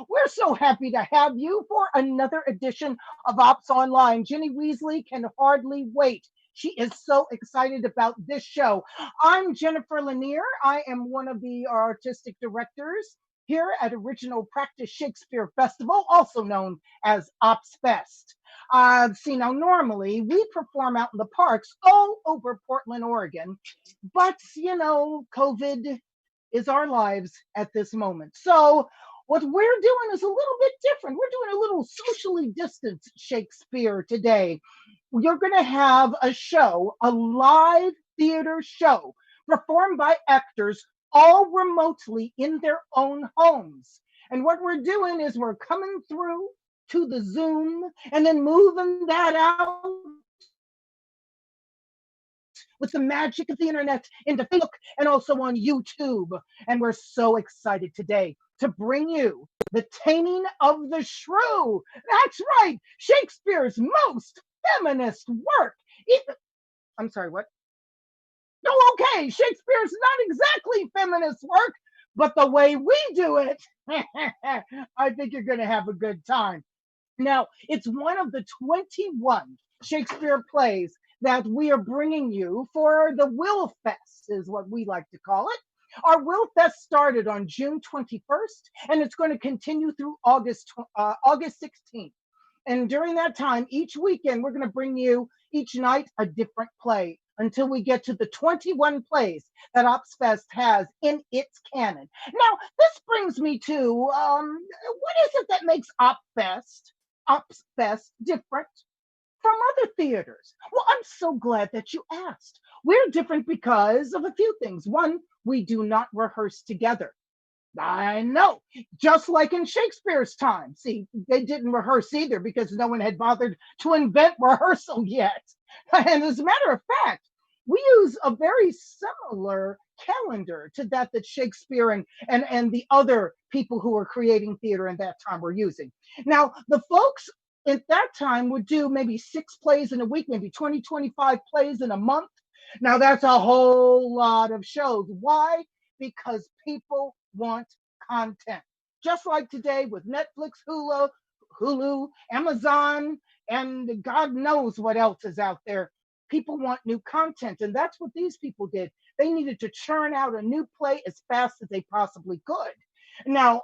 We're so happy to have you for another edition of Ops Online. Ginny Weasley can hardly wait. She is so excited about this show. I'm Jennifer Lanier. I am one of the artistic directors here at Original Practice Shakespeare Festival, also known as Ops Fest. See, now normally we perform out in the parks all over Portland, Oregon, but COVID is our lives at this moment. So what we're doing is a little bit different. We're doing a little socially distanced Shakespeare today. You're going to have a show, a live theater show performed by actors all remotely in their own homes. And what we're doing is we're coming through to the Zoom and then moving that out with the magic of the internet into Facebook and also on YouTube. And we're so excited today to bring you the Taming of the Shrew. That's right, Shakespeare's most feminist work. I'm sorry, what? Oh, okay, Shakespeare's not exactly feminist work, but the way we do it, I think you're going to have a good time. Now, it's one of the 21 Shakespeare plays that we are bringing you for the Will Fest, is what we like to call it. Our Will Fest started on June 21st, and it's going to continue through August 16th. And during that time, each weekend, we're going to bring you each night a different play until we get to the 21 plays that Ops Fest has in its canon. Now, this brings me to what is it that makes Ops Fest different from other theaters? Well, I'm so glad that you asked. We're different because of a few things. One, we do not rehearse together. I know, just like in Shakespeare's time. See, they didn't rehearse either because no one had bothered to invent rehearsal yet. And as a matter of fact, we use a very similar calendar to that Shakespeare and the other people who were creating theater in that time were using. Now, the folks at that time would do maybe 6 plays in a week, maybe 20, 25 plays in a month. Now, that's a whole lot of shows. Why? Because people want content. Just like today with Netflix, Hulu, Amazon, and God knows what else is out there. People want new content, and that's what these people did. They needed to churn out a new play as fast as they possibly could. Now,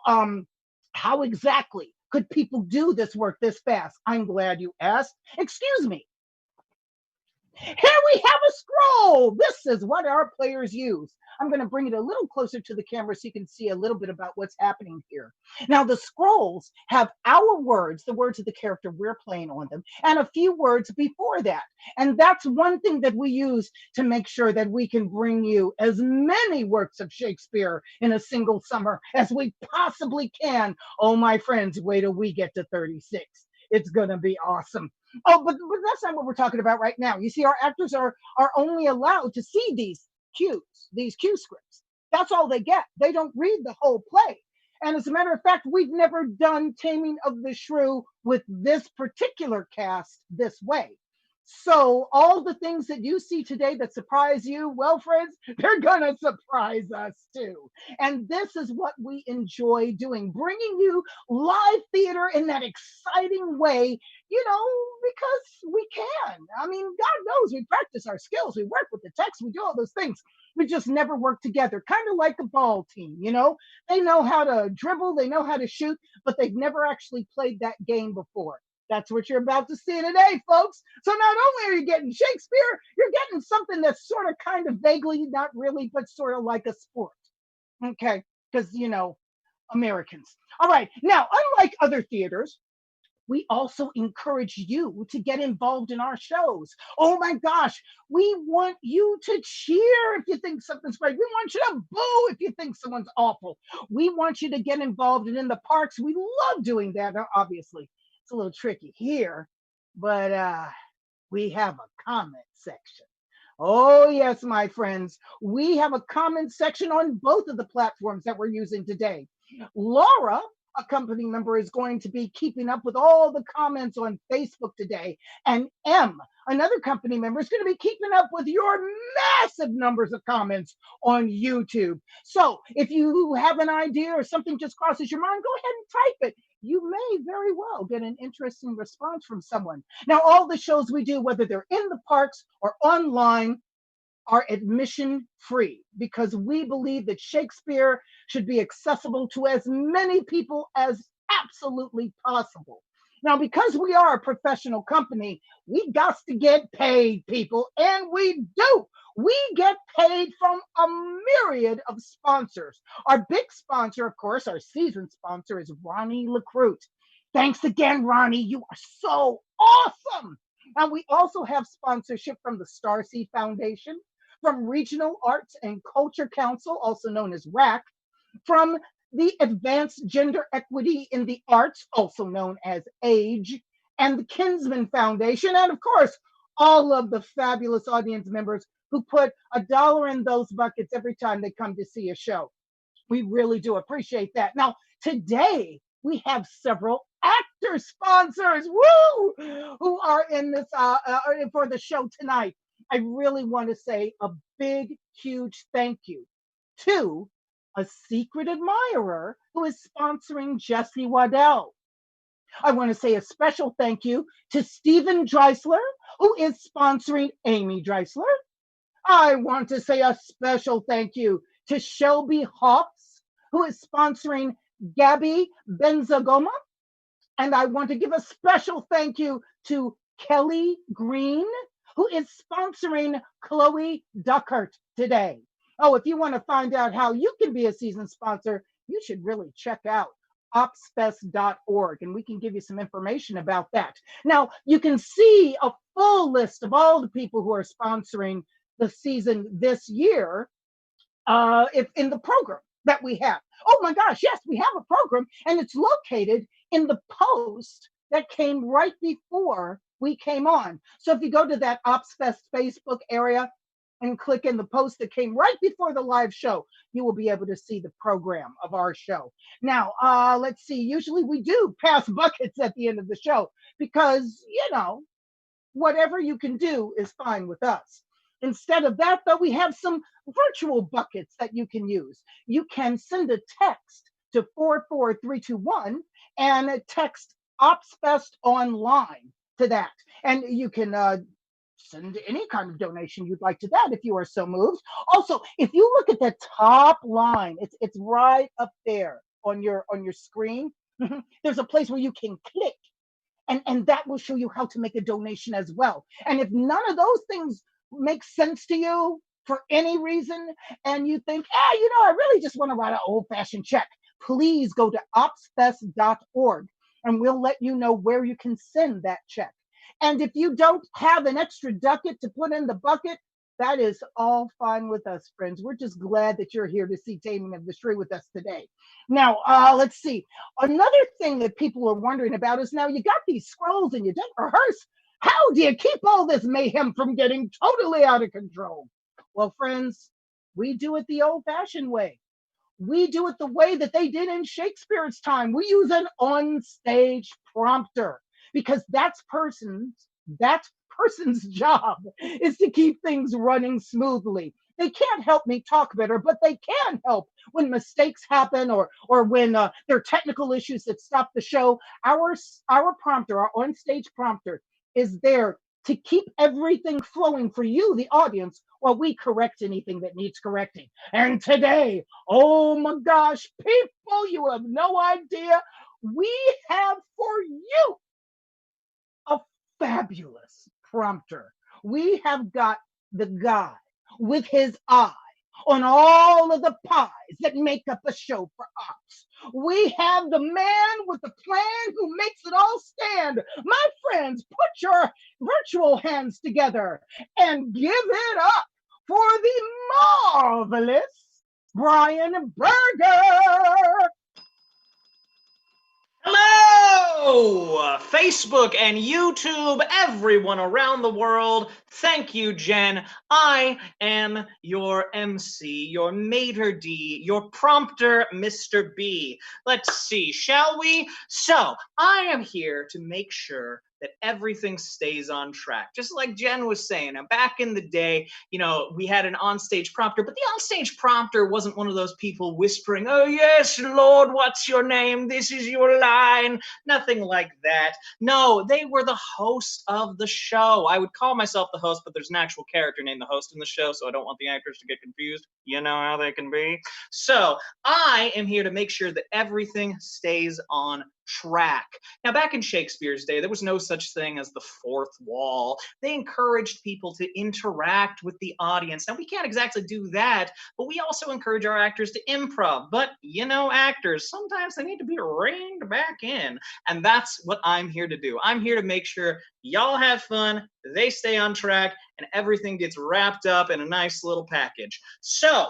how exactly could people do this work this fast? I'm glad you asked. Excuse me. Here we have a scroll. This is what our players use. I'm going to bring it a little closer to the camera so you can see a little bit about what's happening here. Now, the scrolls have our words, the words of the character we're playing on them, and a few words before that. And that's one thing that we use to make sure that we can bring you as many works of Shakespeare in a single summer as we possibly can. Oh, my friends, wait till we get to 36. It's going to be awesome. Oh, but that's not what we're talking about right now. You see, our actors are only allowed to see these cues, these cue scripts. That's all they get. They don't read the whole play. And as a matter of fact, we've never done Taming of the Shrew with this particular cast this way. So all the things that you see today that surprise you, well, friends, they're going to surprise us too. And this is what we enjoy doing, bringing you live theater in that exciting way, because we can. I mean, God knows we practice our skills. We work with the text. We do all those things. We just never work together, kind of like a ball team, They know how to dribble. They know how to shoot, but they've never actually played that game before. That's what you're about to see today, folks. So not only are you getting Shakespeare, you're getting something that's sort of kind of vaguely, not really, but sort of like a sport. Okay, because, Americans. All right, now, unlike other theaters, we also encourage you to get involved in our shows. Oh my gosh, we want you to cheer if you think something's great. We want you to boo if you think someone's awful. We want you to get involved and in the parks. We love doing that, obviously. It's a little tricky here, but we have a comment section. Oh, yes, my friends. We have a comment section on both of the platforms that we're using today. Laura a company member is going to be keeping up with all the comments on Facebook today. And M, another company member, is going to be keeping up with your massive numbers of comments on YouTube. So if you have an idea or something just crosses your mind, go ahead and type it. You may very well get an interesting response from someone. Now, all the shows we do, whether they're in the parks or online, are admission free because we believe that Shakespeare should be accessible to as many people as absolutely possible. Now, because we are a professional company, we got to get paid, people, and we do. We get paid from a myriad of sponsors. Our big sponsor, of course, our season sponsor is Ronnie LaCrute. Thanks again, Ronnie. You are so awesome. And we also have sponsorship from the Starseed Foundation, from Regional Arts and Culture Council, also known as RAC, from the Advanced Gender Equity in the Arts, also known as AGE, and the Kinsman Foundation, and of course, all of the fabulous audience members who put $1 in those buckets every time they come to see a show. We really do appreciate that. Now, today, we have several actor sponsors, woo, who are in this for the show tonight. I really want to say a big, huge thank you to a secret admirer who is sponsoring Jesse Waddell. I want to say a special thank you to Stephen Dreisler, who is sponsoring Amy Dreisler. I want to say a special thank you to Shelby Hawks, who is sponsoring Gabby Benzagoma. And I want to give a special thank you to Kelly Green, who is sponsoring Chloe Duckert today. Oh, if you want to find out how you can be a season sponsor, you should really check out opsfest.org, and we can give you some information about that. Now, you can see a full list of all the people who are sponsoring the season this year if in the program that we have. Oh my gosh, yes, we have a program, and it's located in the post that came right before we came on. So if you go to that OpsFest Facebook area and click in the post that came right before the live show, you will be able to see the program of our show. Now, let's see. Usually we do pass buckets at the end of the show because, whatever you can do is fine with us. Instead of that, though, we have some virtual buckets that you can use. You can send a text to 44321 and text OpsFest online to that. And you can send any kind of donation you'd like to that if you are so moved. Also, if you look at the top line, it's right up there on your screen. There's a place where you can click, and that will show you how to make a donation as well. And if none of those things make sense to you for any reason, and you think, I really just want to write an old-fashioned check, please go to opsfest.org, and we'll let you know where you can send that check. And if you don't have an extra ducat to put in the bucket, that is all fine with us, friends. We're just glad that you're here to see Taming of the Shrew with us today. Now, let's see. Another thing that people are wondering about is, now you got these scrolls and you didn't rehearse. How do you keep all this mayhem from getting totally out of control? Well, friends, we do it the old-fashioned way. We do it the way that they did in Shakespeare's time. We use an on-stage prompter, because that person's job is to keep things running smoothly. They can't help me talk better, but they can help when mistakes happen or when there are technical issues that stop the show. Our prompter, our on-stage prompter, is there to keep everything flowing for you, the audience, while we correct anything that needs correcting. And today, oh my gosh, people, you have no idea, we have for you a fabulous prompter. We have got the guy with his eye on all of the pies that make up a show for Ops. We have the man with the plan who makes it all stand. My friends, put your virtual hands together and give it up for the marvelous Brian Berger. Hello, Facebook and YouTube, everyone around the world. Thank you, Jen. I am your MC, your maitre d', your prompter, Mr. B. Let's see, shall we? So, I am here to make sure that everything stays on track. Just like Jen was saying, now back in the day, we had an onstage prompter, but the onstage prompter wasn't one of those people whispering, "Oh yes, Lord, what's your name? This is your line." Nothing like that. No, they were the host of the show. I would call myself the host, but there's an actual character named the host in the show, so I don't want the actors to get confused. You know how they can be. So I am here to make sure that everything stays on track. Now, back in Shakespeare's day, there was no such thing as the fourth wall. They encouraged people to interact with the audience. Now, we can't exactly do that, but we also encourage our actors to improv. But, actors, sometimes they need to be reined back in. And that's what I'm here to do. I'm here to make sure y'all have fun, they stay on track, and everything gets wrapped up in a nice little package. So,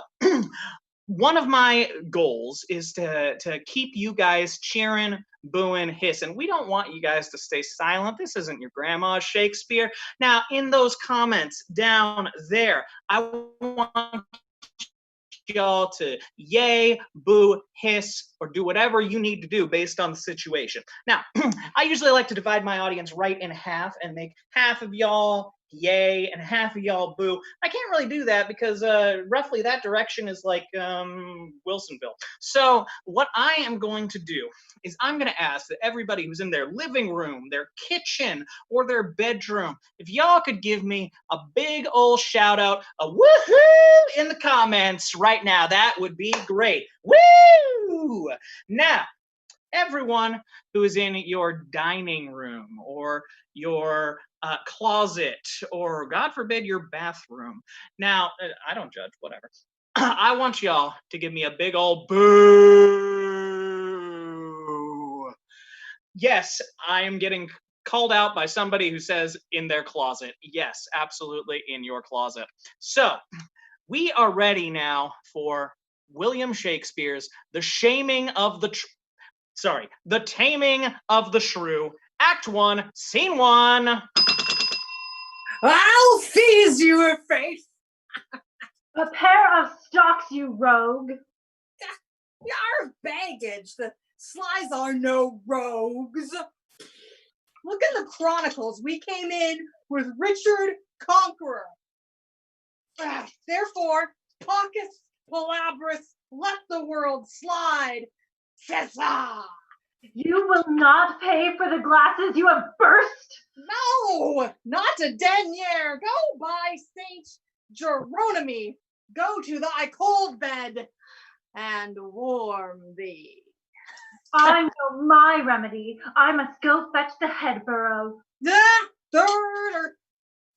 one of my goals is to keep you guys cheering, booing, hissing. We don't want you guys to stay silent. This isn't your grandma's Shakespeare. Now, in those comments down there, I want y'all to yay, boo, hiss, or do whatever you need to do based on the situation. Now, I usually like to divide my audience right in half and make half of y'all yay and half of y'all boo. I can't really do that because roughly that direction is like Wilsonville. So what I am going to do is I'm going to ask that everybody who's in their living room, their kitchen, or their bedroom, if y'all could give me a big old shout out, a woohoo in the comments right now, that would be great. Woo! Now, everyone who is in your dining room or your closet or, God forbid, your bathroom. Now, I don't judge, whatever. I want y'all to give me a big old boo. Yes, I am getting called out by somebody who says in their closet. Yes, absolutely in your closet. So, we are ready now for William Shakespeare's The Taming of the Shrew, Act 1, Scene 1. I'll seize your face. A pair of stocks, you rogue. Your baggage. The Slies are no rogues. Look in the chronicles. We came in with Richard Conqueror. Therefore, Paucus Palabrus, let the world slide. Cessa! You will not pay for the glasses you have burst? No, not a denier. Go by Saint Jeronimy. Go to thy cold bed and warm thee. I know my remedy. I must go fetch the head burrow. The third or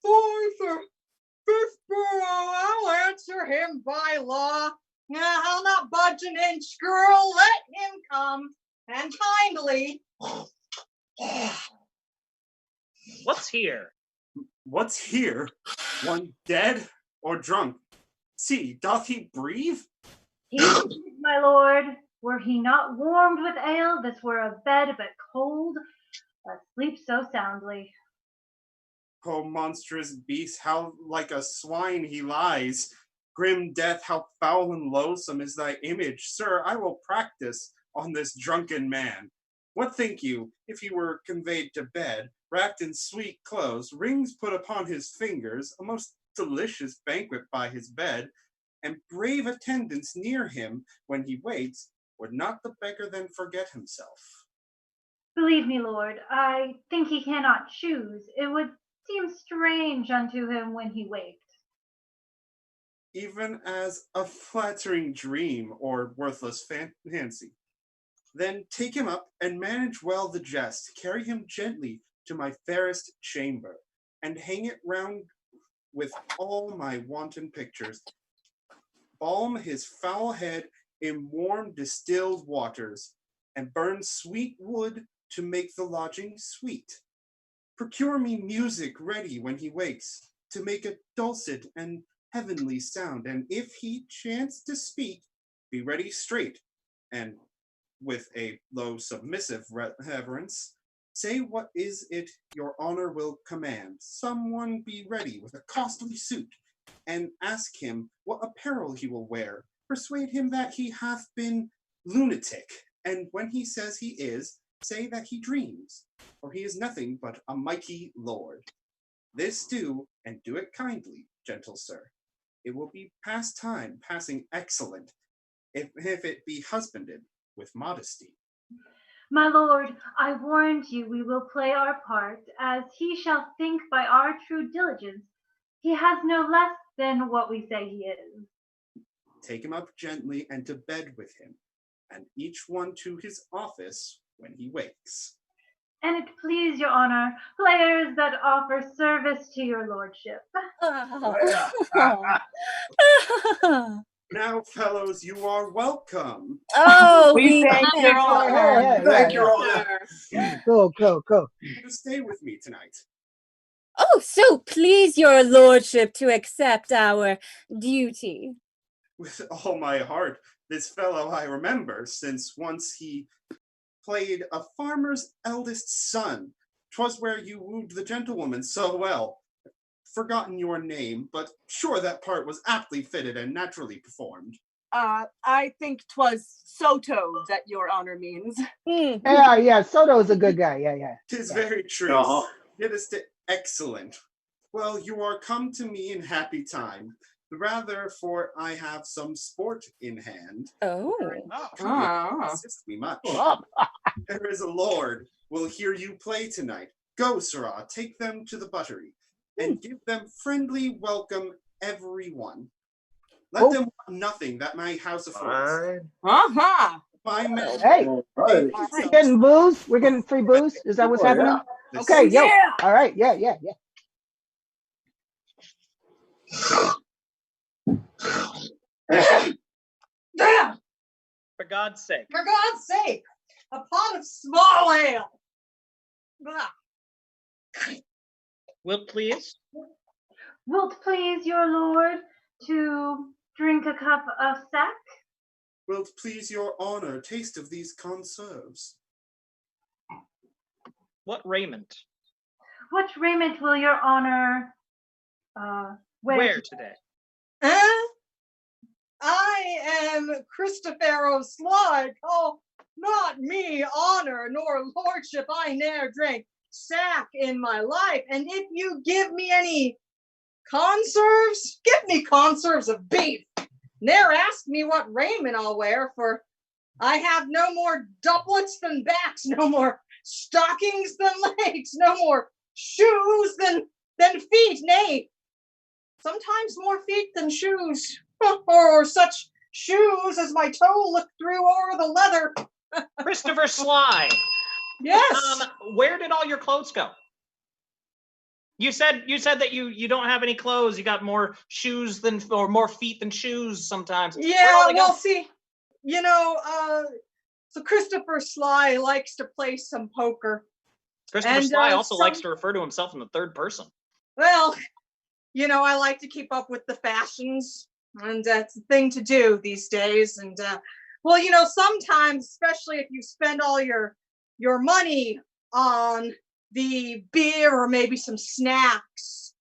fourth or fifth burrow, I'll answer him by law. I'll not budge an inch, girl. Let him come, and kindly. What's here? What's here? One dead or drunk? See, doth he breathe? He is, my lord. Were he not warmed with ale, this were a bed but cold, asleep so soundly. Oh, monstrous beast, how like a swine he lies. Grim death, how foul and loathsome is thy image. Sir, I will practice on this drunken man. What think you, if he were conveyed to bed, wrapped in sweet clothes, rings put upon his fingers, a most delicious banquet by his bed, and brave attendants near him when he wakes, would not the beggar then forget himself? Believe me, lord, I think he cannot choose. It would seem strange unto him when he waked. Even as a flattering dream or worthless fancy. Then take him up and manage well the jest. Carry him gently to my fairest chamber, and hang it round with all my wanton pictures. Balm his foul head in warm distilled waters, and burn sweet wood to make the lodging sweet. Procure me music ready when he wakes, to make a dulcet and heavenly sound, and if he chance to speak, be ready straight, and with a low submissive reverence, Say what is it your honor will command. Someone be ready with a costly suit, and ask him what apparel he will wear. Persuade him that he hath been lunatic, and when he says he is, say that he dreams, for he is nothing but a mighty lord. This do, and do it kindly, gentle sir. It will be past time, passing excellent, if it be husbanded with modesty. My lord, I warrant you we will play our part, as he shall think by our true diligence he has no less than what we say he is. Take him up gently and to bed with him, and each one to his office when he wakes. And it please your honor, players that offer service to your lordship. Now, fellows, you are welcome. Oh, We thank your honor. Yeah, Thank yeah, your honor. Cool. You can stay with me tonight. Oh, so please your lordship to accept our duty. With all my heart, this fellow I remember, since once he played a farmer's eldest son. 'Twas where you wooed the gentlewoman so well. Forgotten your name, but sure that part was aptly fitted and naturally performed. I think 'twas Soto that your honor means. Yeah. Soto's a good guy. Yeah. 'Tis very true. It is excellent. Well, you are come to me in happy time. Rather, for I have some sport in hand. Oh. Assist me much. There is a lord will hear you play tonight. Go, sirrah, take them to the buttery, and give them friendly welcome, everyone. Let them want nothing that my house affords. My men, Hey, we're getting booze. We're getting free booze. Is that what's happening? Okay, yo. All right. Yeah. Damn! For God's sake. For God's sake! A pot of small ale! Blah. Wilt please? Wilt please your lord to drink a cup of sack? Wilt please your honor taste of these conserves? What raiment? What raiment will your honor wear today? I am Christopher Sly. Oh, not me, honor nor lordship. I ne'er drank sack in my life. And if you give me any conserves, give me conserves of beef. Ne'er ask me what raiment I'll wear, for I have no more doublets than backs, no more stockings than legs, no more shoes than feet. Nay, sometimes more feet than shoes, or such shoes as my toe looked through over the leather. Christopher Sly. Yes. Where did all your clothes go? You said that you don't have any clothes. You got more shoes than, or more feet than shoes sometimes. Yeah, well, see, so Christopher Sly likes to play some poker. Christopher Sly also likes to refer to himself in the third person. Well, I like to keep up with the fashions, and that's the thing to do these days. And sometimes, especially if you spend all your money on the beer or maybe some snacks,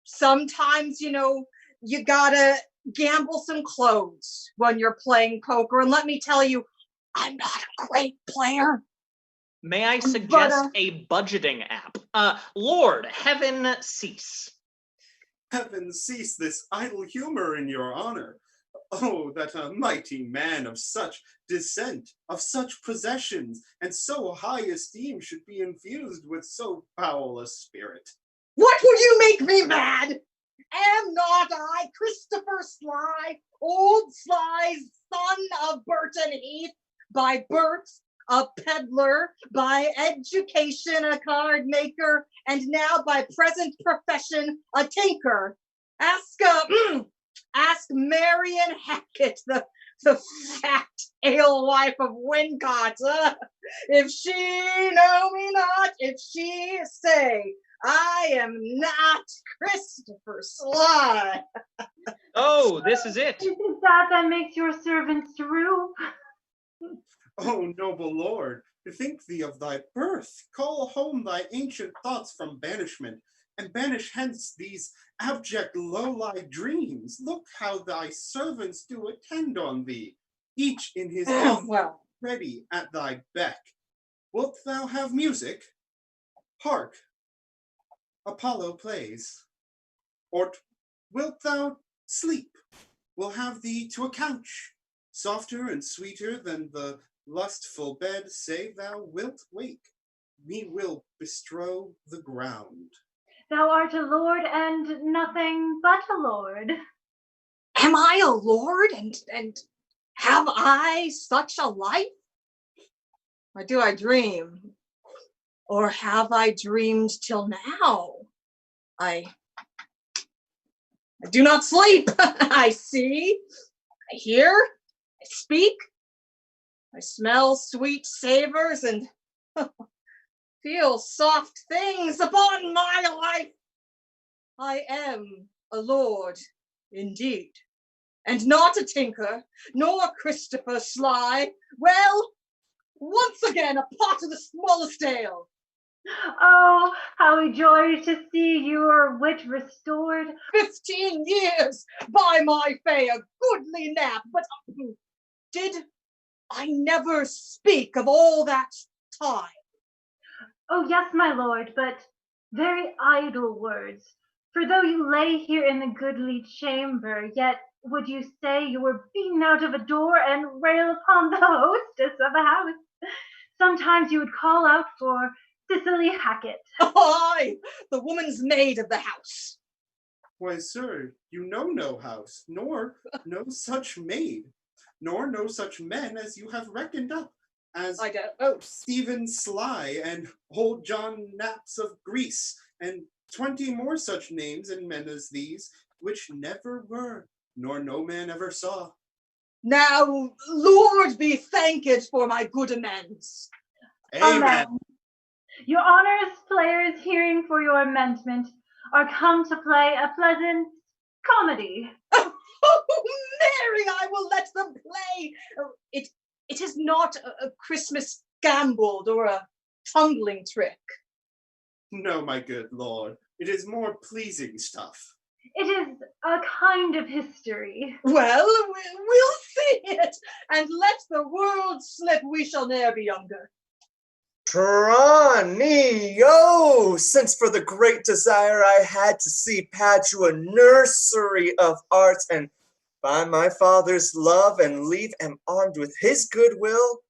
sometimes you gotta gamble some clothes when you're playing poker. And let me tell you, I'm not a great player. May I suggest a budgeting app? Lord, heaven cease. Heaven cease this idle humor in your honor. Oh, that a mighty man of such descent, of such possessions, and so high esteem should be infused with so foul a spirit. What will you make me mad? Am not I Christopher Sly, old Sly's son of Burton Heath, by birth a peddler, by education a card maker, and now by present profession a tinker? Ask Marion Hackett, the fat alewife of Wincott, if she know me not, if she say, I am not Christopher Sly. Oh, this is it. Isn't that makes your servant Shrew? O noble lord, bethink thee of thy birth, call home thy ancient thoughts from banishment, and banish hence these abject low-lie dreams. Look how thy servants do attend on thee, each in his own Well, ready at thy beck. Wilt thou have music? Hark, Apollo plays. Or wilt thou sleep? We'll have thee to a couch, softer and sweeter than the lustful bed. Say thou wilt wake, me will bestrow the ground. Thou art a lord and nothing but a lord. am I a lord and have I such a life? Or do I dream? Or have I dreamed till now? I do not sleep. I see, I hear, I speak, I smell sweet savors and feel soft things upon my life. I am a lord indeed, and not a tinker, nor Christopher Sly. Well, once again, a pot of the smallest ale. Oh, how we joy to see your wit restored. 15 years, by my fay, a goodly nap, but did I never speak of all that time? Oh, yes, my lord, but very idle words. For though you lay here in the goodly chamber, yet would you say you were beaten out of a door and rail upon the hostess of a house. Sometimes you would call out for Cicely Hackett. I, the woman's maid of the house. Why, sir, you know no house, nor no such maid, nor no such men as you have reckoned up, as I don't know. Stephen Sly and old John Naps of Greece, and 20 more such names and men as these, which never were, nor no man ever saw. Now, Lord be thanked for my good amends. Amen. Your honors, players, hearing for your amendment, are come to play a pleasant comedy. Oh, Mary, I will let them play. It is not a Christmas gambled or a tumbling trick. No, my good lord, it is more pleasing stuff. It is a kind of history. Well, we'll see it, and let the world slip, we shall ne'er be younger. Tranio! Since for the great desire I had to see Padua nursery of arts, and by my father's love and leave am armed with his goodwill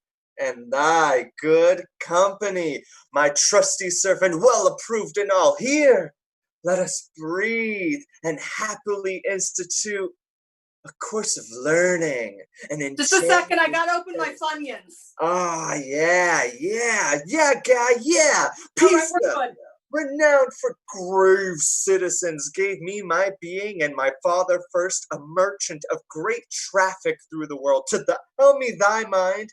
and thy good company, my trusty servant, well approved in all. Here, let us breathe and happily institute a course of learning and Just a second, I gotta open my Funyuns. Ah, yeah, guy, yeah. All right, Pizza, we're good. renowned for grave citizens, gave me my being and my father first, a merchant of great traffic through the world. To tell me thy mind,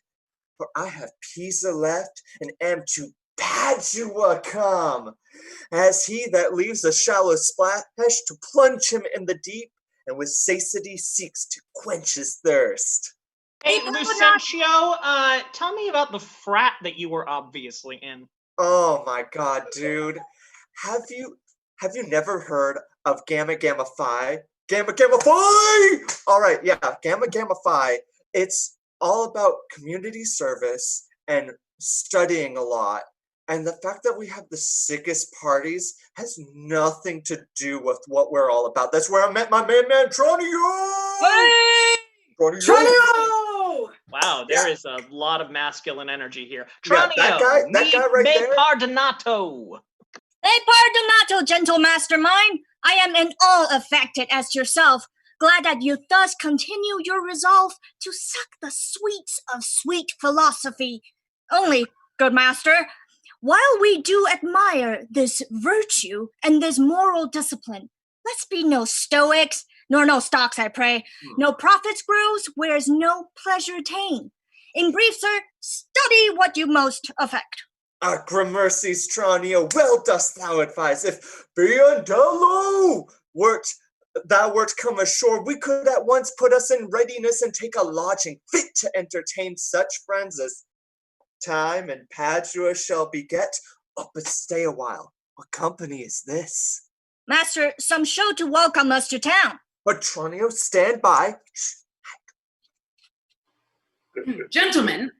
for I have Pisa left and am to Padua come, as he that leaves a shallow splash to plunge him in the deep, and with satiety seeks to quench his thirst. Hey, Lucentio, tell me about the frat that you were obviously in. Oh my god, dude. Have you never heard of Gamma Gamma Phi? Gamma Gamma Phi! Alright, yeah, Gamma Gamma Phi. It's all about community service and studying a lot. And the fact that we have the sickest parties has nothing to do with what we're all about. That's where I met my main man, Tronio! Hey! Tronio! Wow, there is a lot of masculine energy here. Tranio, Yeah, that guy right me there. pardonato. Me pardonato, gentle mastermind. I am in all affected as yourself. Glad that you thus continue your resolve to suck the sweets of sweet philosophy. Only, good master, while we do admire this virtue and this moral discipline, let's be no stoics, nor no stocks, I pray. No profits grows, whereas no pleasure attained. In brief, sir, study what you most affect. Gramercy's Tranio, well dost thou advise. If Biondello wert thou wert come ashore, we could at once put us in readiness and take a lodging fit to entertain such friends as time and Padua shall beget. Oh, but stay a while. What company is this? Master, some show to welcome us to town. Petronio, stand by. Gentlemen,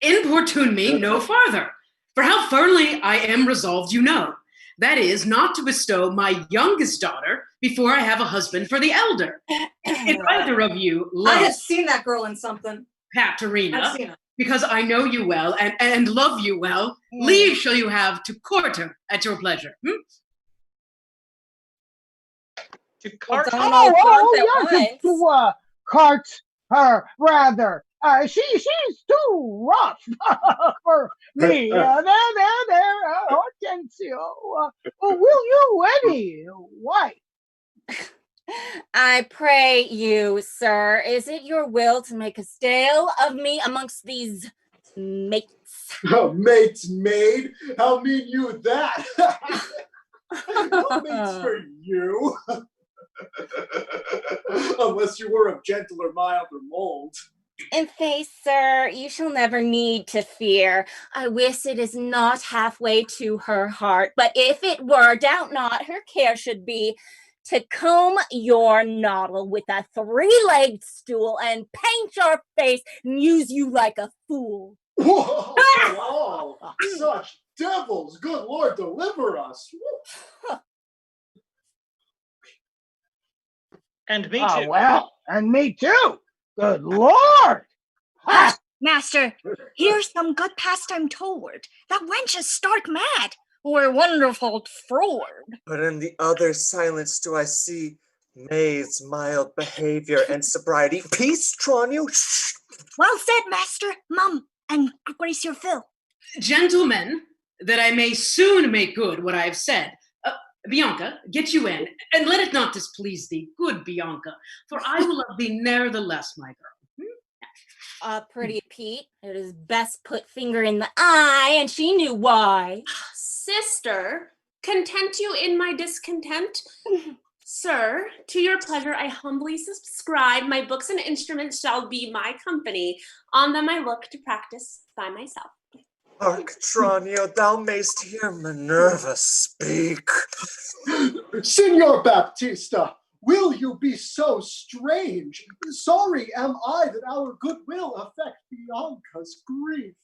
importune me no farther, for how firmly I am resolved you know. That is, not to bestow my youngest daughter before I have a husband for the elder. If either of you I love have seen that girl in something. Katerina, I've seen her. because I know you well and love you well, leave shall you have to court her at your pleasure. To cart. Yes, to cart her rather. She's too rough for me. There, Hortensio. Will you any wife? I pray you, sir, is it your will to make a stale of me amongst these mates? Oh, mates made? How mean you that? No mates for you. Unless you were of gentler, milder mold. In faith, sir, you shall never need to fear. I wish it is not halfway to her heart, but if it were, doubt not her care should be to comb your noddle with a three-legged stool and paint your face and use you like a fool. Whoa, such devils! Good Lord, deliver us! And me too. Well, and me too. Good Lord! Ha! Master, here's some good pastime toward. That wench is stark mad, or wonderful froward. But in the other silence do I see May's mild behavior and sobriety. Peace, Tranio. Shh. Well said, Master. Mum, and grace your fill. Gentlemen, that I may soon make good what I have said. Bianca, get you in, and let it not displease thee, good Bianca, for I will love thee nevertheless, my girl. Pretty Pete, it is best put finger in the eye, and she knew why. Sister, content you in my discontent? Sir, to your pleasure I humbly subscribe. My books and instruments shall be my company. On them I look to practice by myself. Hark, Tranio, thou mayst hear Minerva speak. Signor Baptista, will you be so strange? Sorry am I that our goodwill affect Bianca's grief.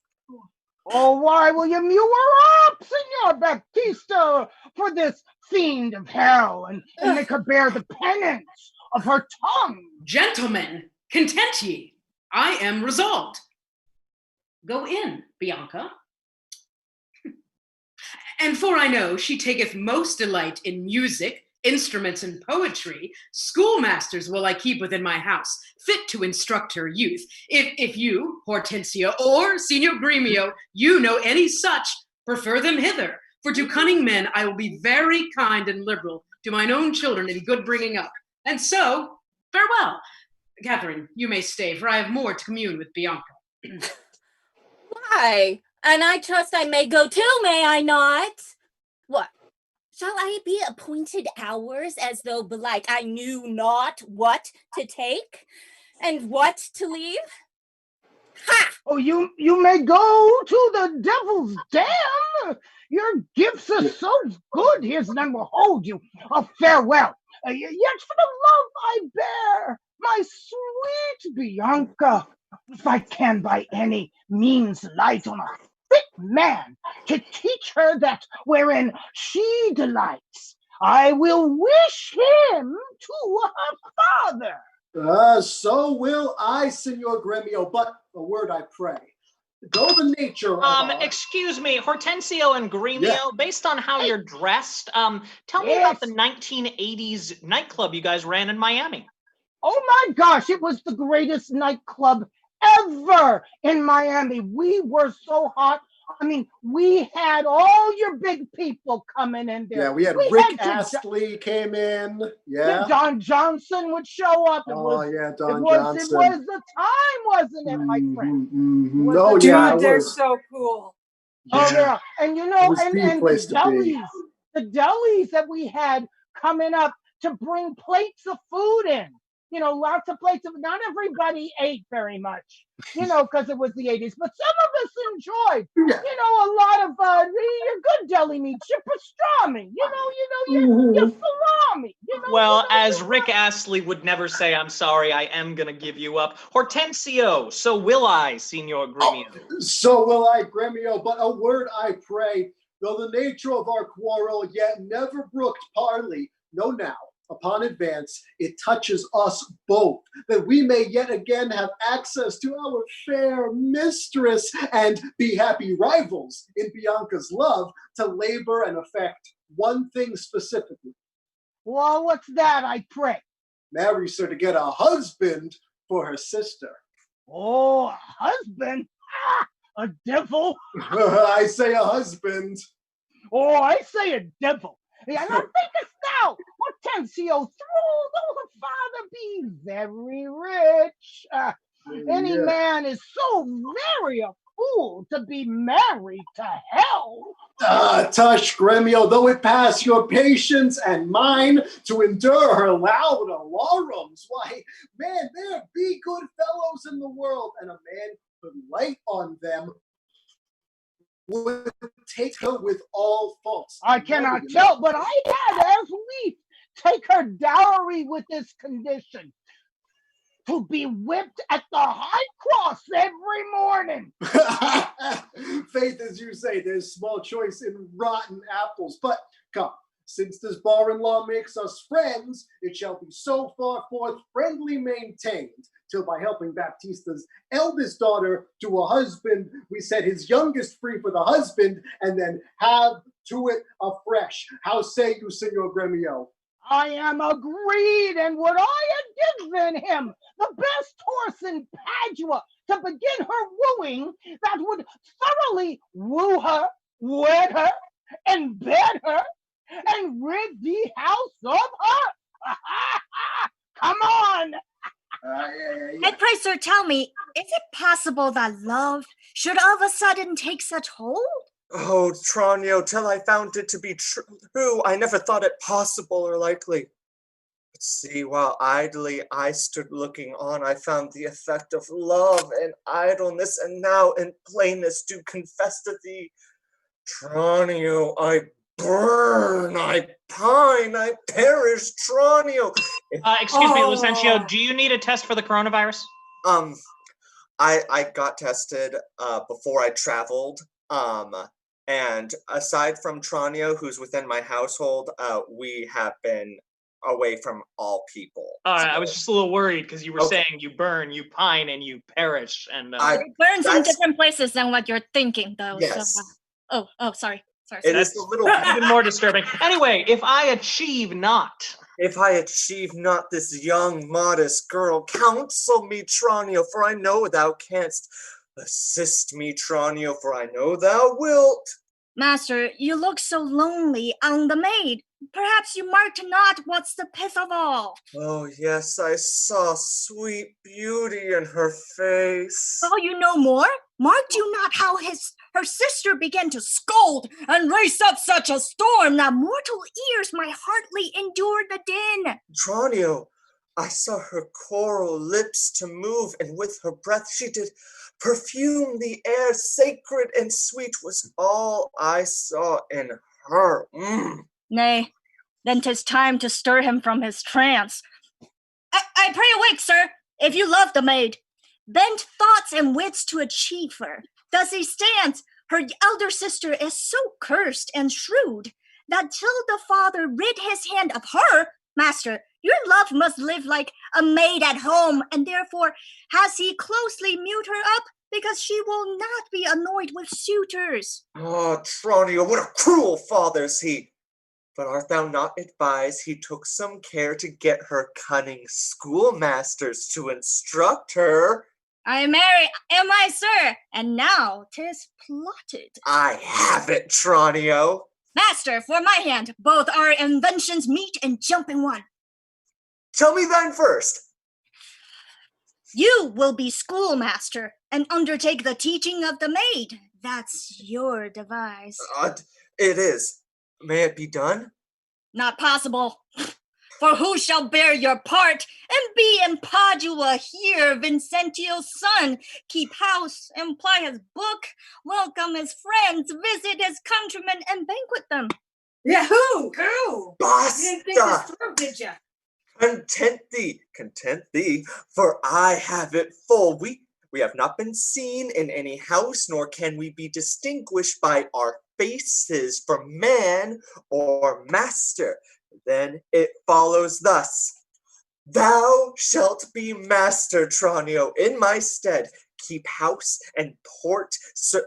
Oh, why will you mew her up, Signor Baptista, for this fiend of hell, and make her bear the penance of her tongue? Gentlemen, content ye. I am resolved. Go in, Bianca. And for I know she taketh most delight in music, instruments, and poetry, schoolmasters will I keep within my house, fit to instruct her youth. If you, Hortensia, or Signor Gremio, you know any such, prefer them hither. For to cunning men I will be very kind and liberal to mine own children in good bringing up. And so, farewell. Catherine, you may stay, for I have more to commune with Bianca. Why? And I trust I may go too, may I not? What? Shall I be appointed hours as though belike I knew not what to take and what to leave? Ha! Oh, you may go to the devil's den. Your gifts are so good, his none will hold you. Farewell. Yet for the love I bear, my sweet Bianca, if I can by any means light on a fit man to teach her that wherein she delights, I will wish him to her father. So will I, Signor Gremio, but a word I pray. Though the nature of excuse me, Hortensio and Gremio, based on how you're dressed, tell me about the 1980s nightclub you guys ran in Miami. Oh my gosh, it was the greatest nightclub ever in Miami. We were so hot. I mean, we had all your big people coming in there. Yeah, we had Rick Astley came in. Yeah. Don Johnson would show up. Don Johnson. Johnson. It was the time, wasn't it, my friend? Oh, Dude, yeah, they're so cool. Oh, yeah. And you know, and the place the delis that we had coming up, to bring plates of food in. You know, lots of plates of, not everybody ate very much, you know, because it was the 80s, but some of us enjoyed, you know, a lot of your good deli meats, your pastrami, your salami, Well, as Rick Astley would never say, I'm sorry, I am going to give you up. Hortensio, so will I, Signor Gremio. So will I, Gremio, but a word I pray, though the nature of our quarrel yet never brooked parley, know now, upon advance, it touches us both, that we may yet again have access to our fair mistress, and be happy rivals in Bianca's love, to labor and effect one thing specifically. Well, what's that, I pray? Marry her to get a husband for her sister. Oh, a husband? Ah, a devil? I say a husband. Oh, I say a devil. Yeah, now thinkest thou, Hortensio, though her father be very rich, any man is so very a fool to be married to hell. Tush, Gremio, though it pass your patience and mine to endure her loud alarums, why, man, there be good fellows in the world, and a man could light on them would take her with all faults. I cannot tell, but I had as lief take her dowry with this condition, to be whipped at the high cross every morning. Faith, as you say, there's small choice in rotten apples. But come, since this bar-in-law makes us friends, it shall be so far forth friendly maintained, till by helping Baptista's eldest daughter to a husband, we set his youngest free for the husband, and then have to it afresh. How say you, Signor Gremio? I am agreed, and would I had given him the best horse in Padua to begin her wooing, that would thoroughly woo her, wed her, and bed her, and rid the house of her. Come on! And pray, sir, tell me, is it possible that love should of a sudden take such hold? Oh, Tranio, till I found it to be true, I never thought it possible or likely. But see, while idly I stood looking on, I found the effect of love and idleness, and now in plainness do confess to thee. Tranio, I burn, I pine, I perish, Tranio. Excuse me, Lucencio, do you need a test for the coronavirus? I got tested before I traveled. And aside from Tranio, who's within my household, we have been away from all people. All right, I was just a little worried because you were saying you burn, you pine, and you perish. And it burns in different places than what you're thinking, though. Yes. So, sorry. It is a little even more disturbing. Anyway, if I achieve not. If I achieve not this young, modest girl, counsel me, Tranio, for I know thou canst. Assist me, Tranio, for I know thou wilt. Master, you look so lonely on the maid. Perhaps you marked not what's the pith of all. Oh, yes, I saw sweet beauty in her face. Oh, you know more? Marked you not how her sister began to scold and raise up such a storm that mortal ears might hardly endure the din? Tranio, I saw her coral lips to move, and with her breath she did perfume the air. Sacred and sweet was all I saw in her. Nay, then 'tis time to stir him from his trance. I pray awake, sir, if you love the maid. Bent thoughts and wits to achieve her. Thus he stands, her elder sister is so cursed and shrewd, that till the father rid his hand of her, master, your love must live like a maid at home, and therefore has he closely mewed her up, because she will not be annoyed with suitors. Oh, Tranio, what a cruel father is he! But art thou not advised he took some care to get her cunning schoolmasters to instruct her? I marry, am I, sir? And now 'tis plotted. I have it, Tranio. Master, for my hand, both our inventions meet and jump in one. Tell me thine first. You will be schoolmaster and undertake the teaching of the maid. That's your device. It is. May it be done? Not possible. For who shall bear your part and be in Padua here, Vincentio's son, keep house, employ his book, welcome his friends, visit his countrymen, and banquet them? Yeah, who? Who? You didn't think Basta! this through, did you? Content thee, for I have it full. We have not been seen in any house, nor can we be distinguished by our faces from man or master. Then it follows thus. Thou shalt be master, Tranio, in my stead. Keep house and port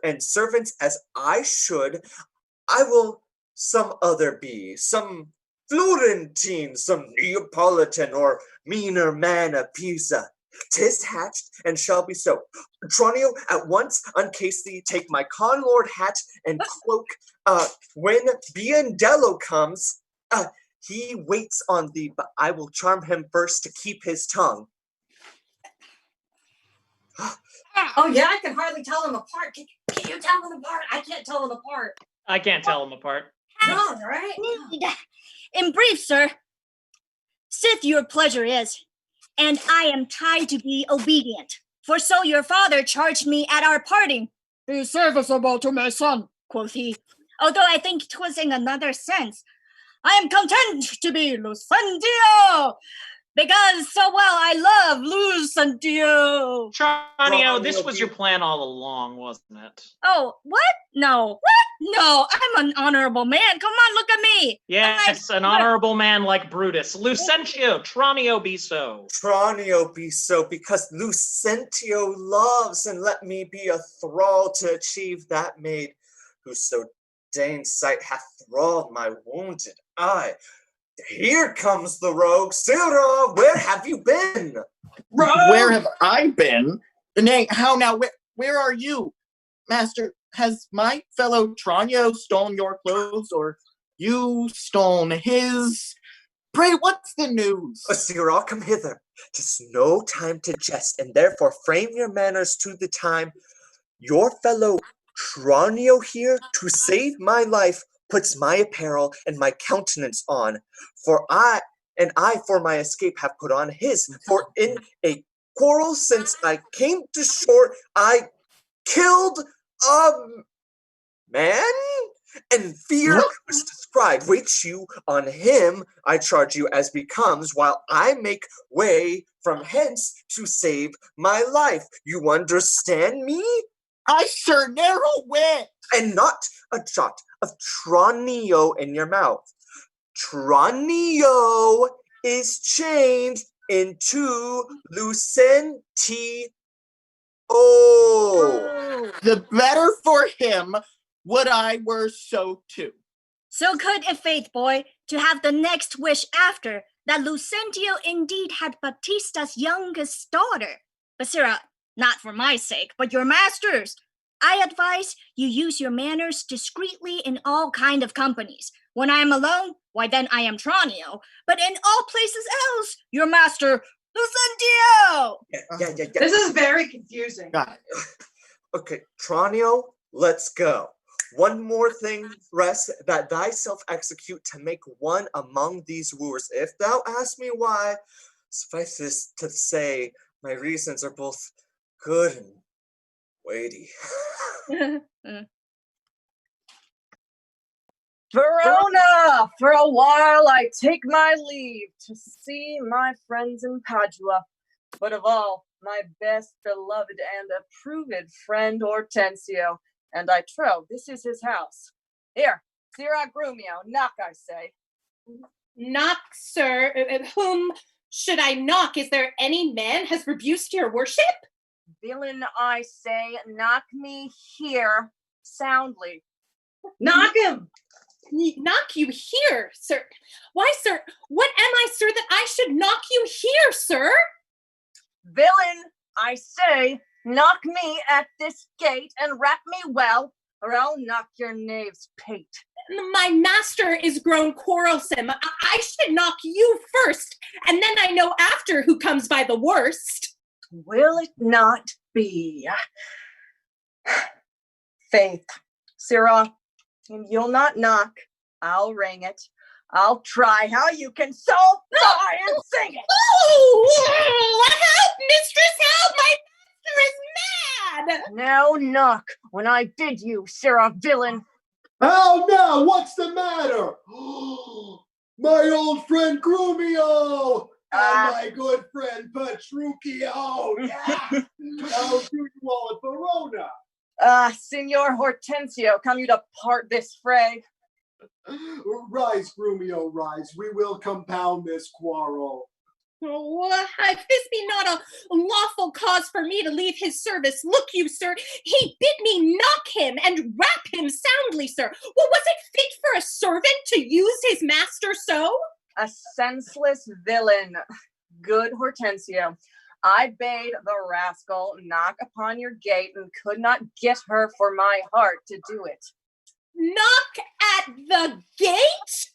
and servants as I should. I will some other be, some Florentine, some Neapolitan, or meaner man of Pisa. 'Tis hatched and shall be so. Tranio, at once uncase thee, take my conlord hat and cloak. When Biandello comes, he waits on thee, but I will charm him first to keep his tongue. Oh yeah, I can hardly tell them apart. Can you tell them apart? I can't tell them apart. I can't tell them apart. No, right? In brief, sir, sith your pleasure is, and I am tied to be obedient, for so your father charged me at our parting. Be serviceable to my son, quoth he, although I think 'twas in another sense. I am content to be Lucentio, because so well I love Lucentio. Tranio, this was your plan all along, wasn't it? Oh, what? No. What? No, I'm an honorable man. Come on, look at me. Yes, an honorable man like Brutus. Lucentio, Tranio be so. Tranio be so, because Lucentio loves, and let me be a thrall to achieve that maid, who so dane sight hath thralled my wounded eye. Here comes the rogue. Sirrah, where have you been? Where have I been? Nay, how now? Where are you? Master, has my fellow Tranio stolen your clothes, or you stolen his? Pray, what's the news? Sirrah, come hither. 'Tis no time to jest, and therefore frame your manners to the time. Your fellow Tranio here, to save my life, puts my apparel and my countenance on. For I for my escape have put on his. For in a quarrel since I came to shore, I killed a man, and fear was described. Wait you on him, I charge you, as becomes, while I make way from hence to save my life. You understand me? I sure narrow wit. And not a jot of Tranio in your mouth. Tranio is changed into Lucentio. The better for him, would I were so too. So could if faith, boy, to have the next wish after, that Lucentio indeed had Baptista's youngest daughter. But Sirrah, not for my sake, but your master's, I advise you use your manners discreetly in all kind of companies. When I am alone, why then I am Tranio, but in all places else, your master, Lucentio! Yeah. This is very confusing. Okay, Tranio, let's go. One more thing rest, that thyself execute to make one among these wooers. If thou ask me why, suffice this to say, my reasons are both good and weighty. Verona, for a while I take my leave to see my friends in Padua, but of all, my best beloved and approved friend Hortensio, and I trow this is his house. Here, Sirrah Grumio, knock, I say. Knock, sir. Whom should I knock? Is there any man has rebuked your worship? Villain, I say, knock me here soundly. Knock him! Knock you here, sir? Why, sir, what am I, sir, that I should knock you here, sir? Villain, I say, knock me at this gate and rap me well, or I'll knock your knave's pate. My master is grown quarrelsome. I should knock you first, and then I know after who comes by the worst. Will it not be? Faith, Sirrah, and you'll not knock, I'll ring it. I'll try how you can so fly and sing it. Oh, help, mistress, help! My master is mad! Now knock when I bid you, Sarah villain. How now? What's the matter? My old friend Grumio! And my good friend Petruchio! Yeah! How do you all at Verona? Signor Hortensio, come you to part this fray? Rise, Grumio, rise. We will compound this quarrel. Oh, if this be not a lawful cause for me to leave his service, look you, sir, he bid me knock him and rap him soundly, sir. Well, was it fit for a servant to use his master so? A senseless villain. Good Hortensio, I bade the rascal knock upon your gate and could not get her for my heart to do it. Knock at the gate?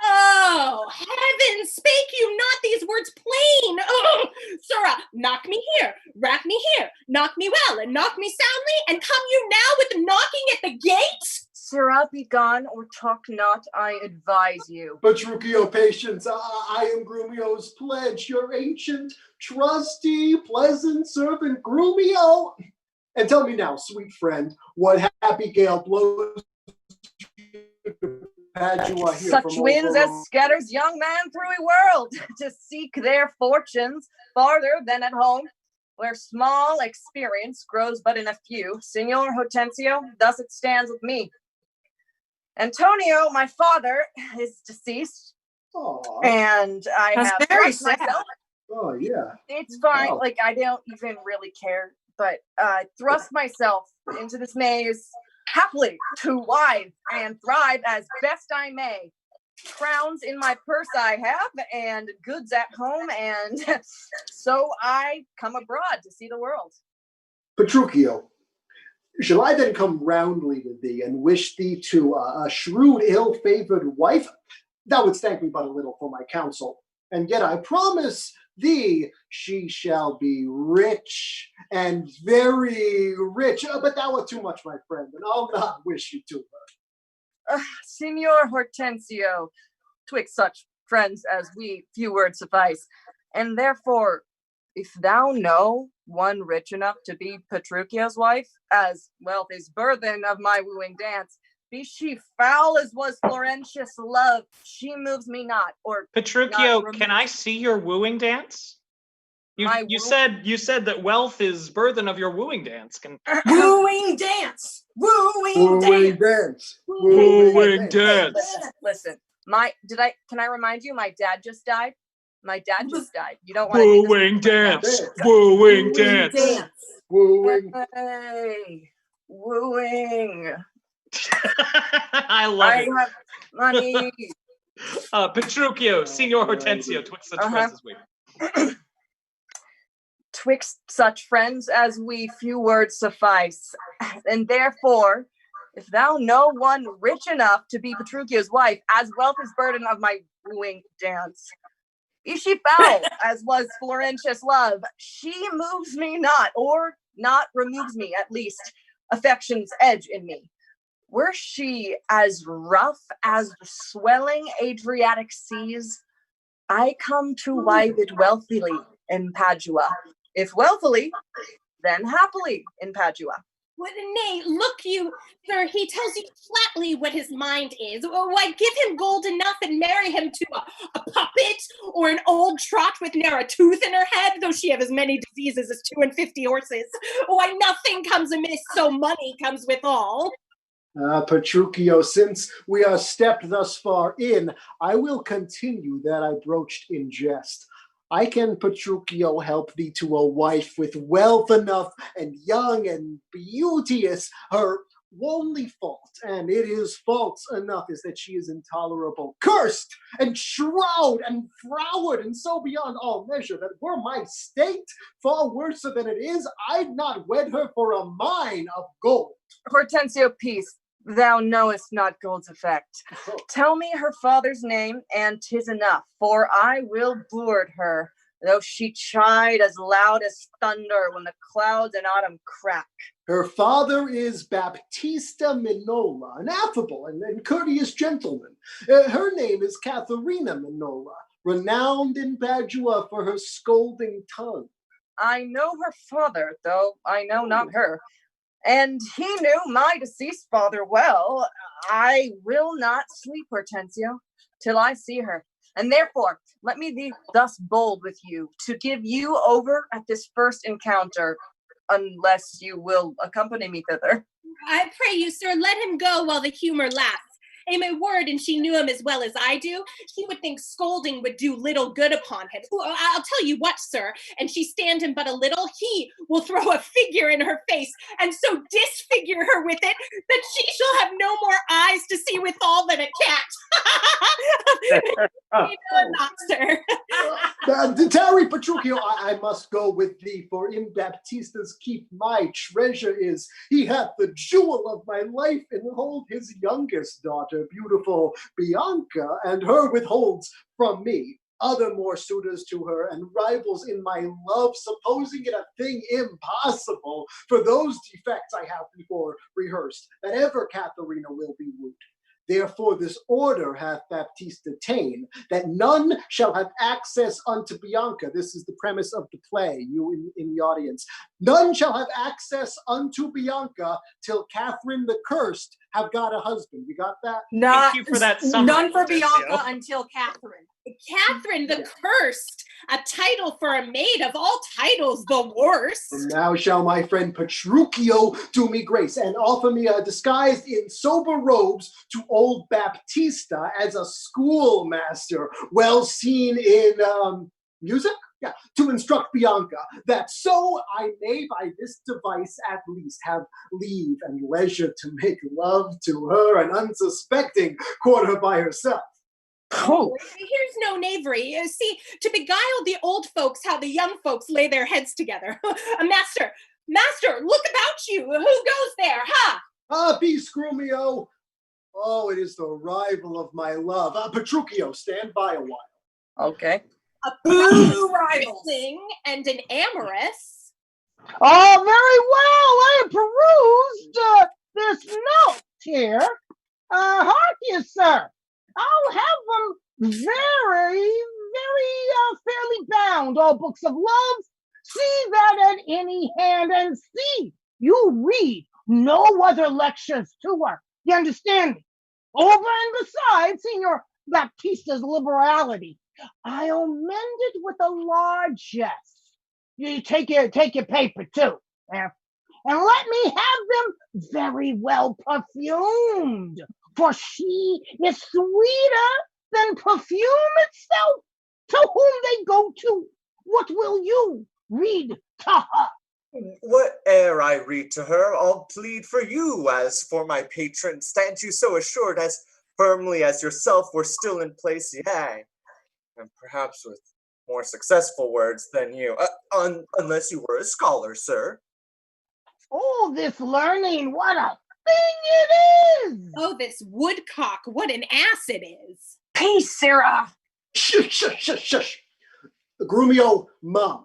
Oh, heaven, spake you not these words plain? Oh, sirrah, knock me here, rap me here, knock me well, and knock me soundly, and come you now with knocking at the gate? Sirrah, be gone, or talk not, I advise you. Petruchio, patience, I am Grumio's pledge, your ancient, trusty, pleasant servant, Grumio. And tell me now, sweet friend, what happy gale blows Padua here such winds as scatters young man through a world to seek their fortunes farther than at home, where small experience grows but in a few. Signor Hortensio, thus it stands with me. Antonio, my father, is deceased, and I That's have very thrust sad. myself. Oh, yeah. It's fine. Wow. Like, I don't even really care, but thrust myself into this maze happily to wive and thrive as best I may. Crowns in my purse I have, and goods at home, and so I come abroad to see the world. Petruchio, shall I then come roundly to thee and wish thee to a shrewd, ill-favored wife? Thou wouldst thank me but a little for my counsel, and yet I promise thee she shall be rich and very rich. But thou art too much, my friend, and I'll not wish you to her. Signor Hortensio, twixt such friends as we, few words suffice, and therefore, if thou know one rich enough to be Petruchio's wife, as wealth is burthen of my wooing dance, be she foul as was Florentius' love, she moves me not, or Petruchio, not can I see your wooing dance? You said that wealth is burthen of your wooing dance. Wooing dance. Wooing dance. Wooing dance. Listen, can I remind you, my dad just died? My dad just died. You don't want to do this. Wooing dance. Wooing dance. Wooing. Hey, wooing. I love I it. have money. Petruchio, Signor Hortensio, twixt such friends as we. Twixt such friends as we, few words suffice. And therefore, if thou know one rich enough to be Petruchio's wife, as wealth is burden of my wooing dance, is she foul, as was Florentius' love, she moves me not, or not removes me, at least, affection's edge in me. Were she as rough as the swelling Adriatic seas, I come to wive it wealthily in Padua. If wealthily, then happily in Padua. What, nay, look you, sir, he tells you flatly what his mind is. Why, give him gold enough and marry him to a puppet or an old trot with ne'er a tooth in her head, though she have as many diseases as 52 horses. Why, nothing comes amiss, so money comes withal. Petruchio, since we are stepped thus far in, I will continue that I broached in jest. I can, Petruchio, help thee to a wife with wealth enough and young and beauteous. Her only fault, and it is fault enough, is that she is intolerable, cursed, and shroud, and froward, and so beyond all measure, that were my state far worse than it is, I'd not wed her for a mine of gold. Hortensio, peace. Thou knowest not gold's effect. Tell me her father's name, and 'tis enough, for I will board her. though she chide as loud as thunder when the clouds in autumn crack. Her father is Baptista Minola, an affable and courteous gentleman. Her name is Katharina Minola, renowned in Padua for her scolding tongue. I know her father, though I know not her. And he knew my deceased father well. I will not sleep, Hortensio, till I see her. And therefore, let me be thus bold with you, to give you over at this first encounter, unless you will accompany me thither. I pray you, sir, let him go while the humor lasts. A my word, and she knew him as well as I do, he would think scolding would do little good upon him. I'll tell you what, sir, and she stand him but a little, he will throw a figure in her face, and so disfigure her with it, that she shall have no more eyes to see withal than a cat. You know not, sir. Tarry, Petruchio, I must go with thee, for in Baptista's keep my treasure is. He hath the jewel of my life, and hold his youngest daughter, beautiful Bianca, and her withholds from me other more suitors to her, and rivals in my love, supposing it a thing impossible, for those defects I have before rehearsed, that ever Katharina will be wooed. Therefore this order hath Baptista ta'en, that none shall have access unto Bianca. This is the premise of the play, you in the audience. None shall have access unto Bianca till Catherine the Cursed have got a husband. You got that? Thank you for that summary, None for Hortensio. Bianca until Catherine. Catherine the Cursed, a title for a maid of all titles, the worst. And now shall my friend Petruchio do me grace and offer me disguised in sober robes to old Baptista as a schoolmaster, well seen in music? Yeah, to instruct Bianca, that so I may by this device at least have leave and leisure to make love to her, and unsuspecting court her by herself. Oh, here's no knavery. See, to beguile the old folks how the young folks lay their heads together. Master, look about you. Who goes there, ha? Peace, Scrumio. Oh, it is the rival of my love. Petruchio, stand by a while. Okay. A promising and an amorous. Oh, very well. I have perused this note here. Hark you, sir. I'll have them very fairly bound, all books of love. See that at any hand, and see you read no other lectures to her. You understand me? Over and beside, Signor Baptista's liberality, I'll mend it with a largesse. You take your paper too, and let me have them very well perfumed, for she is sweeter than perfume itself. To whom they go to, what will you read to her? Whate'er I read to her, I'll plead for you. As for my patron, stand you so assured, as firmly as yourself were still in place, yea, and perhaps with more successful words than you, unless you were a scholar, sir. Oh, this learning, what a thing it is! Oh, this woodcock, what an ass it is! Peace, Sarah! Shush. Grumio, Mum.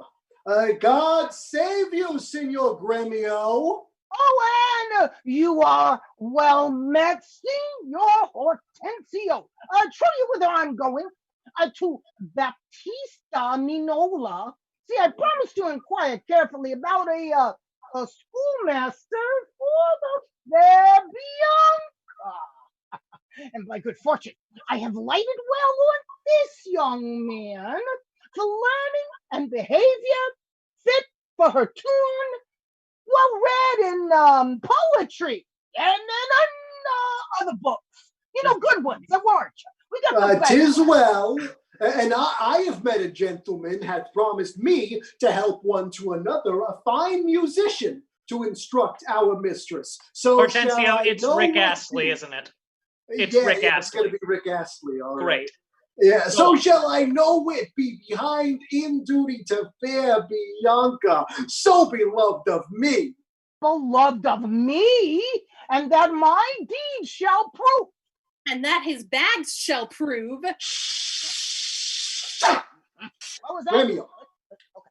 God save you, Signor Gremio. Oh, and you are well met, Signor Hortensio. Tell you whither I'm going. To Baptista Minola. See, I promised to inquire carefully about a schoolmaster for the fair Bianca. And by good fortune, I have lighted well on this young man for learning and behavior, fit for her tune, well read in poetry and other books. You know, good ones, weren't you? We got 'Tis well, and I have met a gentleman hath promised me to help one to another, a fine musician to instruct our mistress. So Hortensio, it's Rick Astley, isn't it? It's Rick Astley. It's going to be Rick Astley, all right. Great. Yeah, so shall I no whit be behind in duty to fair Bianca, so beloved of me. Beloved of me, and that my deed shall prove. And that his bags shall prove. What was that? Gremio,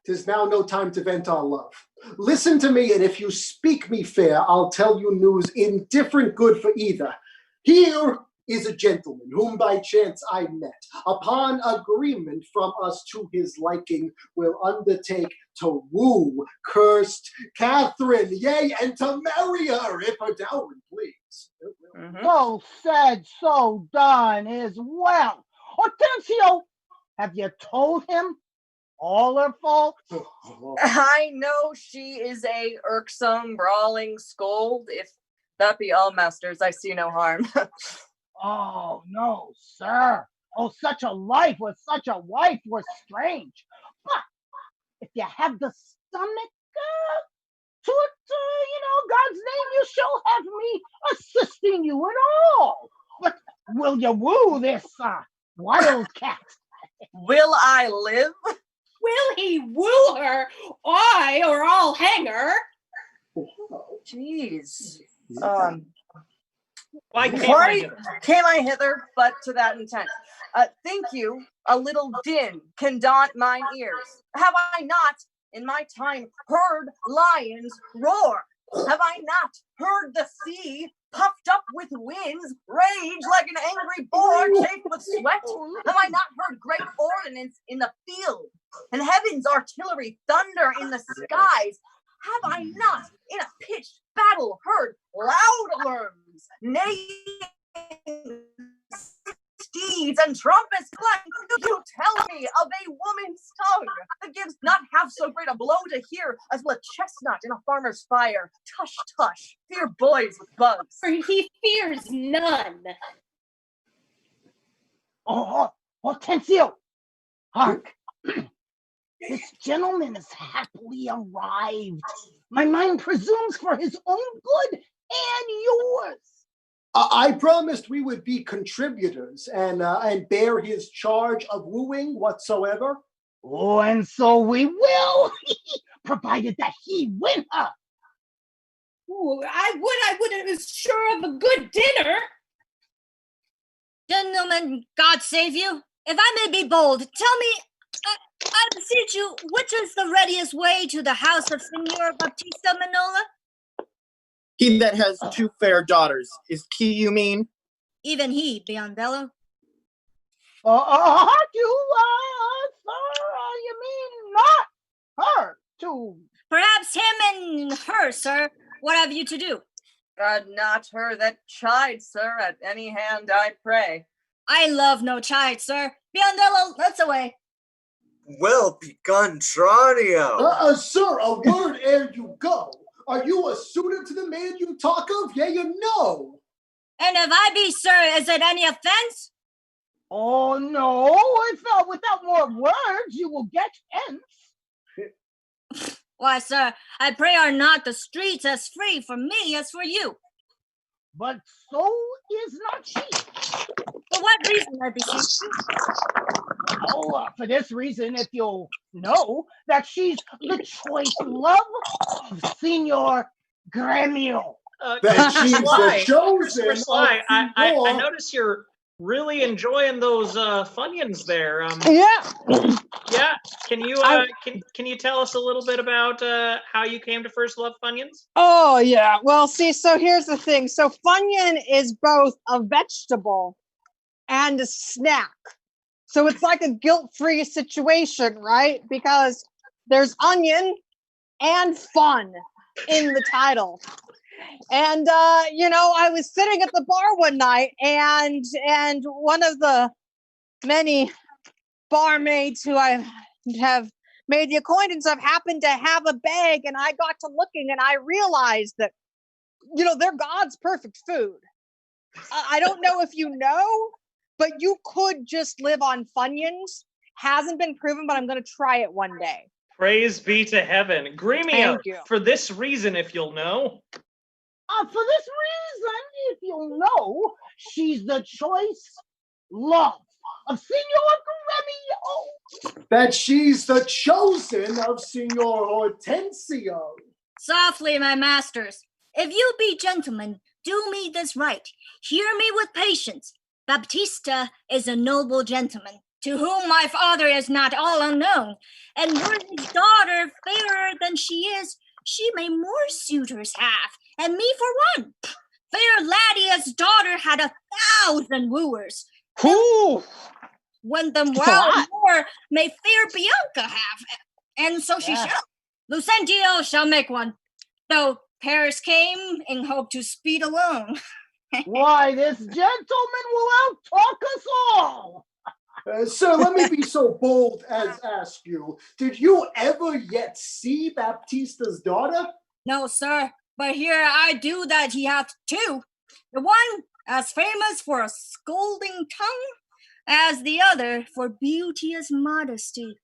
'tis now no time to vent our love. Listen to me, and if you speak me fair, I'll tell you news indifferent good for either. Here is a gentleman whom by chance I met. Upon agreement from us to his liking, will undertake to woo cursed Catherine, yea, and to marry her if her dowry please. So said, so done is well. Hortensio, have you told him all her faults? I know she is a irksome, brawling scold. If that be all, masters, I see no harm. Oh, no, sir. Oh, such a life with such a wife were strange. But if you have the stomach to it, God's name, you shall have me assisting you in all. But will you woo this wildcat? Will I live? Will he woo her? Or I'll hang her. Jeez. Why Before can't came I hither, but to that intent. Think you, a little din can daunt mine ears. Have I not, in my time, heard lions roar? Have I not heard the sea, puffed up with winds, rage like an angry boar chafed with sweat? Have I not heard great ordnance in the field, and heaven's artillery thunder in the skies? Have I not, in a pitched battle, heard loud alarms, neighing steeds and trumpets clang? You tell me of a woman's tongue that gives not half so great a blow to hear as will a chestnut in a farmer's fire. Tush, tush, fear boys with bugs. For he fears none. Oh, Hortensio, hark. This gentleman is happily arrived. My mind presumes for his own good and yours. I promised we would be contributors and bear his charge of wooing whatsoever. Oh, and so we will, provided that he win her. Ooh, I would have sure of a good dinner. Gentlemen, God save you. If I may be bold, tell me, I beseech you, which is the readiest way to the house of Signor Baptista Manola? He that has two fair daughters. Is he, you mean? Even he, Biondello. You mean not her, too? Perhaps him and her, sir. What have you to do? Not her that chide, sir, at any hand I pray. I love no chide, sir. Biondello, let's away. Well begun, Tranio. Sir, a word ere you go. Are you a suitor to the man you talk of, yea or no? And if I be, sir, is it any offense? Oh, no, if without more words you will get hence. Why, sir, I pray are not the streets as free for me as for you. But so is not she. For what reason, I beseech you? Oh, for this reason, if you'll know, that she's the choice love of Signor Gremio. That she's the chosen Christopher Sly, of I notice you're really enjoying those Funyuns there. Yeah. Yeah. Can you tell us a little bit about how you came to first love Funyuns? Oh, yeah. Well, see, so here's the thing. So Funyun is both a vegetable and a snack. So it's like a guilt-free situation, right? Because there's onion and fun in the title. And I was sitting at the bar one night, and one of the many barmaids who I have made the acquaintance of happened to have a bag, and I got to looking, and I realized that, they're God's perfect food. I don't know if you know, but you could just live on Funyuns. Hasn't been proven, but I'm going to try it one day. Praise be to heaven. Gremio, Thank you. for this reason, if you'll know. For this reason, if you'll know, she's the choice love of Signor Gremio. That she's the chosen of Signor Hortensio. Softly, my masters. If you be gentlemen, do me this right. Hear me with patience. Baptista is a noble gentleman. to whom my father is not all unknown, and were his daughter fairer than she is, she may more suitors have, and me for one. Fair Ladia's daughter had 1,000 wooers. Who? When the a wild lot. more may fair Bianca have, and so she Yeah. shall. Lucentio shall make one, though Paris came in hope to speed alone. Why, this gentleman will outtalk us all. Sir, let me be so bold as ask you, did you ever yet see Baptista's daughter? No, sir, but here I do that he hath two. The one as famous for a scolding tongue, as the other for beauteous modesty.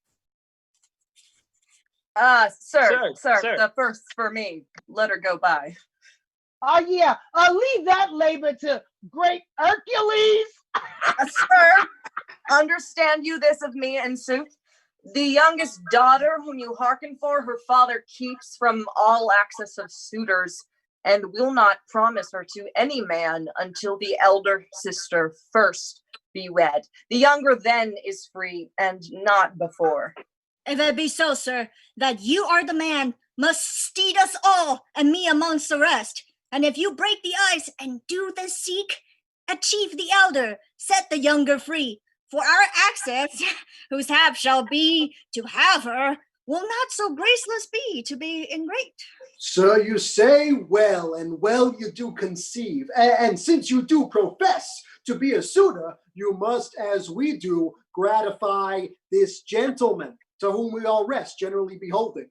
Sir, Sir. the first for me. Let her go by. Yeah, leave that labor to great Hercules. Sir, understand you this of me in sooth? The youngest daughter whom you hearken for, her father keeps from all access of suitors, and will not promise her to any man until the elder sister first be wed. The younger then is free, and not before. If it be so, sir, that you are the man, must steed us all, and me amongst the rest. And if you break the ice and do the seek, achieve the elder, set the younger free. For our access, whose hap shall be to have her, will not so graceless be to be ingrate. Sir, you say well, and well you do conceive. And since you do profess to be a suitor, you must, as we do, gratify this gentleman, to whom we all rest, generally beholding.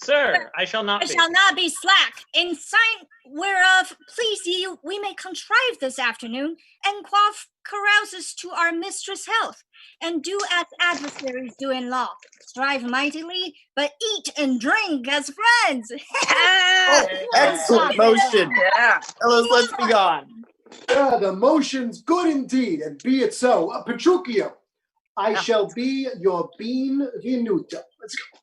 Sir, I shall not I be. shall not be slack. In sign whereof, please ye, we may contrive this afternoon, and quaff carouses to our mistress' health, and do as adversaries do in law. Strive mightily, but eat and drink as friends. Excellent motion. Yeah. Fellows, let's be gone. The motion's good indeed, and be it so. Petruchio, I shall be your bean venuto. Let's go.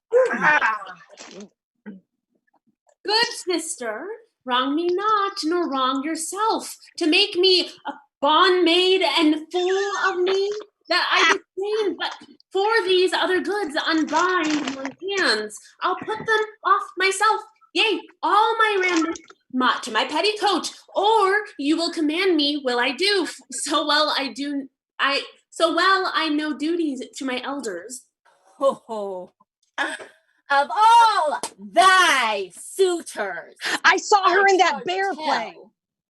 Good sister, wrong me not, nor wrong yourself, to make me a bondmaid and fool of me, that I disdain, but for these other goods unbind my hands. I'll put them off myself, yea, all my raiment, to my petticoat, or you will command me, will I do, so well I know duties to my elders. Ho ho. Of all thy suitors, I saw her in that charge bear tell. play.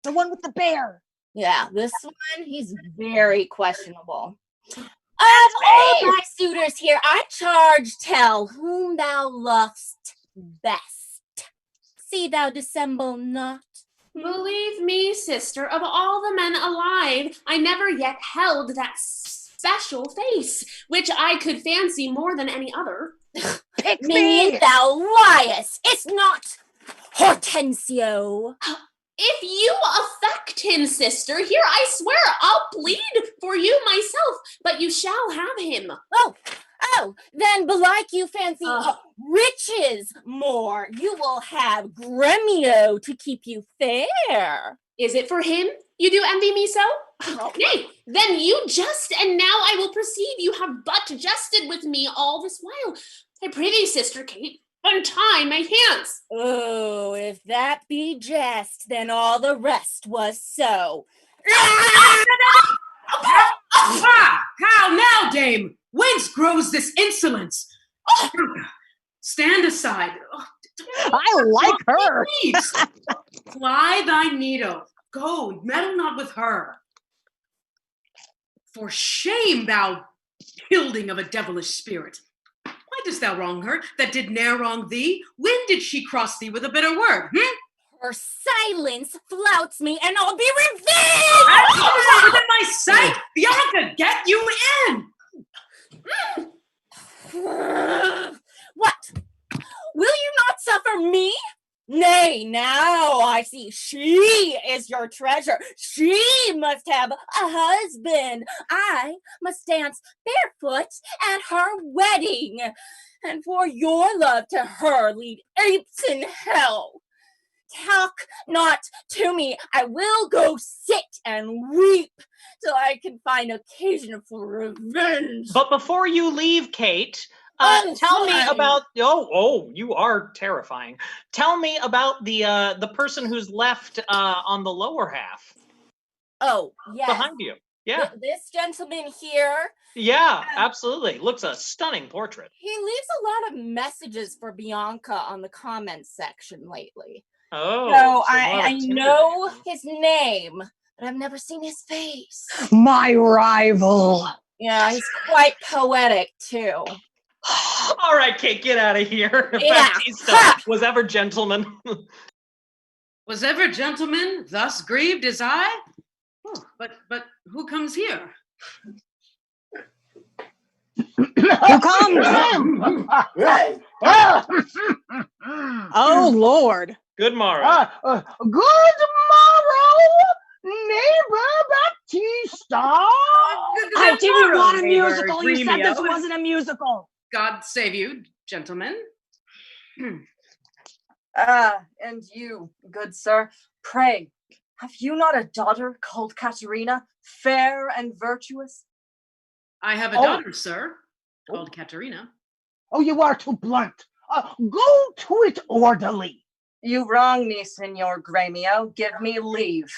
The one with the bear. Yeah, this one, he's very questionable. Of all thy suitors here, I charge tell whom thou lovest best. See thou dissemble not. Believe me, sister, of all the men alive, I never yet held that special face, which I could fancy more than any other. Pick Minion, me. thou liest. It's not Hortensio. If you affect him, sister, here I swear I'll plead for you myself, but you shall have him. Oh, then belike you fancy riches more. You will have Gremio to keep you fair. Is it for him you do envy me so? Nay, then you jest, and now I will perceive you have but jested with me all this while. I prithee, sister Kate, untie my hands. Oh, if that be jest, then all the rest was so. How now, dame? Whence grows this insolence? Stand aside. I like her. Please, ply thy needle. Go, meddle not with her. For shame, thou hilding of a devilish spirit. Why dost thou wrong her that did ne'er wrong thee? When did she cross thee with a bitter word? Her silence flouts me, and I'll be revenged! Within my sight! Bianca, get you in! What? Will you not suffer me? Nay, now I see she is your treasure. She must have a husband. I must dance barefoot at her wedding, and for your love to her lead apes in hell. talk not to me. I will go sit and weep till I can find occasion for revenge. But before you leave, Kate, tell me about. Oh, you are terrifying. Tell me about the person who's left on the lower half. Oh, yes. Behind you. Yeah. This gentleman here. Yeah, absolutely. Looks a stunning portrait. He leaves a lot of messages for Bianca on the comments section lately. Oh. So I know his name, but I've never seen his face. My rival. Yeah, he's quite poetic too. All right, Kate, get out of here. Yeah. Baptista was ever gentleman. Was ever gentleman thus grieved as I? But who comes here? Who comes? Oh, Lord. Good morrow. Good morrow, neighbor Baptista. I didn't want a neighbor musical. You said this Gremio. wasn't a musical. God save you, gentlemen. And you, good sir, pray, have you not a daughter called Katerina, fair and virtuous? I have a daughter, sir, called Katerina. Oh, you are too blunt. Go to it orderly. You wrong me, Signor Gremio. Give me leave.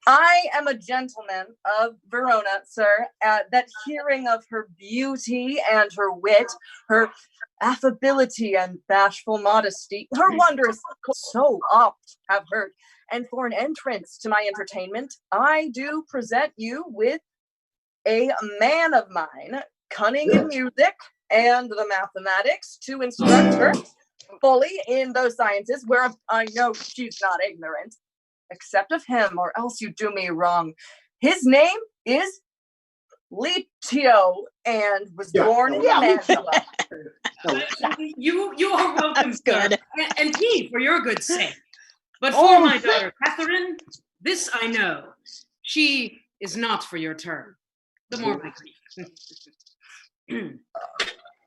I am a gentleman of Verona, sir, that hearing of her beauty and her wit, her affability and bashful modesty, her wondrous so oft have heard, and for an entrance to my entertainment, I do present you with a man of mine, cunning in music and the mathematics, to instruct her fully in those sciences where I know she's not ignorant. Accept of him, or else you do me wrong. His name is Litio, and was born in Mantua. You are welcome, sir. good. And he, for your good sake. But for my daughter, Catherine, this I know. She is not for your turn. The more my grief.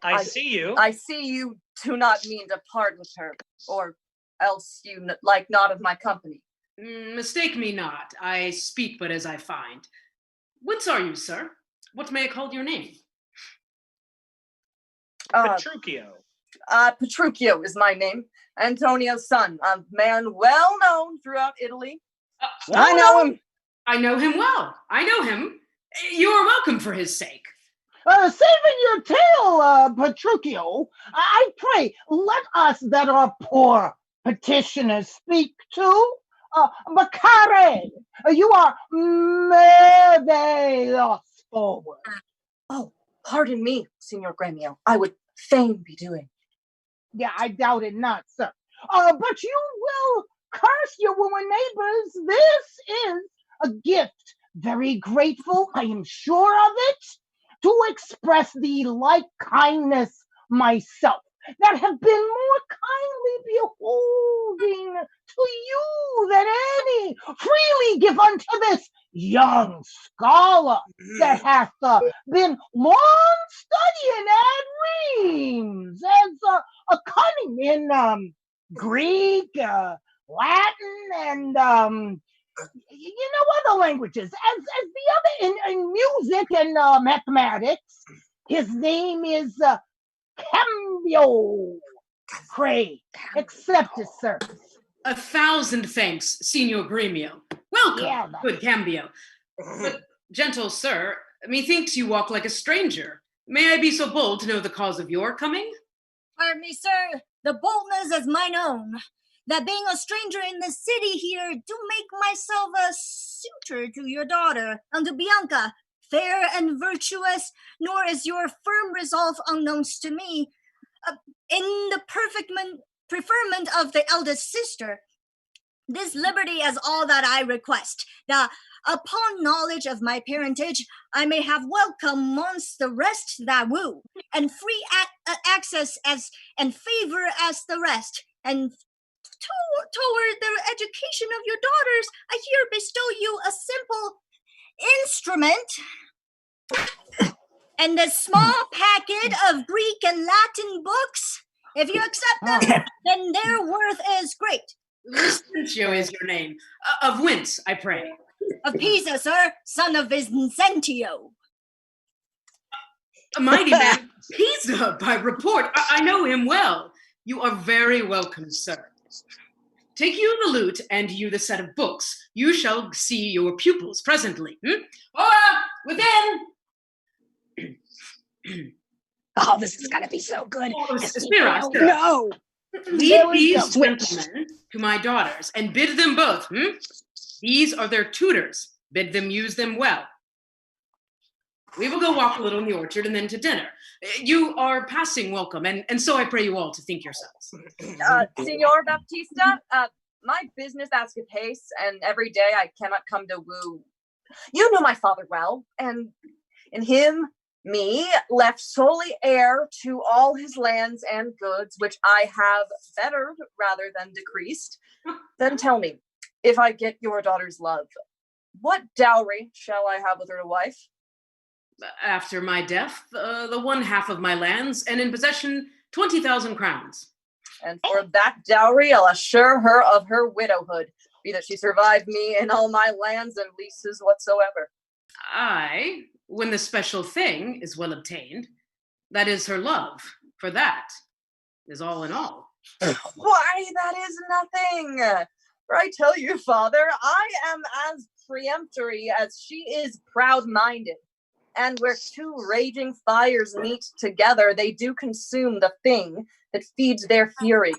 I see you. I see you do not mean to part with her, or else you like not of my company. Mistake me not. I speak but as I find. Whence are you, sir? What may I call your name? Petruchio. Petruchio is my name. Antonio's son, a man well known throughout Italy. I know him. I know him well. I know him. You are welcome for his sake. Saving your tail, Petruchio, I pray, let us that are poor petitioners speak to. Macare, you are marvelous forward. Oh, pardon me, Signor Gremio. I would fain be doing. Yeah, I doubt it not, sir. But you will curse your woman neighbors. This is a gift. Very grateful, I am sure of it, to express the like kindness myself, that have been more kindly beholding to you than any. Freely give unto this young scholar that hath been long studying at Reims, as a cunning in Greek, Latin, and other languages, as the other in music and mathematics. His name is Cambio. Pray, accept his service. 1,000 thanks, Signor Gremio. Welcome, Yeah, good Cambio. But, gentle sir, methinks you walk like a stranger. May I be so bold to know the cause of your coming? Pardon me, sir, the boldness is mine own. That being a stranger in the city here, do make myself a suitor to your daughter, unto Bianca, fair and virtuous, nor is your firm resolve unknowns to me. In the preferment of the eldest sister, this liberty is all that I request, that upon knowledge of my parentage, I may have welcome amongst the rest that woo, and free access as and favor as the rest, and toward the education of your daughters, I here bestow you a simple instrument and a small packet of Greek and Latin books. If you accept them, then their worth is great. Vicentio is your name. Of whence, I pray? Of Pisa, sir, son of Vicentio. A mighty man, Pisa, by report. I know him well. You are very welcome, sir. Take you the lute, and you the set of books. You shall see your pupils presently. Within! Oh, this is gonna be so good. Spira. No. Lead these gentlemen to my daughters, and bid them both. These are their tutors. Bid them use them well. We will go walk a little in the orchard and then to dinner. You are passing welcome, and so I pray you all to think yourselves. Signor Baptista, my business asks apace, and every day I cannot come to woo. You know my father well, and in him, me, left solely heir to all his lands and goods, which I have bettered rather than decreased. Then tell me, if I get your daughter's love, what dowry shall I have with her to wife? After my death, the one half of my lands, and in possession 20,000 crowns. And for that dowry, I'll assure her of her widowhood, be that she survive me in all my lands and leases whatsoever. Aye, when the special thing is well obtained, that is her love, for that is all in all. Why, that is nothing. For I tell you, father, I am as peremptory as she is proud-minded. And where two raging fires meet together, they do consume the thing that feeds their fury.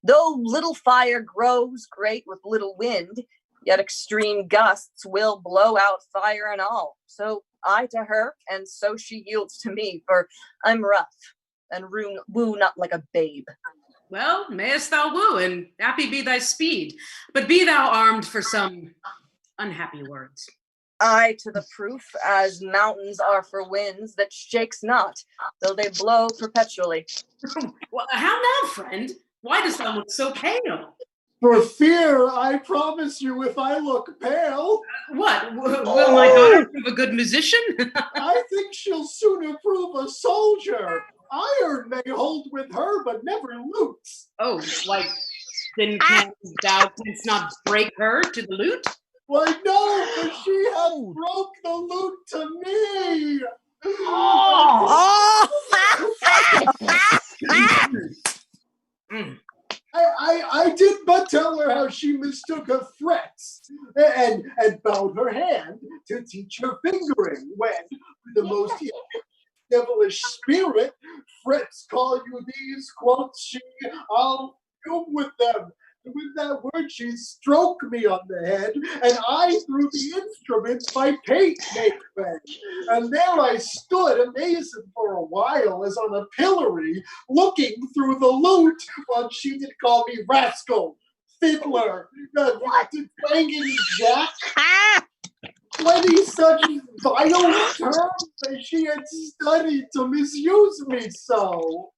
Though little fire grows great with little wind, yet extreme gusts will blow out fire and all. So I to her, and so she yields to me, for I'm rough, and woo not like a babe. Well, mayest thou woo, and happy be thy speed. But be thou armed for some unhappy words. I to the proof, as mountains are for winds that shakes not, though they blow perpetually. Well, how now, friend? Why dost thou look so pale? For fear, I promise you, if I look pale. What? Will my daughter prove a good musician? I think she'll sooner prove a soldier. Iron may hold with her, but never lutes. Oh, like, then canst thou not break her to the lute? Why, no, for she hath broke the lute to me. I did but tell her how she mistook her frets and bowed her hand to teach her fingering when, with the most devilish spirit, frets call you these, quoth she, I'll fume with them. And with that word she stroked me on the head, and I through the instruments my pate made bend. And there I stood amazed for a while, as on a pillory, looking through the lute, while she did call me rascal, fiddler, twanging jack. 20 such vile terms that she had studied to misuse me so.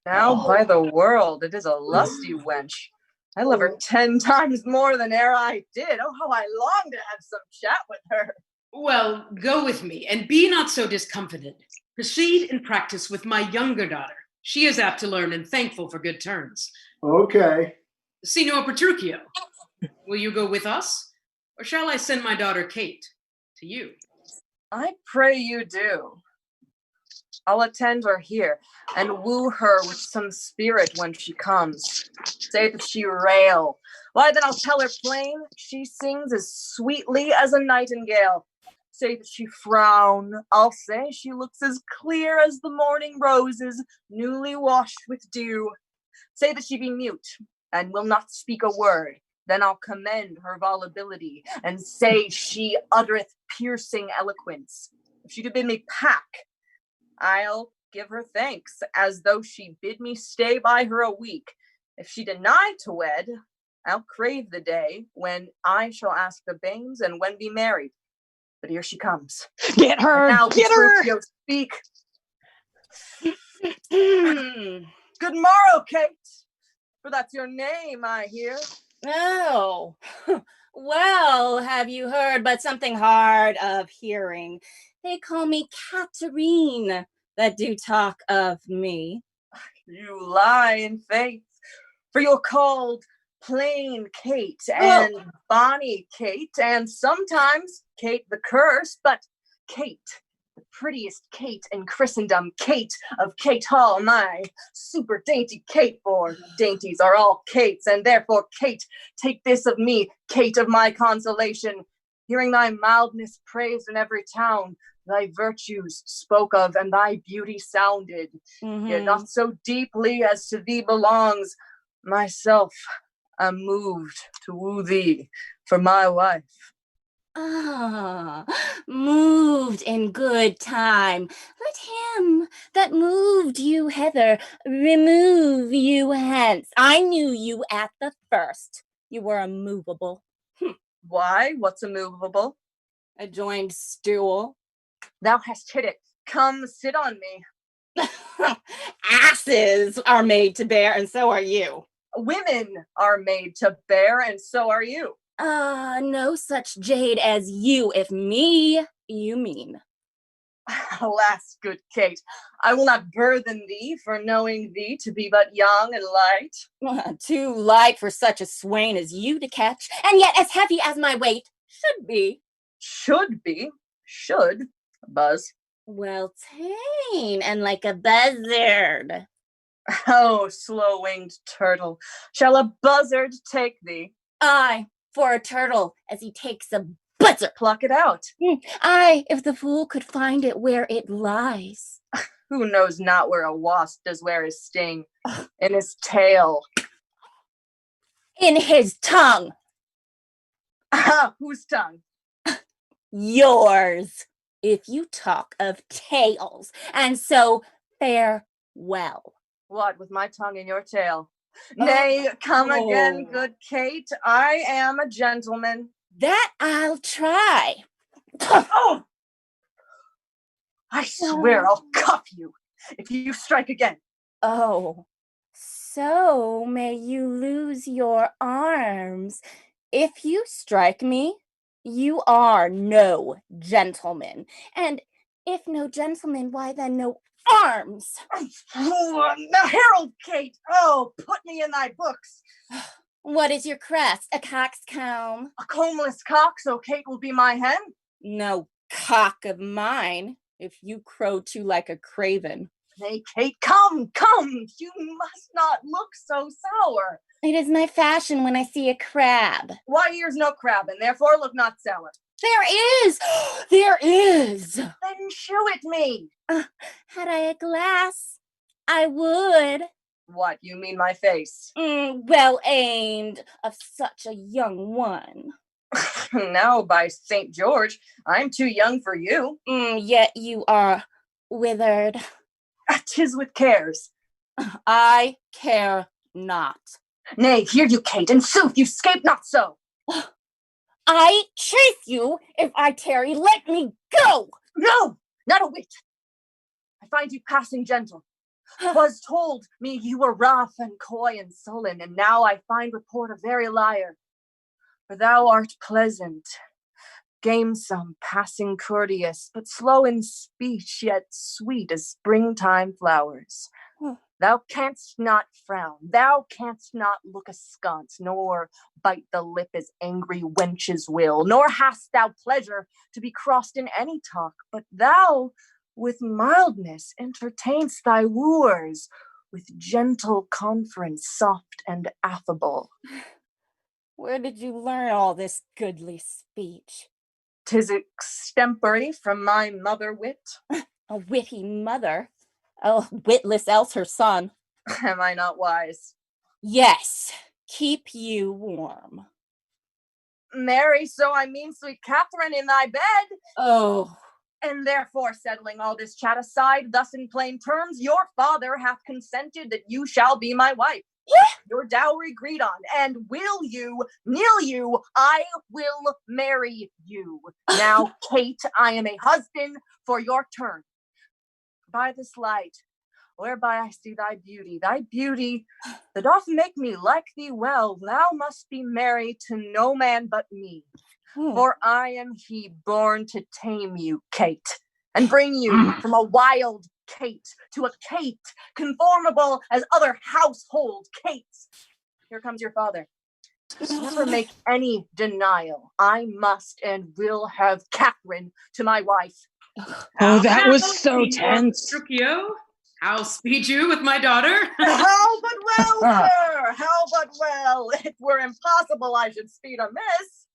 Now, by the world, it is a lusty wench. I love her 10 times more than e'er I did. Oh, how I long to have some chat with her. Well, go with me, and be not so discomfited. Proceed in practice with my younger daughter. She is apt to learn and thankful for good turns. Okay. Signor Petruchio, will you go with us? Or shall I send my daughter Kate to you? I pray you do. I'll attend her here, and woo her with some spirit when she comes. Say that she rail. Why, then I'll tell her plain, she sings as sweetly as a nightingale. Say that she frown. I'll say she looks as clear as the morning roses, newly washed with dew. Say that she be mute, and will not speak a word. Then I'll commend her volubility, and say she uttereth piercing eloquence. If she do bid me pack, I'll give her thanks, as though she bid me stay by her a week. If she deny to wed, I'll crave the day when I shall ask the banes and when be married. But here she comes. Get her! And now, Get her! Petruchio, speak. Good morrow, Kate. For that's your name, I hear. Oh, well, have you heard but something hard of hearing? They call me Katerine, that do talk of me. You lie in faith, for you're called plain Kate and Bonnie Kate, and sometimes Kate the Curse, but Kate, the prettiest Kate in Christendom, Kate of Kate Hall, my super dainty Kate, for dainties are all Kates, and therefore, Kate, take this of me, Kate of my consolation, hearing thy mildness praised in every town, thy virtues spoke of, and thy beauty sounded, yet not so deeply as to thee belongs. Myself am moved to woo thee for my wife. Ah, moved in good time. Let him that moved you hither remove you hence. I knew you at the first. You were immovable. Why? What's immovable? A joined stool. Thou hast hit it. Come, sit on me. Asses are made to bear, and so are you. Women are made to bear, and so are you. No such jade as you, if me you mean. Alas, good Kate, I will not burthen thee for knowing thee to be but young and light. Too light for such a swain as you to catch, and yet as heavy as my weight should be. Should be? Should? Buzz. Well, tame and like a buzzard. Oh, slow-winged turtle, shall a buzzard take thee? Aye, for a turtle, as he takes a buzzard. Pluck it out. Aye, if the fool could find it where it lies. Who knows not where a wasp does wear his sting? In his tail. In his tongue. Whose tongue? Yours, if you talk of tails, and so farewell. What, with my tongue in your tail? Nay, come again, good Kate. I am a gentleman. That I'll try. Oh! I swear I'll cuff you if you strike again. Oh, so may you lose your arms. If you strike me, you are no gentleman. And if no gentleman, why then no arms? Harold, Kate! Oh, put me in thy books. What is your crest? A coxcomb? A combless cock, so Kate will be my hen? No cock of mine, if you crow too like a craven. Nay, Kate, come, come! You must not look so sour. It is my fashion when I see a crab. Why, here's no crab, and therefore look not sour. There is! There is! Then shew it me. Had I a glass, I would. What, you mean my face? Well aimed of such a young one. Now, by St. George, I'm too young for you. Yet you are withered. 'Tis with cares. I care not. Nay, hear you, Kate, in sooth, you scape not so. I chase you. If I tarry, let me go. No, not a whit. I find you passing gentle. 'Twas told me you were rough and coy and sullen, and now I find report a very liar. For thou art pleasant, gamesome, passing courteous, but slow in speech, yet sweet as springtime flowers. Thou canst not frown, thou canst not look askance, nor bite the lip as angry wenches will, nor hast thou pleasure to be crossed in any talk, but thou with mildness entertainst thy wooers, with gentle conference, soft and affable. Where did you learn all this goodly speech? 'Tis extempore from my mother wit. A witty mother? Oh, witless else her son. Am I not wise? Yes, keep you warm. Marry, so I mean, sweet Catherine, in thy bed. Oh. And therefore, settling all this chat aside, thus in plain terms, your father hath consented that you shall be my wife. Your dowry agreed on, and will you, kneel you, I will marry you. Now, Kate, I am a husband for your turn. By this light, whereby I see thy beauty that doth make me like thee well, thou must be married to no man but me. For I am he born to tame you, Kate, and bring you from a wild Kate to a Kate conformable as other household Kates. Here comes your father. Never make any denial. I must and will have Catherine to my wife. Oh, that was How, so Signor tense. Petruchio? How speed you with my daughter? How but well, sir? How but well? It were impossible I should speed amiss.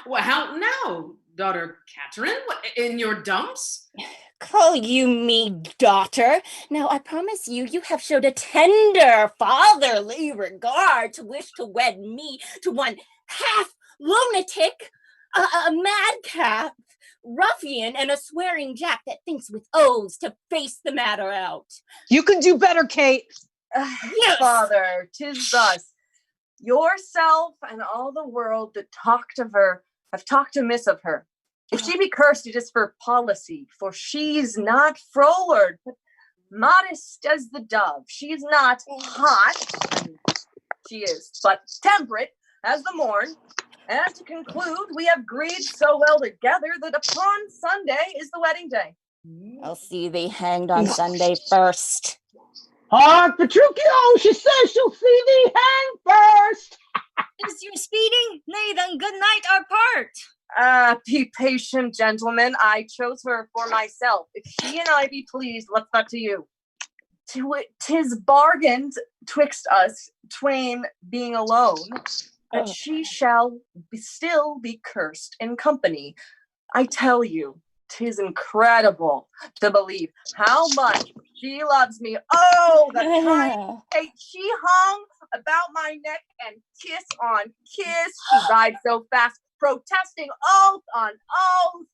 Well, how now, daughter Catherine? In your dumps? Call you me daughter. Now I promise you, you have showed a tender fatherly regard to wish to wed me to one half lunatic, a madcap, ruffian, and a swearing jack that thinks with oaths to face the matter out. You can do better, Kate. Yes. Father, 'tis thus. Yourself and all the world that talked of her have talked amiss of her. If she be cursed, it is for policy, for she's not froward, but modest as the dove. She is not hot, she is, but temperate as the morn. And to conclude, we have agreed so well together that upon Sunday is the wedding day. I'll see thee hanged on Sunday first. Hark, Petruchio, she says she'll see thee hanged first. Is your speeding? Nay, then good night our part. Be patient, gentlemen. I chose her for myself. If she and I be pleased, what's that to you? 'Tis bargained twixt us twain being alone, that she shall still be cursed in company. I tell you, 'tis incredible to believe how much she loves me. Oh, the time she hung about my neck and kiss on kiss. She died so fast, protesting oath on oath.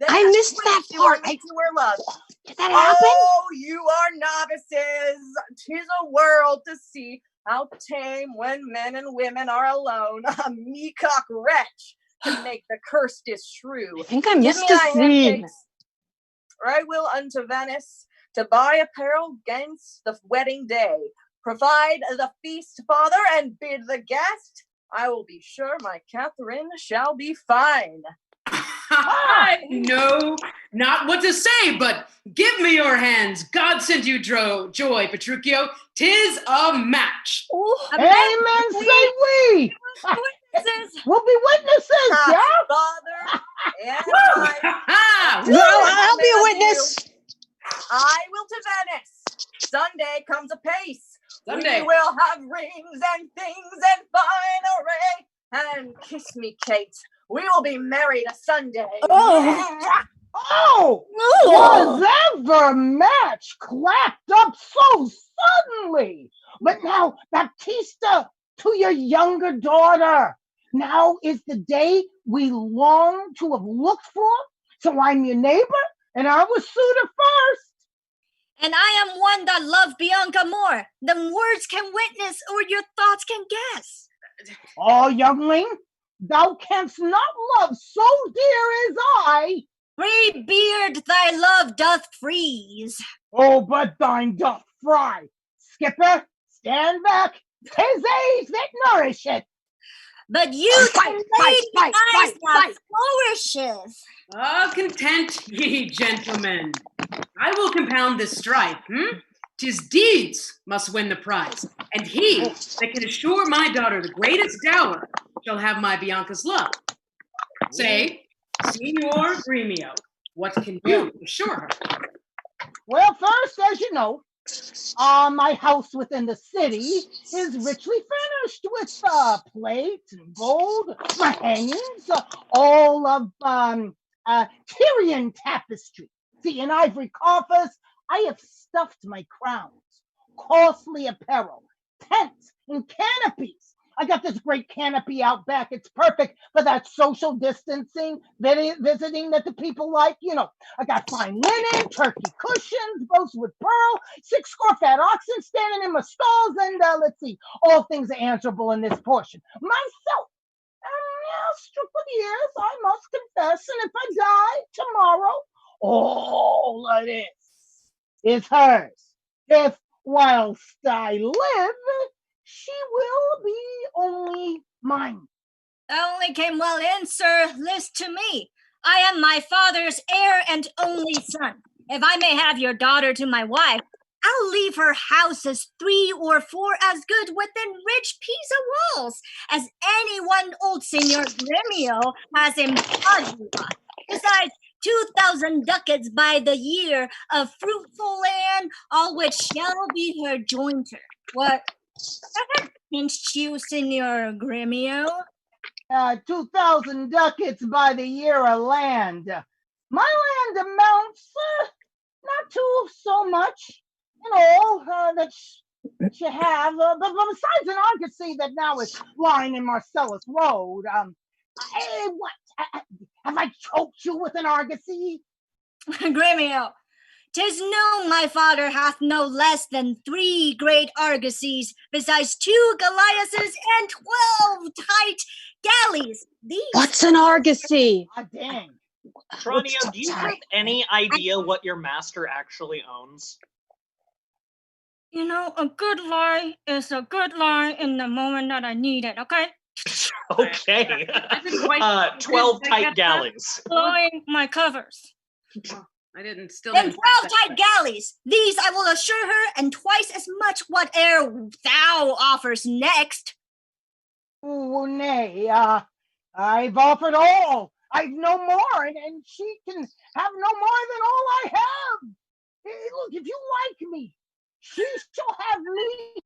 I missed that part. To her love. Did that happen? Oh, you are novices. 'Tis a world to see how tame when men and women are alone. A meacock wretch can make the curse Shrew. I think I missed the scene. Or I will unto Venice to buy apparel 'gainst the wedding day. Provide the feast, father, and bid the guest. I will be sure my Catherine shall be fine. I know not what to say, but give me your hands. God send you joy, Petruchio. 'Tis a match. Amen, say we. We'll be witnesses, yeah? Father and I'll be a witness. I will to Venice. Sunday comes apace. Sunday. We will have rings and things and fine array. And kiss me, Kate. We will be married a Sunday. Oh, was ever match clapped up so suddenly? But now, Baptista, to your younger daughter. Now is the day we long to have looked for. So I'm your neighbor, and I was suitor first. And I am one that love Bianca more than words can witness or your thoughts can guess. Oh, youngling, thou canst not love so dear as I. Free beard thy love doth freeze. Oh, but thine doth fry. Skipper, stand back. 'Tis age that nourisheth. But you fight, eyes fight. that flourishes. Oh, content ye, gentlemen. I will compound this strife, 'Tis deeds must win the prize, and he that can assure my daughter the greatest dower shall have my Bianca's love. Say, Signor Gremio, what can you assure her? Well, first, as you know, my house within the city is richly furnished with plate and gold, my hangings, all of Tyrian tapestry. See, in ivory coffers, I have stuffed my crowns, costly apparel, tents, and canopies. I got this great canopy out back. It's perfect for that social distancing, visiting that the people like. You know, I got fine linen, turkey cushions, both with pearl, 6 score fat oxen standing in my stalls, and let's see, all things are answerable in this portion. Myself, struck with years, I must confess, and if I die tomorrow, all of this is hers. If whilst I live, she will be only mine. Only came well in, sir. List to me. I am my father's heir and only son. If I may have your daughter to my wife, I'll leave her houses 3 or 4 as good within rich Pisa walls as any one old Signor Gremio has in Padua. Besides 2,000 ducats by the year of fruitful land, all which shall be her jointer. What? That pinched you, Signor Gremio? 2,000 ducats by the year of land. My land amounts not to so much, that you have. But besides an argosy that now is lying in Marcellus Road, what? Have I choked you with an argosy? Gremio, 'tis known my father hath no less than 3 great argosies, besides 2 galleasses and 12 tight galleys. These. What's an argosy? Ah, dang. Tranio, do you have any idea what your master actually owns? You know, a good lie is a good lie in the moment that I need it, okay? Okay. 12 tight galleys. Blowing my covers. I didn't still Then didn't 12 tight galleys. These I will assure her, and twice as much whate'er thou offers next. Oh, nay, I've offered all. I've no more, and she can have no more than all I have. Look, if you like me, she shall have me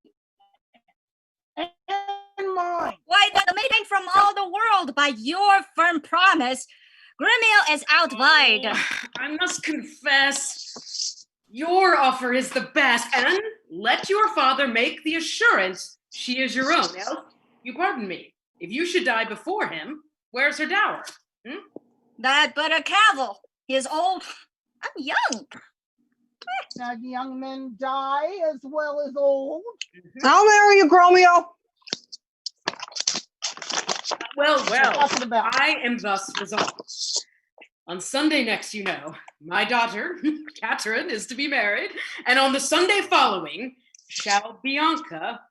and mine. Why, the maiden from all the world, by your firm promise, Gremio is outvied. I must confess, your offer is the best, and let your father make the assurance she is your own. Else, you pardon me, if you should die before him, where's her dower? That but a cavil. He is old. I'm young. Young men die as well as old. I'll marry you, Gromio. Well, I am thus resolved. On Sunday next, my daughter, Catherine, is to be married, and on the Sunday following shall Bianca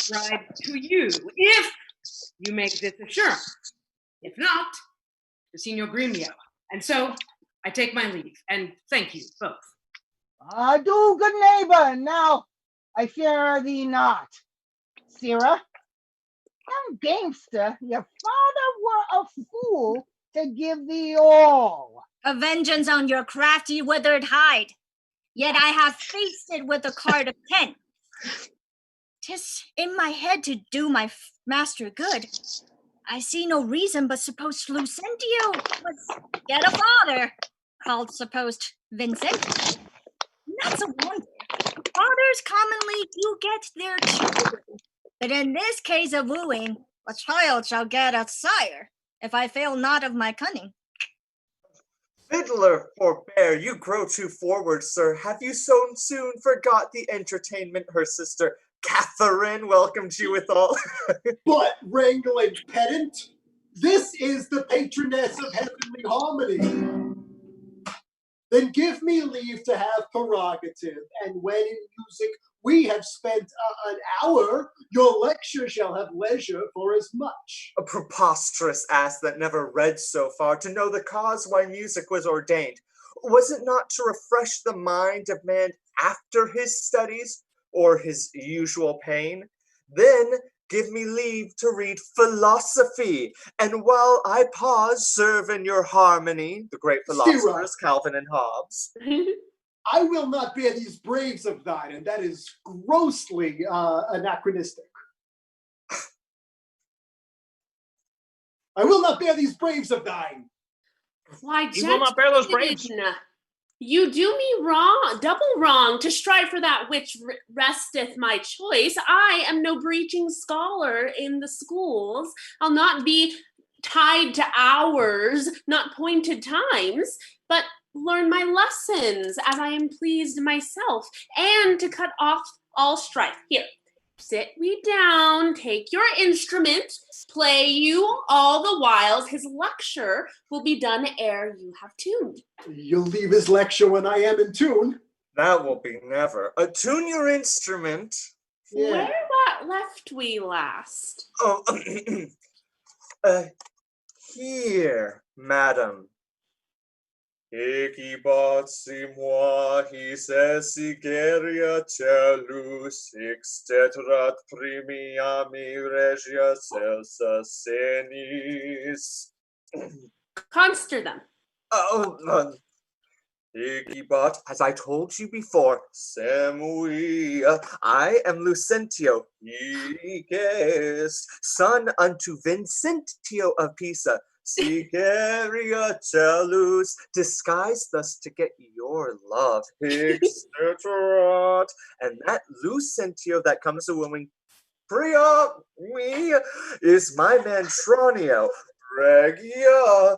bride to you, if you make this assurance. If not, to Signor Gremio. And so, I take my leave, and thank you both. Adieu, good neighbor. Now, I fear thee not. Sirrah, young gamester, your father were a fool to give thee all. A vengeance on your crafty withered hide. Yet I have faced it with a card of 10. 'Tis in my head to do my master good. I see no reason but suppose Lucentio was yet a father, called supposed Vincent. That's a wonder. Fathers commonly do get their children, but in this case of wooing, a child shall get a sire, if I fail not of my cunning. Fiddler, forbear, you grow too forward, sir. Have you so soon forgot the entertainment her sister Catherine welcomed you withal? But, wrangling pedant, this is the patroness of heavenly harmony. Then give me leave to have prerogative, and when in music we have spent an hour, your lecture shall have leisure for as much. A preposterous ass that never read so far to know the cause why music was ordained. Was it not to refresh the mind of man after his studies, or his usual pain? Then give me leave to read philosophy, and while I pause, serve in your harmony the great philosophers Calvin and Hobbes. I will not bear these braves of thine, and that is grossly anachronistic. I will not bear these braves of thine. Why, You will not bear those braves. You do me wrong, double wrong, to strive for that which resteth my choice. I am no breaching scholar in the schools. I'll not be tied to hours, not pointed times, but learn my lessons as I am pleased myself, and to cut off all strife. Here, sit we down, take your instrument, play you all the whiles. His lecture will be done ere you have tuned. You'll leave his lecture when I am in tune. That will be never. Tune your instrument. Yeah. Where left we last? Oh, here, madam. Equibat-si-moi, hic sigeria telus, extetrat primiami regia celsa senis. Conster them. Oh, Equibat, as I told you before, semui, I am Lucentio, Eges, son unto Vincentio of Pisa, Sigeria telus, disguised thus to get your love, etc. And that Lucentio that comes a woman, Priya, me, is my man Tranio, Regia,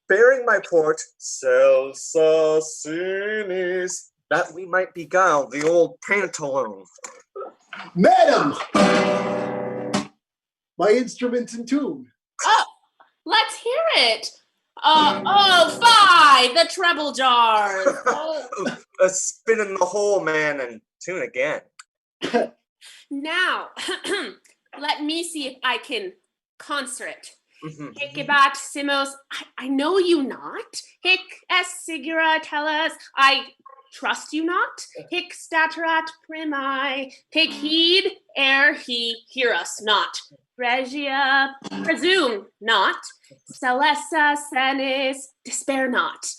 bearing my port, Celsa Sinis, that we might beguile the old pantaloon. Madam! My instrument's in tune. Oh, let's hear it. Fie, the treble jars. A spin in the hole, man, and tune again. Now, let me see if I can concert. Hic ebat simos, I know you not. Hic es sigura tellus, I trust you not. Hic staterat primi, take heed ere he hear us not. Regia, presume not. Celessa senis, despair not.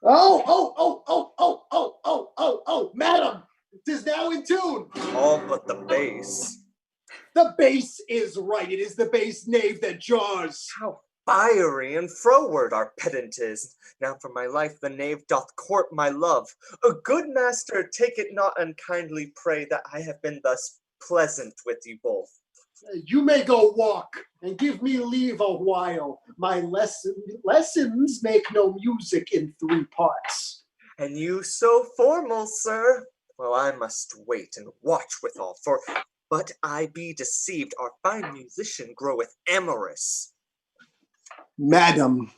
Oh, madam, 'tis now in tune. All but the bass. The bass is right. It is the bass, knave, that jars. How fiery and froward our pedant is. Now for my life the knave doth court my love. A good master, take it not unkindly, pray that I have been thus pleasant with you both. You may go walk, and give me leave a while. My lessons make no music in 3 parts. And you so formal, sir? Well, I must wait and watch withal, for but I be deceived, our fine musician groweth amorous. Madam,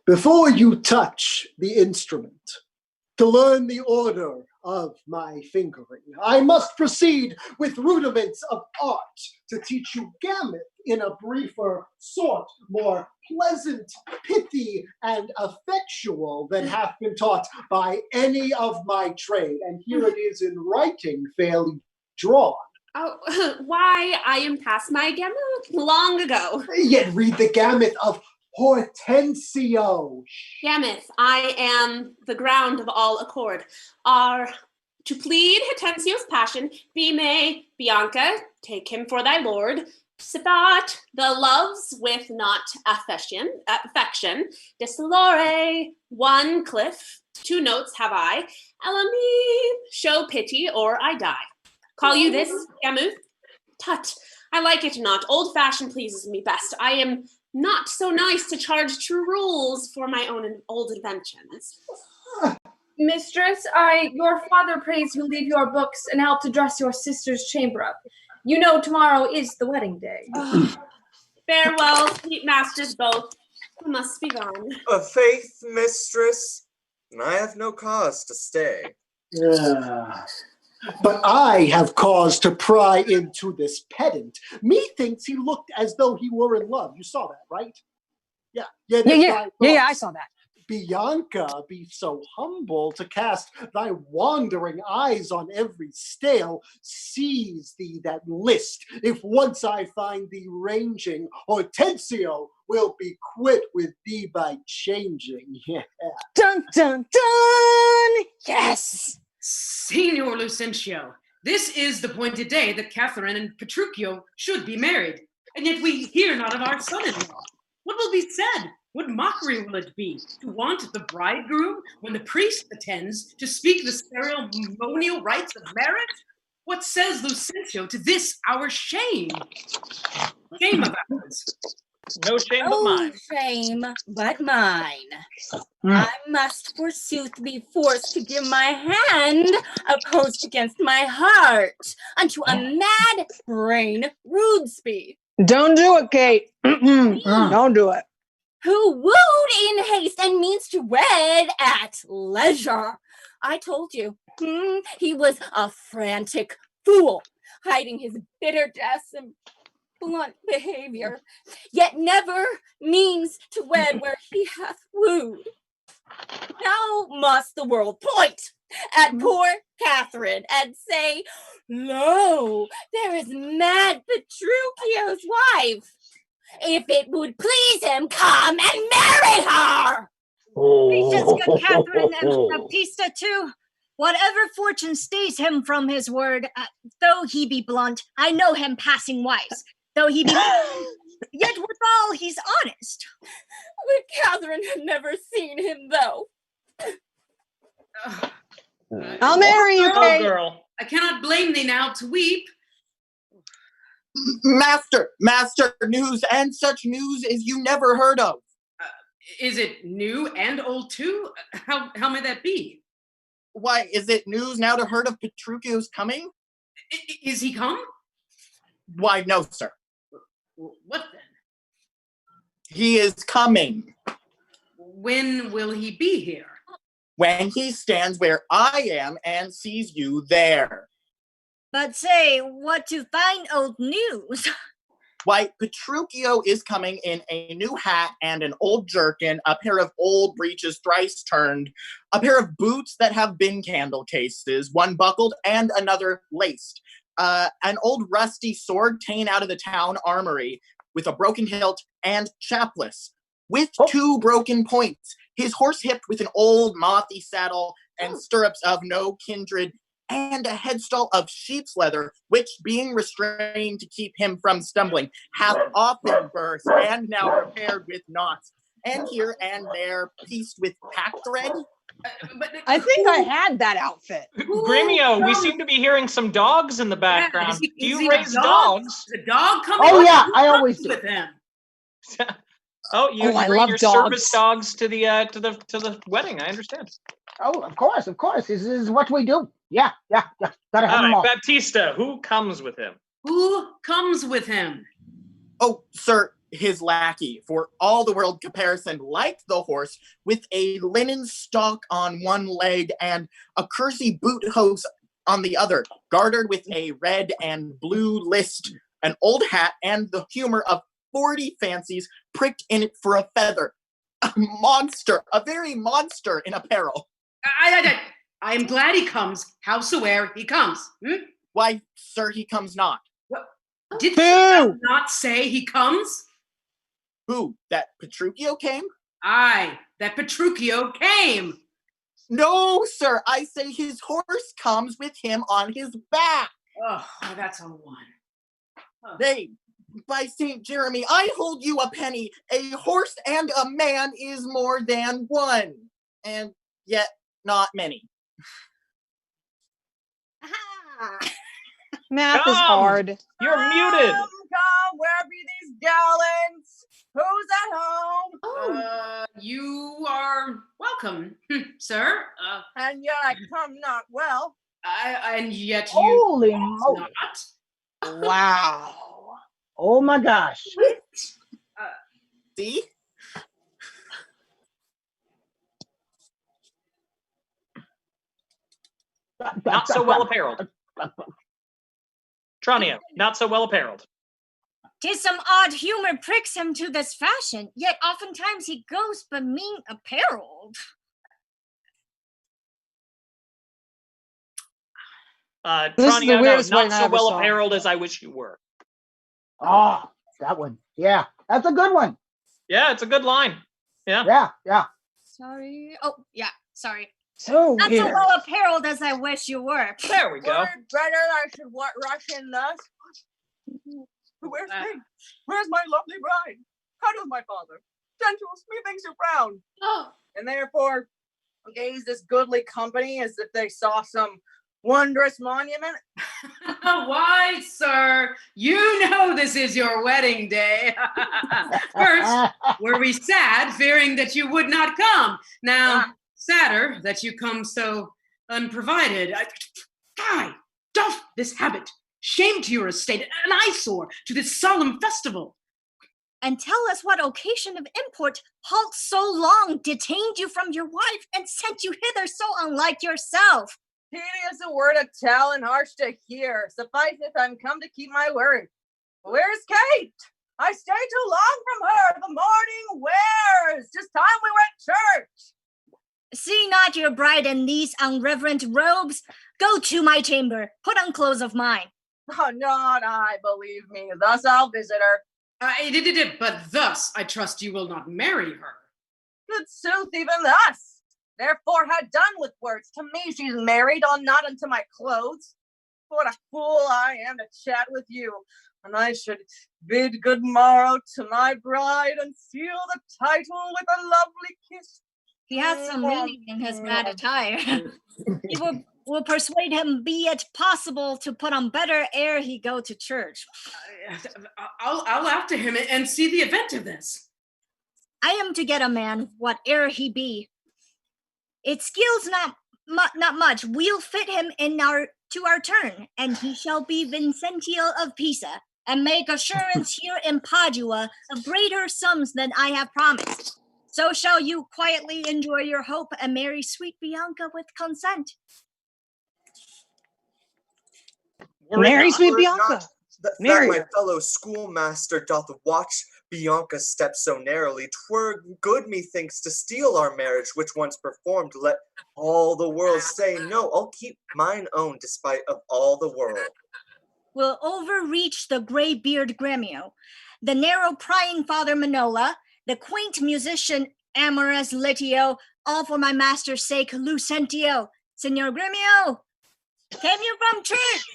before you touch the instrument, to learn the order of my fingering, I must proceed with rudiments of art to teach you gamut in a briefer sort, more pleasant, pithy, and effectual than hath been taught by any of my trade. And here it is in writing, fairly drawn. Oh, why, I am past my gamut long ago. Yet read the gamut of Hortensio. Gamut, I am the ground of all accord. Are to plead Hortensio's passion, be may, Bianca, take him for thy lord. Sipat, the loves with not affection, desolore, 1 cliff, 2 notes have I, Elamine, show pity or I die. Call you this, Gamut? Tut, I like it not. Old fashion pleases me best. I am not so nice to charge true rules for my own old inventions. Mistress, your father prays you leave your books and help to dress your sister's chamber up. You know tomorrow is the wedding day. Farewell, sweet masters both. I must be gone. A faith, mistress, and I have no cause to stay. But I have cause to pry into this pedant. Methinks he looked as though he were in love. You saw that, right? Yeah, I saw that. Bianca, be so humble to cast thy wandering eyes on every stale. Seize thee that list. If once I find thee ranging, Hortensio will be quit with thee by changing. Yeah. Dun, dun, dun! Yes! Signor Lucentio, this is the appointed day that Catherine and Petruchio should be married, and yet we hear not of our son-in-law. What will be said? What mockery will it be to want the bridegroom when the priest attends to speak the ceremonial rites of marriage? What says Lucentio to this our shame? Shame of ours. No shame but mine. Shame but mine. I must forsooth be forced to give my hand opposed against my heart unto a mad brain rudespeed. Don't do it, Kate. Don't do it. Who wooed in haste and means to wed at leisure. I told you, he was a frantic fool, hiding his bitter jest and blunt behavior, yet never means to wed where he hath wooed. Now must the world point at poor Catherine and say, lo, there is mad Petruchio's wife. If it would please him, come and marry her. Patience, good Catherine and Baptista too. Whatever fortune stays him from his word, though he be blunt, I know him passing wise. Though he be yet withal he's honest. But Catherine had never seen him though. I'll marry you, Oh, Kate. girl. I cannot blame thee now to weep. Master, news, and such news as you never heard of. Is it new and old too? How may that be? Why, is it news now to heard of Petruchio's coming? Is he come? Why, no, sir. What then? He is coming. When will he be here? When he stands where I am and sees you there. But say, what to find old news? Why, Petruchio is coming in a new hat and an old jerkin, a pair of old breeches thrice turned, a pair of boots that have been candle cases, one buckled and another laced, an old rusty sword ta'en out of the town armory, with a broken hilt and chapless, with 2 broken points, his horse hipped with an old mothy saddle and stirrups of no kindred, and a headstall of sheep's leather, which, being restrained to keep him from stumbling, hath often burst, and now repaired with knots, and here and there pieced with pack thread. I think I had that outfit. Gremio, we seem to be hearing some dogs in the background. Yeah, do you he raise a dog? dogs? Is a dog coming? Oh yeah, Who I comes always do. with him. You I bring love your dogs. service dogs to the wedding. I understand. Oh, of course. This is what we do. Yeah. Gotta have All them right, all. Baptista, who comes with him? Who comes with him? Oh, sir, his lackey, for all the world comparison like the horse, with a linen stock on one leg and a kersey boot hose on the other, gartered with a red and blue list, an old hat, and the humor of 40 fancies pricked in it for a feather. A monster, a very monster in apparel. I am glad he comes, howsoe'er he comes. Why, sir, he comes not. Did you not say he comes? Who, that Petruchio came? Aye, that Petruchio came. No, sir, I say his horse comes with him on his back. Oh, that's a one. Nay, by St. Jeremy, I hold you a penny. A horse and a man is more than one, and yet not many. Math is hard. You're muted. Come, where be these gallants? Who's at home? You are welcome, sir. And yet I come not well. And yet you Holy moly. not. Wow. Oh my gosh. See? Not so well apparelled. Tranio, not so well apparelled. 'Tis some odd humor pricks him to this fashion, yet oftentimes he goes bemean apparelled. This is the Tranio, weirdest no, wedding not I so ever well saw. apparelled as I wish you were. Oh, that one. Yeah, that's a good one. Yeah, it's a good line. Yeah. Yeah. Sorry. Oh, yeah, sorry. So Not weird. so well apparelled as I wish you were. There we go. Better I should rush in thus. Where's me? Where's my lovely bride? How does my father? Gentles, methinks you frown. Oh. And therefore gaze this goodly company as if they saw some wondrous monument. Why, sir? You know this is your wedding day. First, were we sad, fearing that you would not come. Now, sadder that you come so unprovided. Fie, doff this habit. Shame to your estate, an eyesore to this solemn festival. And tell us what occasion of import halt so long detained you from your wife and sent you hither so unlike yourself. Tedious a word to tell and harsh to hear. Suffice if I'm come to keep my word. Where's Kate? I stay too long from her. The morning not your bride in these unreverent robes? Go to my chamber, put on clothes of mine. Oh, not I, believe me. Thus I'll visit her. But thus I trust you will not marry her. Good sooth, even thus. Therefore had done with words. To me she's married, on not unto my clothes. What a fool I am to chat with you, and I should bid good morrow to my bride and seal the title with a lovely kiss. He has some meaning in his mad attire. He will persuade him, be it possible, to put on better ere he go to church. I'll after him and see the event of this. I am to get a man, whate'er he be. It skills not much. We'll fit him in to our turn, and he shall be Vincentio of Pisa, and make assurance here in Padua of greater sums than I have promised. So shall you quietly enjoy your hope and marry sweet Bianca with consent. Marry sweet Bianca. That my fellow schoolmaster doth watch Bianca's steps so narrowly, 'twere good, methinks, to steal our marriage, which once performed, let all the world say no. I'll keep mine own, despite of all the world. Will overreach the gray-beard Gremio, the narrow prying father Manola, the quaint musician amorous Litio, all for my master's sake, Lucentio. Signor Gremio, came you from church?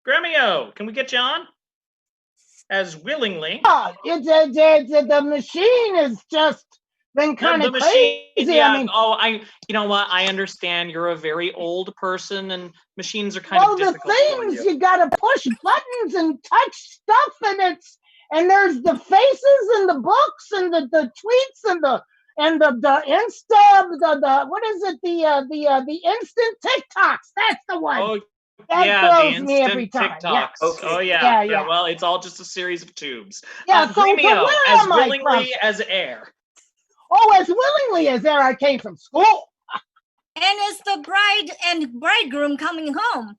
Gremio, can we get you on? As willingly. Oh, the machine has just been kind of crazy. Yeah. I mean, you know what? I understand you're a very old person, and machines are kind of difficult. Well, the things you gotta push buttons and touch stuff, and there's the faces and the books and the tweets and the Insta, the what is it? The instant TikToks. That's the one. Oh, that throws me every time. TikToks. Yeah. Okay. Oh yeah. Yeah. Well, it's all just a series of tubes. Yeah. So Gremio, where as am I willingly from? as air. Oh, as willingly as there I came from school. And is the bride and bridegroom coming home?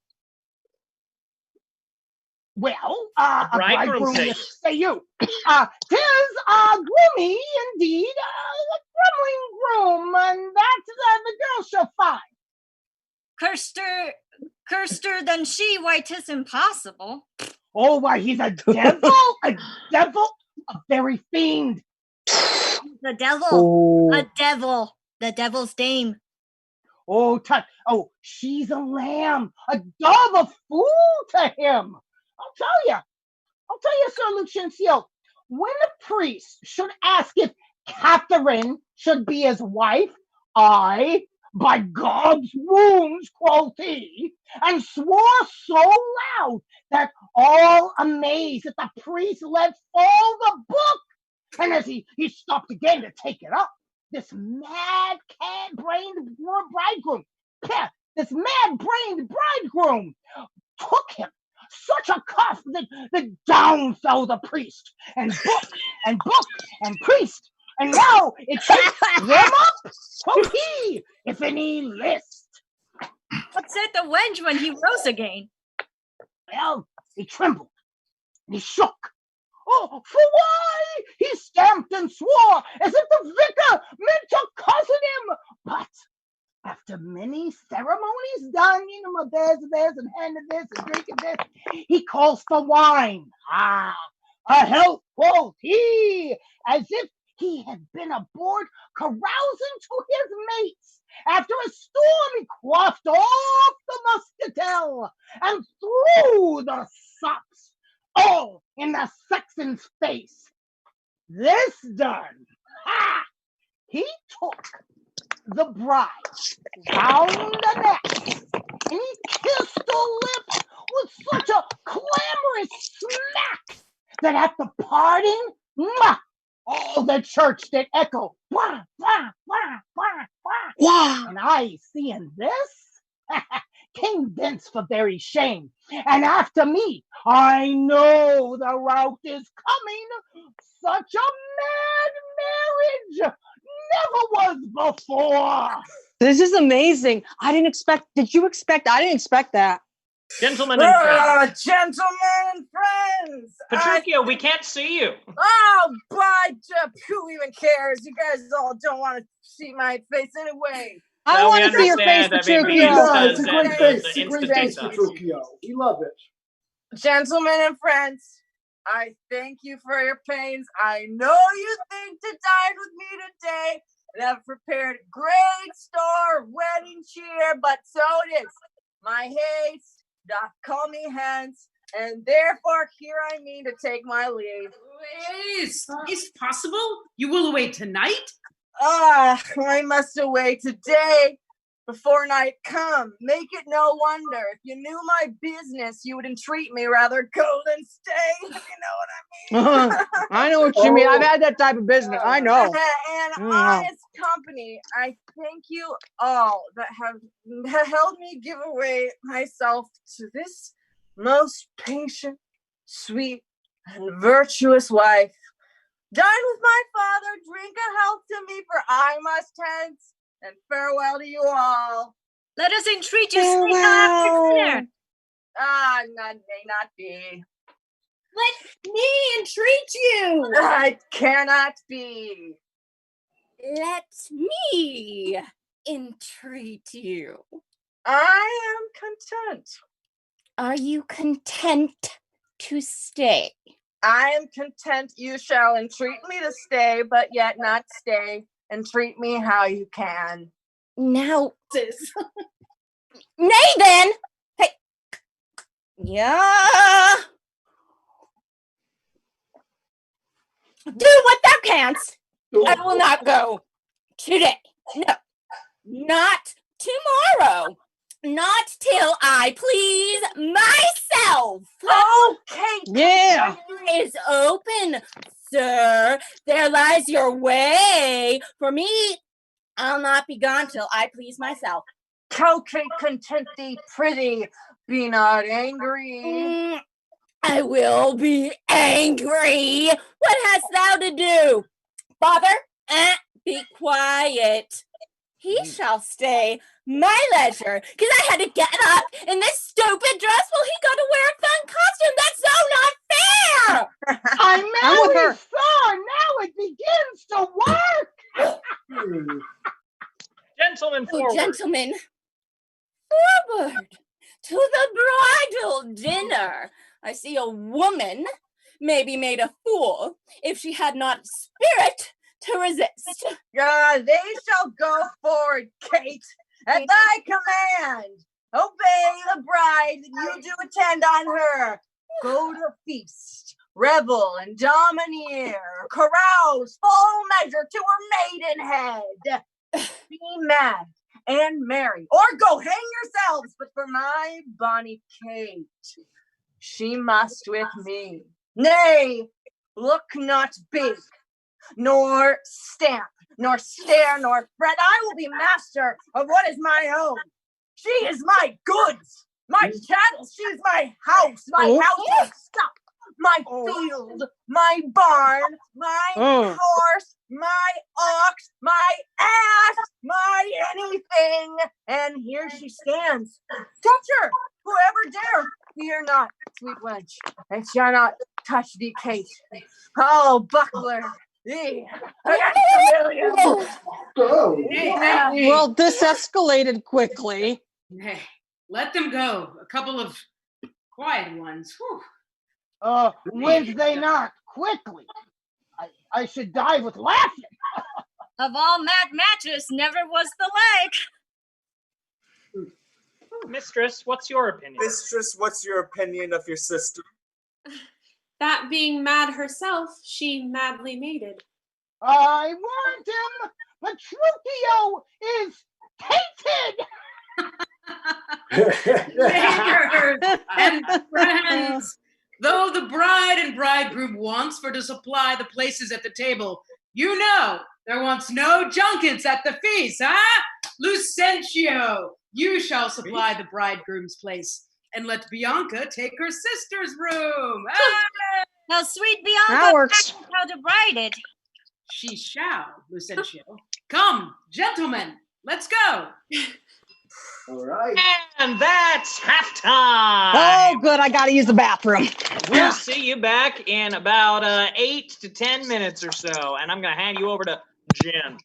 Well, a bridegroom, say you. 'Tis gloomy indeed, a grumbling groom, and that's the girl shall find. Cursed her than she, why 'tis impossible. Oh, why he's a devil, a very fiend. The devil, a devil, the devil's dame. Oh, she's a lamb, a dove, a fool to him. I'll tell you, Sir Lucencio, when a priest should ask if Catherine should be his wife, I, by God's wounds, quoth he, and swore so loud that all amazed at the priest let fall the book. And as he stopped again to take it up, this mad-brained bridegroom took him such a cuff that down fell the priest, and book and priest, and now it takes them up, quoth he, if any list. What said the wench when he rose again? Well, he trembled, and he shook. Oh, for why? He stamped and swore as if the vicar meant to cozen him. But after many ceremonies done, there's and handing this and drinking this, he calls for wine. A health, quoth he, as if he had been aboard carousing to his mates. After a storm, he quaffed off the muscatel and threw the sops all in the Saxon's face. This done, he took the bride round the neck, and he kissed her lips with such a clamorous smack that at the parting, all the church did echo, wah, wah, wah, wah, wah. Wow. And I, seeing this, came thence for very shame. And after me, I know the rout is coming. Such a mad marriage never was before. This is amazing. Did you expect? I didn't expect that. Gentlemen and friends. Gentlemen and friends! Petruchio, we can't see you. Oh, but who even cares? You guys all don't want to see my face anyway. I want to see your face, understand. I mean, Petruchio. Yeah, it's a great face. the It's a great Insta face, TikToks. Petruchio. We love it. Gentlemen and friends, I thank you for your pains. I know you think to dine with me today, and I've prepared a great store of wedding cheer, but so it is. My haste doth call me hence, and therefore here I mean to take my leave. Is possible? You will away tonight? I must away today before night come. Make it no wonder. If you knew my business, you would entreat me rather go than stay, if you know what I mean. I know what you mean. I've had that type of business. I know. And honest company, I thank you all that have held me give away myself to this most patient, sweet, and virtuous wife. Dine with my father, drink a health to me, for I must hence, and farewell to you all. Let us entreat you stay till after dinner. None may not be. Let me entreat you. It cannot be. Let me entreat you. I am content. Are you content to stay? I am content you shall entreat me to stay, but yet not stay. Entreat me how you can. Now, nay then. Hey, yeah. Do what thou canst. I will not go today. No, not tomorrow. Not till I please myself. Okay. Yeah. Is open, sir. There lies your way. For me, I'll not be gone till I please myself. Calcate, content thee, prithee, be not angry. I will be angry. What hast thou to do? Father, be quiet. He shall stay my leisure, because I had to get up in this stupid dress while he got to wear a fun costume. That's so not fair. I'm with her. Son, now it begins to work. Gentlemen, forward. Gentlemen, forward to the bridal dinner. I see a woman may be made a fool if she had not spirit to resist. They shall go forward, Kate, at thy command. Obey the bride that you do attend on her. Go to feast, revel, and domineer. Carouse full measure to her maidenhead. Be mad and merry, or go hang yourselves. But for my bonny Kate, she must with me. Nay, look not big, nor stamp, nor stare, nor fret. I will be master of what is my own. She is my goods, my chattels. She is my house, my household stuff, my field, my barn, my horse, my ox, my ass, my anything. And here she stands. Touch her, whoever dare. Fear not, sweet wench. It shall not touch thee, Kate. Oh, buckler. Thee. Well, this escalated quickly. Hey, let them go. A couple of quiet ones. Whew. Wednesday not quickly. I should die with laughing. Of all mad matches, never was the like. Mistress, what's your opinion? Mistress, what's your opinion of your sister? That being mad herself, she madly mated. I warned him. Petruchio is tainted. Neighbors and friends, though the bride and bridegroom wants for to supply the places at the table, you know there wants no junkets at the feast, huh? Lucentio, you shall supply the bridegroom's place, and let Bianca take her sister's room. Now, sweet Bianca, That works. how to bride it. She shall, Lucentio. Come, gentlemen, let's go. All right. And that's halftime. Oh, good. I got to use the bathroom. We'll see you back in about 8 to 10 minutes or so. And I'm going to hand you over to Jen.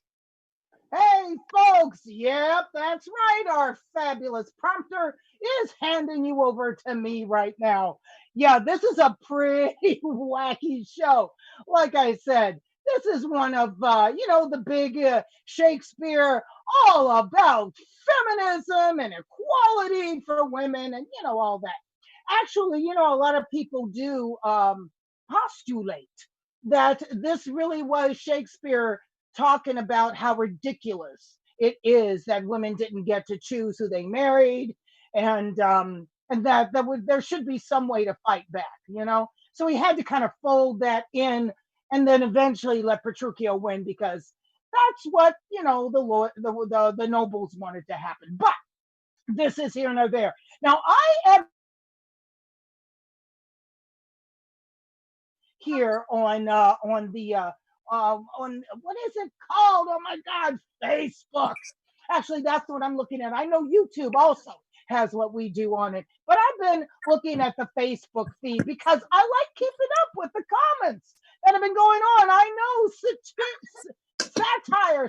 Hey, folks. Yep, that's right. Our fabulous prompter is handing you over to me right now. Yeah, this is a pretty wacky show. Like I said, this is one of, the big Shakespeare, all about feminism and equality for women and, all that. Actually, a lot of people do postulate that this really was Shakespeare talking about how ridiculous it is that women didn't get to choose who they married, and that there should be some way to fight back. So he had to kind of fold that in, and then eventually let Petruchio win because that's what the nobles wanted to happen. But this is here nor there. Now I am here on what is it called? Oh my God, Facebook. Actually, that's what I'm looking at. I know YouTube also has what we do on it, but I've been looking at the Facebook feed because I like keeping up with the comments that have been going on. I know satire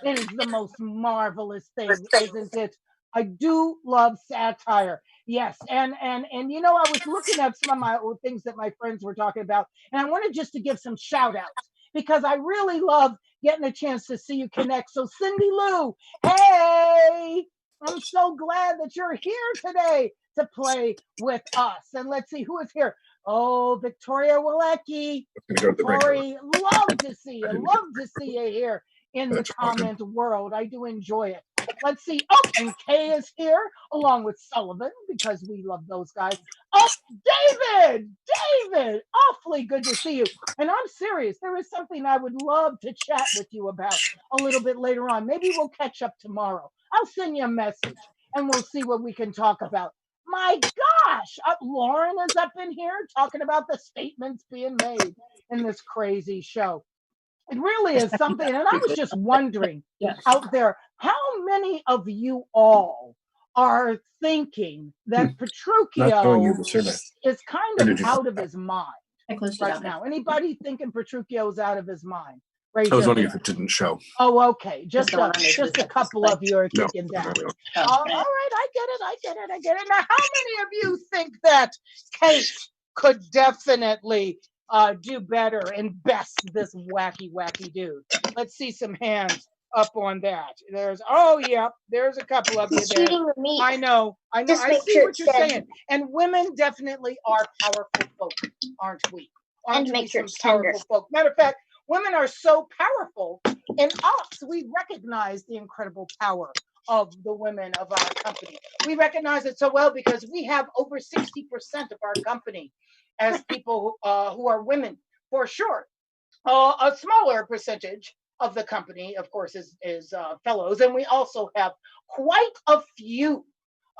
is the most marvelous thing, isn't it? I do love satire. Yes, and I was looking at some of my old things that my friends were talking about, and I wanted just to give some shout outs because I really love getting a chance to see you connect. So Cindy Lou, hey, I'm so glad that you're here today to play with us. And let's see who is here. Oh, Victoria Walecki. Tori, love to see you. Love to see you here in the comment world. I do enjoy it. Let's see. Oh, and Kay is here along with Sullivan because we love those guys. Oh, David, awfully good to see you. And I'm serious. There is something I would love to chat with you about a little bit later on. Maybe we'll catch up tomorrow. I'll send you a message and we'll see what we can talk about. My gosh, Lauren is up in here talking about the statements being made in this crazy show. It really is something. And I was just wondering out there, how many of you all are thinking that Petruchio is kind of out of his mind right now? Anybody thinking Petruchio is out of his mind? Raise I was your wondering hand. if it didn't show. Oh, okay. Just a couple of you are thinking that. All right, I get it. Now, how many of you think that Kate could definitely do better and best this wacky dude? Let's see some hands up on that. There's there's a couple of you there. I know. I see what you're saying. And women definitely are powerful folk, aren't we? Aren't we some powerful folk? Matter of fact, women are so powerful. In us, we recognize the incredible power of the women of our company. We recognize it so well because we have over 60% of our company as people who are women, for sure. A smaller percentage of the company, of course, is fellows, and we also have quite a few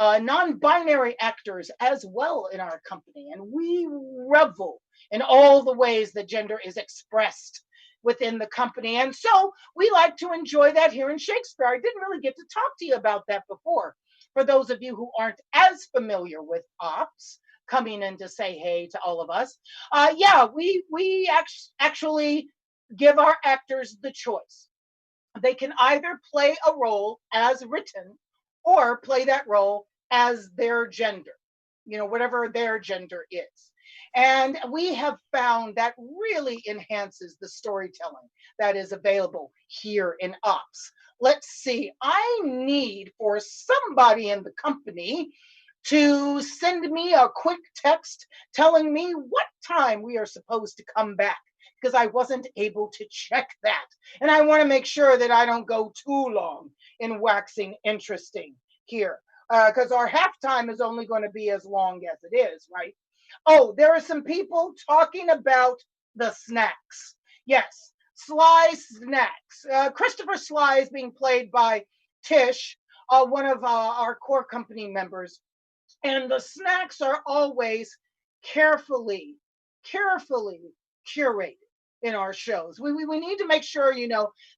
non-binary actors as well in our company, and we revel in all the ways that gender is expressed within the company. And so we like to enjoy that here in Shakespeare. I didn't really get to talk to you about that before. For those of you who aren't as familiar with ops, coming in to say hey to all of us, we actually give our actors the choice. They can either play a role as written or play that role as their gender, whatever their gender is. And we have found that really enhances the storytelling that is available here in Ops. Let's see, I need for somebody in the company to send me a quick text telling me what time we are supposed to come back, because I wasn't able to check that. And I want to make sure that I don't go too long in waxing interesting here, because our halftime is only going to be as long as it is, right? Oh, there are some people talking about the snacks. Yes, Sly Snacks. Christopher Sly is being played by Tish, one of our core company members. And the snacks are always carefully curated. in our shows. We need to make sure,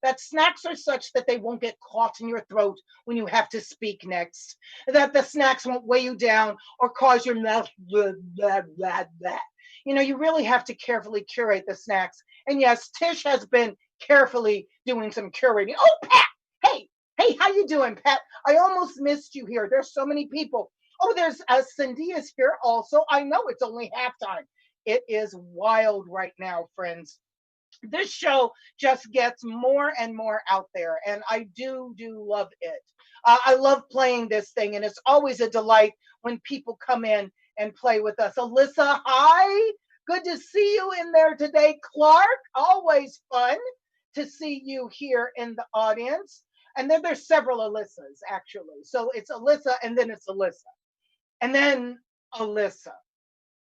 that snacks are such that they won't get caught in your throat when you have to speak next, that the snacks won't weigh you down or cause your mouth blah, blah, blah, blah. You really have to carefully curate the snacks. And yes, Tish has been carefully doing some curating. Oh, Pat! Hey, how you doing, Pat? I almost missed you here. There's so many people. Oh, there's Cindy is here also. I know it's only halftime. It is wild right now, friends. This show just gets more and more out there, and I do love it. I love playing this thing, and it's always a delight when people come in and play with us. Alyssa, hi. Good to see you in there today. Clark, always fun to see you here in the audience. And then there's several Alyssas, actually. So it's Alyssa, and then it's Alyssa, and then Alyssa.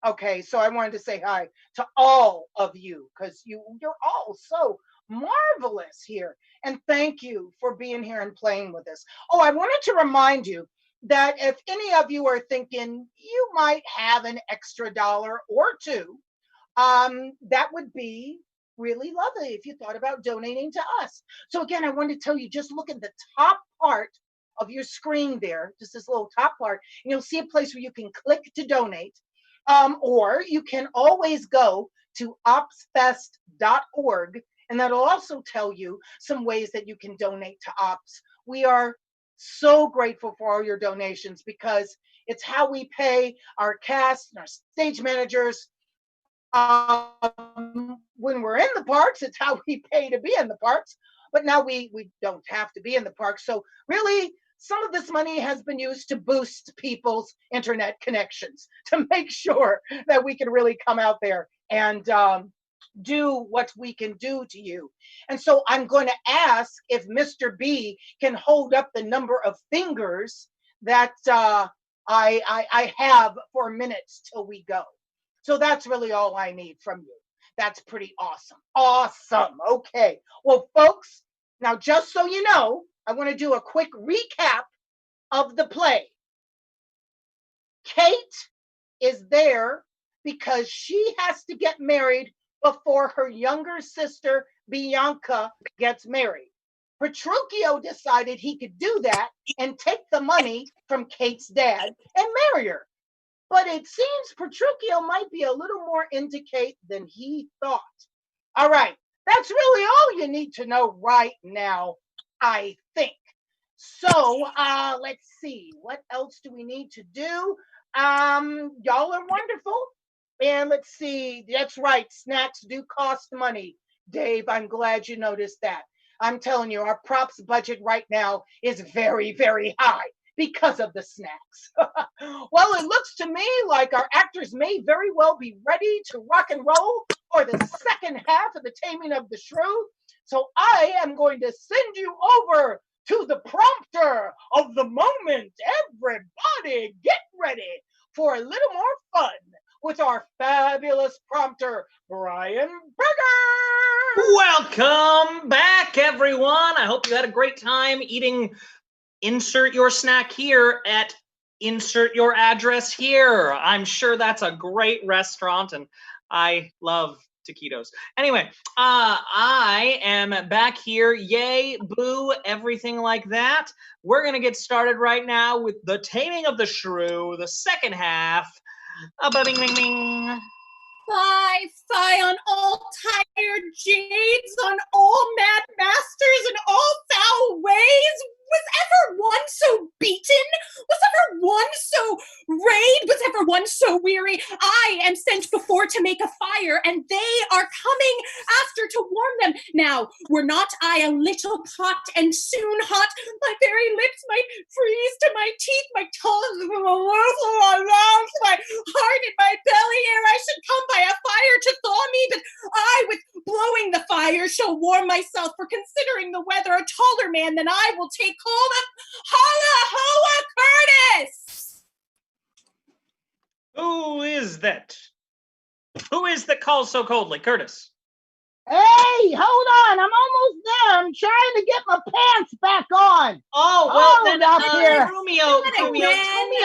Okay, so I wanted to say hi to all of you because you're all so marvelous here. And thank you for being here and playing with us. Oh, I wanted to remind you that if any of you are thinking you might have an extra dollar or two, that would be really lovely if you thought about donating to us. So again, I wanted to tell you, just look at the top part of your screen there, just this little top part, and you'll see a place where you can click to donate. Or you can always go to opsfest.org, and that'll also tell you some ways that you can donate to Ops. We are so grateful for all your donations because it's how we pay our cast and our stage managers. When we're in the parks, it's how we pay to be in the parks. But now we don't have to be in the parks. So really, some of this money has been used to boost people's internet connections to make sure that we can really come out there and do what we can do to you. And so I'm going to ask if Mr. B can hold up the number of fingers that I have for minutes till we go. So that's really all I need from you. That's pretty awesome. Awesome. Okay. Well, folks, now just so you know, I want to do a quick recap of the play. Kate is there because she has to get married before her younger sister, Bianca, gets married. Petruchio decided he could do that and take the money from Kate's dad and marry her. But it seems Petruchio might be a little more into Kate than he thought. All right, that's really all you need to know right now, I think. So let's see, what else do we need to do? Y'all are wonderful. And let's see, that's right, snacks do cost money. Dave, I'm glad you noticed that. I'm telling you, our props budget right now is very, very high because of the snacks. Well, it looks to me like our actors may very well be ready to rock and roll for the second half of the Taming of the Shrew. So I am going to send you over to the prompter of the moment. Everybody get ready for a little more fun with our fabulous prompter, Brian Berger. Welcome back, everyone. I hope you had a great time eating. Insert your snack here at insert your address here. I'm sure that's a great restaurant, and I love taquitos. Anyway, I am back here. Yay, boo, everything like that. We're going to get started right now with the Taming of the Shrew, the second half. Bing, bing, bing. Fie on all tired jades, on all mad masters, and all foul ways. Was ever one so beaten? Was ever one so rayed? Was ever one so weary? I am sent before to make a fire, and they are coming after to warm them. Now, were not I a little pot and soon hot? My very lips might freeze to my teeth, my tongue, my mouth, my heart in my belly, ere I should come by a fire to thaw me. But I, with blowing the fire, shall warm myself, for considering the weather, a taller man than I will take hold of. Holla, holla, Curtis! Who is that? Who is that calls so coldly? Curtis. Hey, hold on. I'm almost there. I'm trying to get my pants back on. Oh, well, then, up here. Romeo, tell me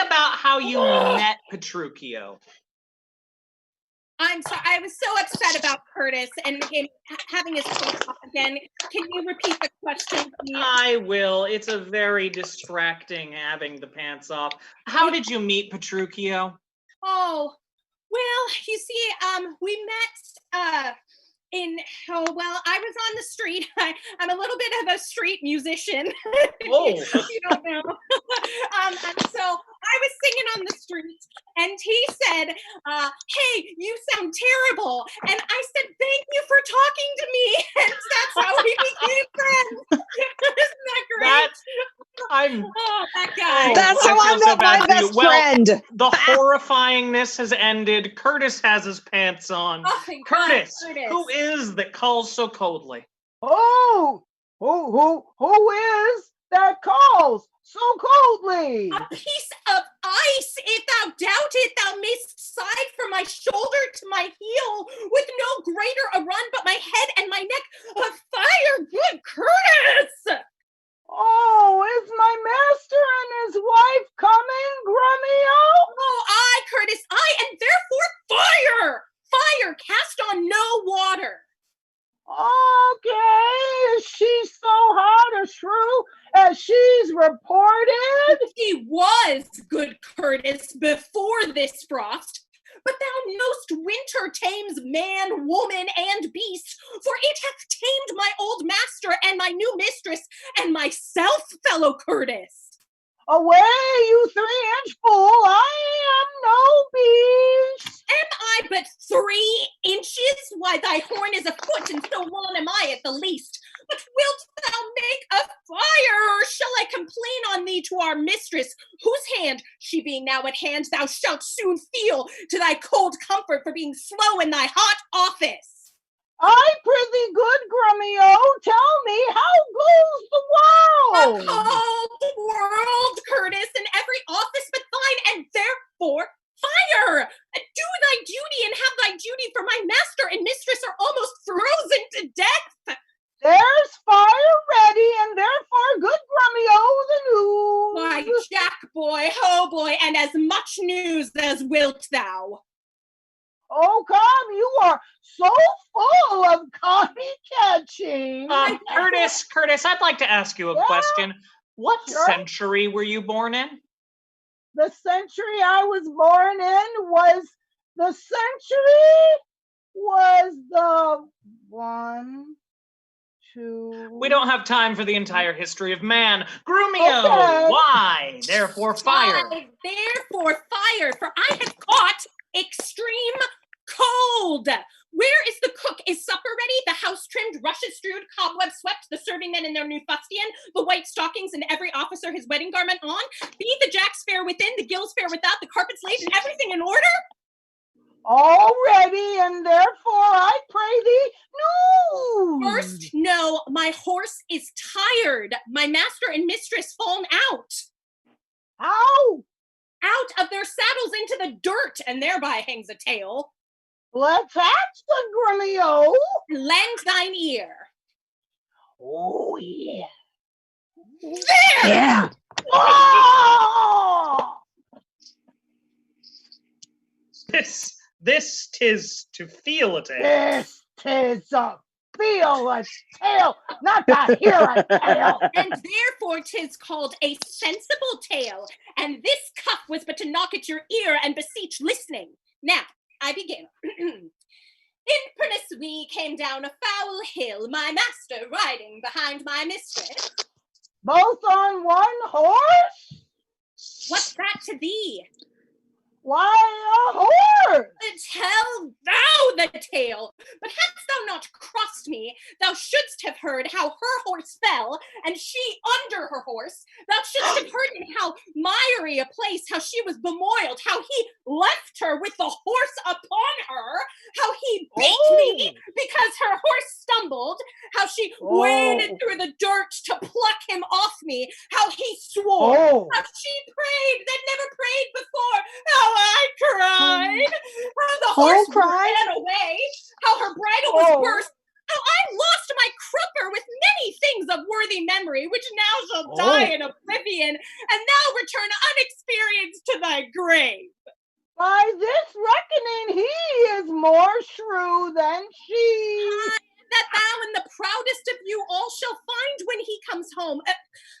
about how you met Petruchio. I'm sorry. I was so upset about Curtis and him having his coat off again. Can you repeat the question, please? I will. It's a very distracting having the pants off. How did you meet Petruchio? Oh, well, you see, we met I was on the street. I'm a little bit of a street musician. Oh. You don't know. And so I was singing on the street, and he said, hey, you sound terrible. And I said, thank you for talking to me. And that's how we became friends. Isn't that great? That guy. That's how I feel so met my bad for you. best Well, friend. the horrifyingness has ended. Curtis has his pants on. Oh, thank Curtis, God, Curtis. who is that calls so coldly? Oh, who is that calls so coldly? A piece of ice. If thou doubt it, thou mayst side from my shoulder to my heel, with no greater a run but my head and my neck of fire. Good Curtis! Oh, is my master and his wife coming, Grumio? Oh, aye, Curtis, aye, and therefore fire! Fire cast on no water. Okay, is she so hot a shrew as she's reported? He was, good Curtis, before this frost. But thou know'st winter tames man, woman, and beast, for it hath tamed my old master and my new mistress and myself, fellow Curtis. Away, you 3-inch fool, I am no beast. Am I but 3 inches? Why, thy horn is a foot, and so long am I at the least. But wilt thou make a fire, or shall I complain on thee to our mistress, whose hand, she being now at hand, thou shalt soon feel to thy cold comfort for being slow in thy hot office? I prithee, good Grumio, tell me, how goes the world? A cold world, Curtis, in every office but thine, and therefore fire! Do thy duty and have thy duty, for my master and mistress are almost frozen to death. There's fire ready, and therefore, good Grumio, the news. Why, Jack boy, ho boy, and as much news as wilt thou. Oh, come, you are so full of copy catching. Curtis, I'd like to ask you a question. What century were you born in? The century I was born in was the 1, 2. We don't have time for the entire history of man. Grumio, Okay. why? Therefore fire. Why, therefore fire, for I have caught extreme cold. Where is the cook? Is supper ready? The house trimmed, rushes strewed, cobwebs swept, the serving men in their new fustian, the white stockings, and every officer his wedding garment on? Be the jacks fair within, the gills fair without, the carpets laid, and everything in order? All ready, and therefore I pray thee, news. First, no, my horse is tired. My master and mistress fallen out. How? Out of their saddles into the dirt, and thereby hangs a tale. Let's hatch the Grumio. Lend thine ear. Oh, yeah. There! Yeah. Oh! This tis to feel a tale. This tis a feel a tale, not to hear a tale. And therefore 'tis called a sensible tale. And this cuff was but to knock at your ear and beseech listening. Now, I begin. In Pernis we came down a foul hill, my master riding behind my mistress. Both on one horse? What's that to thee? Why, a horse? Tell thou the tale. But hadst thou not crossed me, thou shouldst have heard how her horse fell, and she under her horse. Thou shouldst have heard in how miry a place, how she was bemoiled, how he left her with the horse upon her, how he beat me because her horse stumbled, how she waded through the dirt to pluck him off me, how he swore, how she prayed that never prayed before, how I cried, how the horse ran away, how her bridle was burst, how I lost my crupper with many things of worthy memory, which now shall die in oblivion, and thou return unexperienced to thy grave. By this reckoning, he is more shrew than she. That thou and the proudest of you all shall find when he comes home.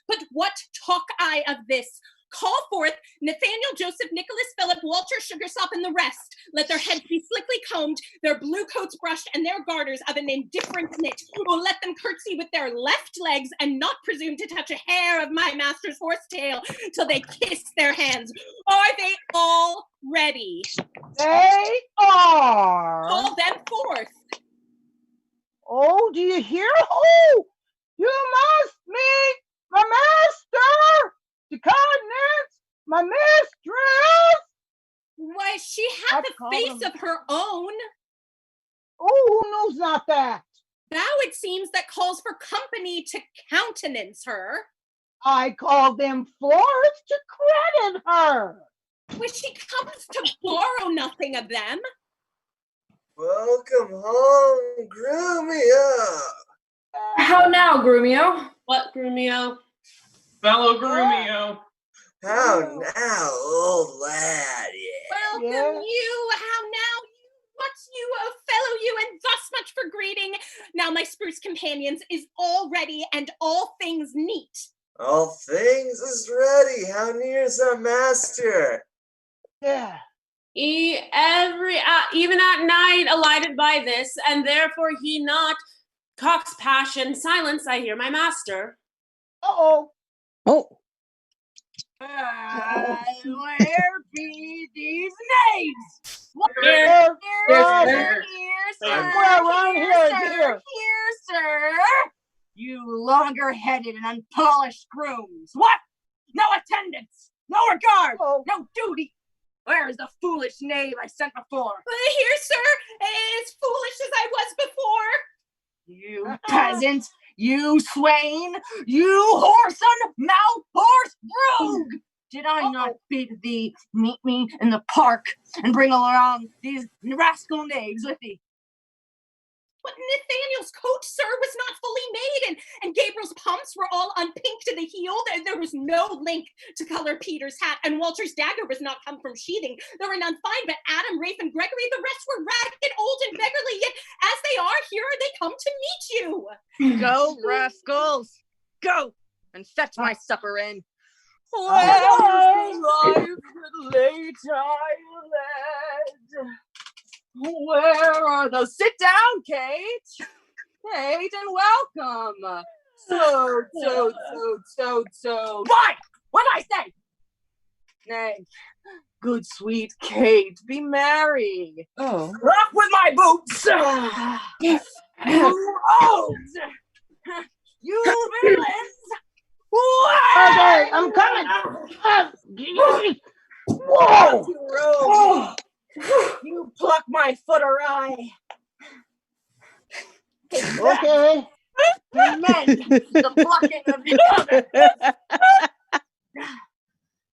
But what talk I of this? Call forth Nathaniel, Joseph, Nicholas, Philip, Walter, Sugarsop, and the rest. Let their heads be slickly combed, their blue coats brushed, and their garters of an indifferent knit. Or let them curtsy with their left legs, and not presume to touch a hair of my master's horsetail till they kiss their hands. Are they all ready? They are. Call them forth. Oh, do you hear? Oh, you must meet my master. To kindness, my mistress. Why, she hath a face of her own. Oh, who knows not that? Thou, it seems, that calls for company to countenance her. I call them forth to credit her. Why, she comes to borrow nothing of them. Welcome home, Grumio. How now, Grumio? What, Grumio? Fellow Grumio. How now, old lad? Welcome you. How now, you? What's you, oh fellow you, and thus much for greeting. Now my spruce companions is all ready and all things neat. All things is ready. How near's our master? Yeah. Even at night alighted by this, and therefore he not cocks passion. Silence, I hear my master. Uh-oh. Oh. Where be these knaves? Here, Here, sir. You longer-headed and unpolished grooms. What? No attendance, no regard, no duty. Where is the foolish knave I sent before? Here, sir, as foolish as I was before. You peasant, you swain, you whoreson, mouth-horse rogue! Did I not bid thee meet me in the park and bring along these rascal knaves with thee? But Nathaniel's coat, sir, was not fully made, and Gabriel's pumps were all unpinked to the heel. There was no link to color Peter's hat, and Walter's dagger was not come from sheathing. There were none fine, but Adam, Rafe, and Gregory. The rest were ragged, old, and beggarly, yet as they are, here are they come to meet you. Go, rascals, go, and fetch my supper in. Where are those? Sit down, Kate. Kate, and welcome. So. What I say? Nay, good sweet Kate, be merry. Oh. Off with my boots. You rogues. You villains. Okay, I'm coming. Whoa! Oh, you pluck my foot awry. Okay. Mend the plucking of the other.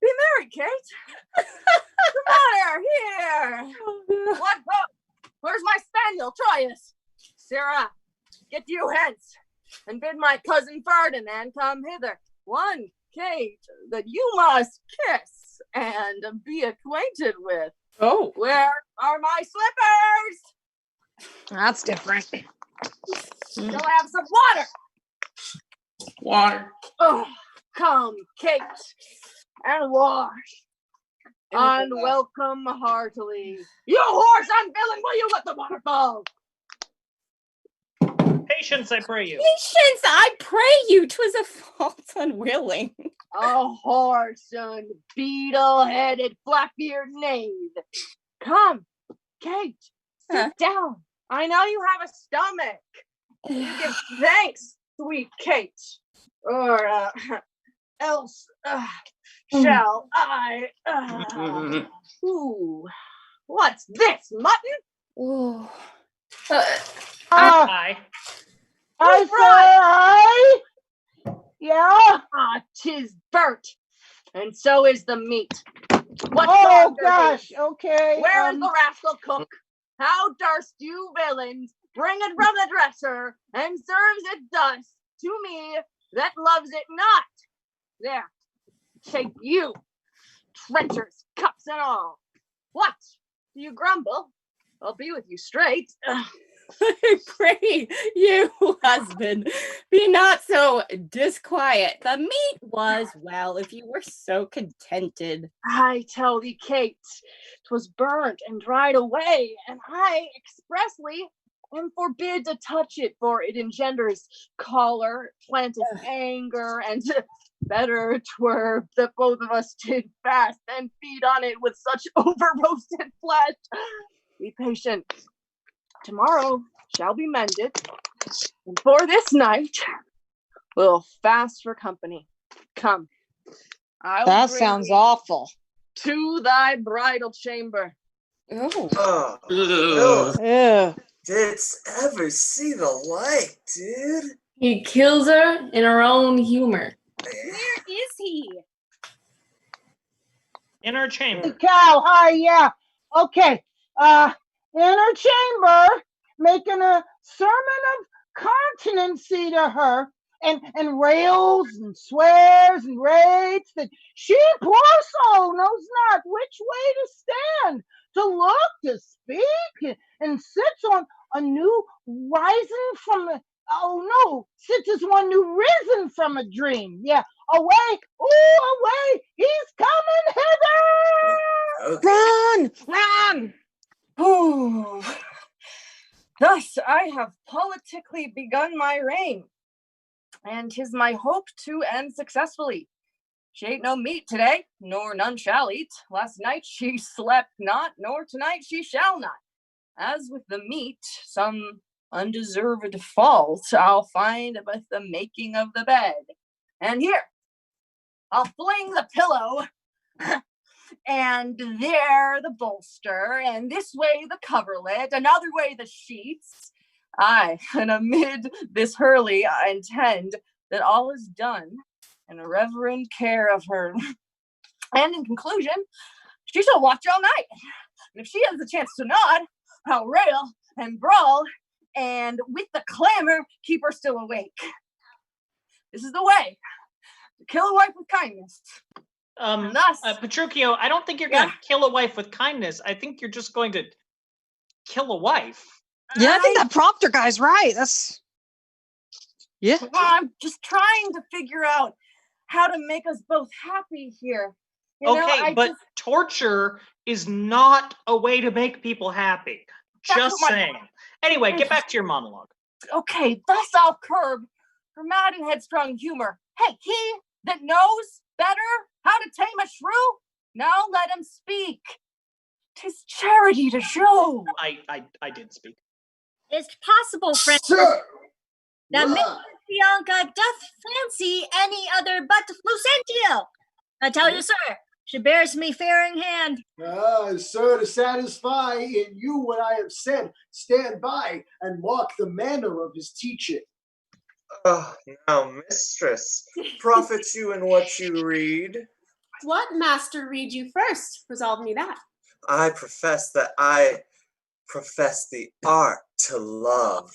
Be merry, Kate. Come on here. What? Where's my spaniel, Troyes? Sarah, get you hence, and bid my cousin Ferdinand come hither. One, Kate, that you must kiss and be acquainted with. Oh. Where are my slippers? That's different. Shall I have some water? Water. Oh, come, Kate, and wash. And welcome heartily. You horse unvillain, will you let the water fall? Patience, I pray you. Patience, I pray you. 'Twas a fault unwilling. A whoreson, beetle-headed, flap-eared knave. Come, Kate, sit down. I know you have a stomach. You give thanks, sweet Kate. Or else shall I... Ooh, what's this, mutton? Ooh. Aye. I say, yeah. Tis burnt, and so is the meat. What Oh gosh, okay. Where is the rascal cook? How durst you villains bring it from the dresser and serves it thus to me that loves it not? There, take you, trenchers, cups and all. What? Do you grumble? I'll be with you straight. I pray you, husband, be not so disquiet. The meat was, well, if you were so contented. I tell thee, Kate, 'twas burnt and dried away, and I expressly am forbid to touch it, for it engenders choler, planteth anger, and better 'twere that both of us did fast and feed on it with such over-roasted flesh. Be patient. Tomorrow shall be mended, and for this night we'll fast for company. Come, I will That bring sounds thee awful. to thy bridal chamber. Oh, Ugh. no. Didst ever see the like, dude? He kills her in her own humor. Where is he? Inner chamber. Cow, hi, yeah. Okay. Inner chamber, making a sermon of continency to her, and rails and swears and rates that she, poor soul, knows not which way to stand, to look, to speak, and sits on a new rising from a, oh no, sits as one new risen from a dream. Yeah, away, ooh, away, he's coming hither! Run! Run! Ooh. Thus I have politically begun my reign, and 'tis my hope to end successfully. She ate no meat today, nor none shall eat. Last night she slept not, nor tonight she shall not. As with the meat, some undeserved fault I'll find with the making of the bed. And here, I'll fling the pillow, and there the bolster, and this way the coverlet, another way the sheets. Aye, and amid this hurly I intend that all is done in a reverend care of her. And in conclusion, she shall watch all night. And if she has the chance to nod, I'll rail and brawl, and with the clamor keep her still awake. This is the way to kill a wife with kindness. Petruchio, I don't think you're going to kill a wife with kindness. I think you're just going to kill a wife. Yeah, I think that prompter guy's right. That's yeah. I'm just trying to figure out how to make us both happy here. But torture is not a way to make people happy. Just saying. Anyway, get back to your monologue. Okay, thus I'll curb her mad and headstrong humor. Hey, he that knows better how to tame a shrew, now let him speak. 'Tis charity to show. I did speak. It's possible, friend, Sir! that What? Miss Bianca doth fancy any other but Lucentio. I tell you, sir, she bears me fair in hand. Sir, to satisfy in you what I have said, stand by and mark the manner of his teaching. Oh, now, mistress, profit you in what you read. What master read you first? Resolve me that. I profess that I profess the art to love.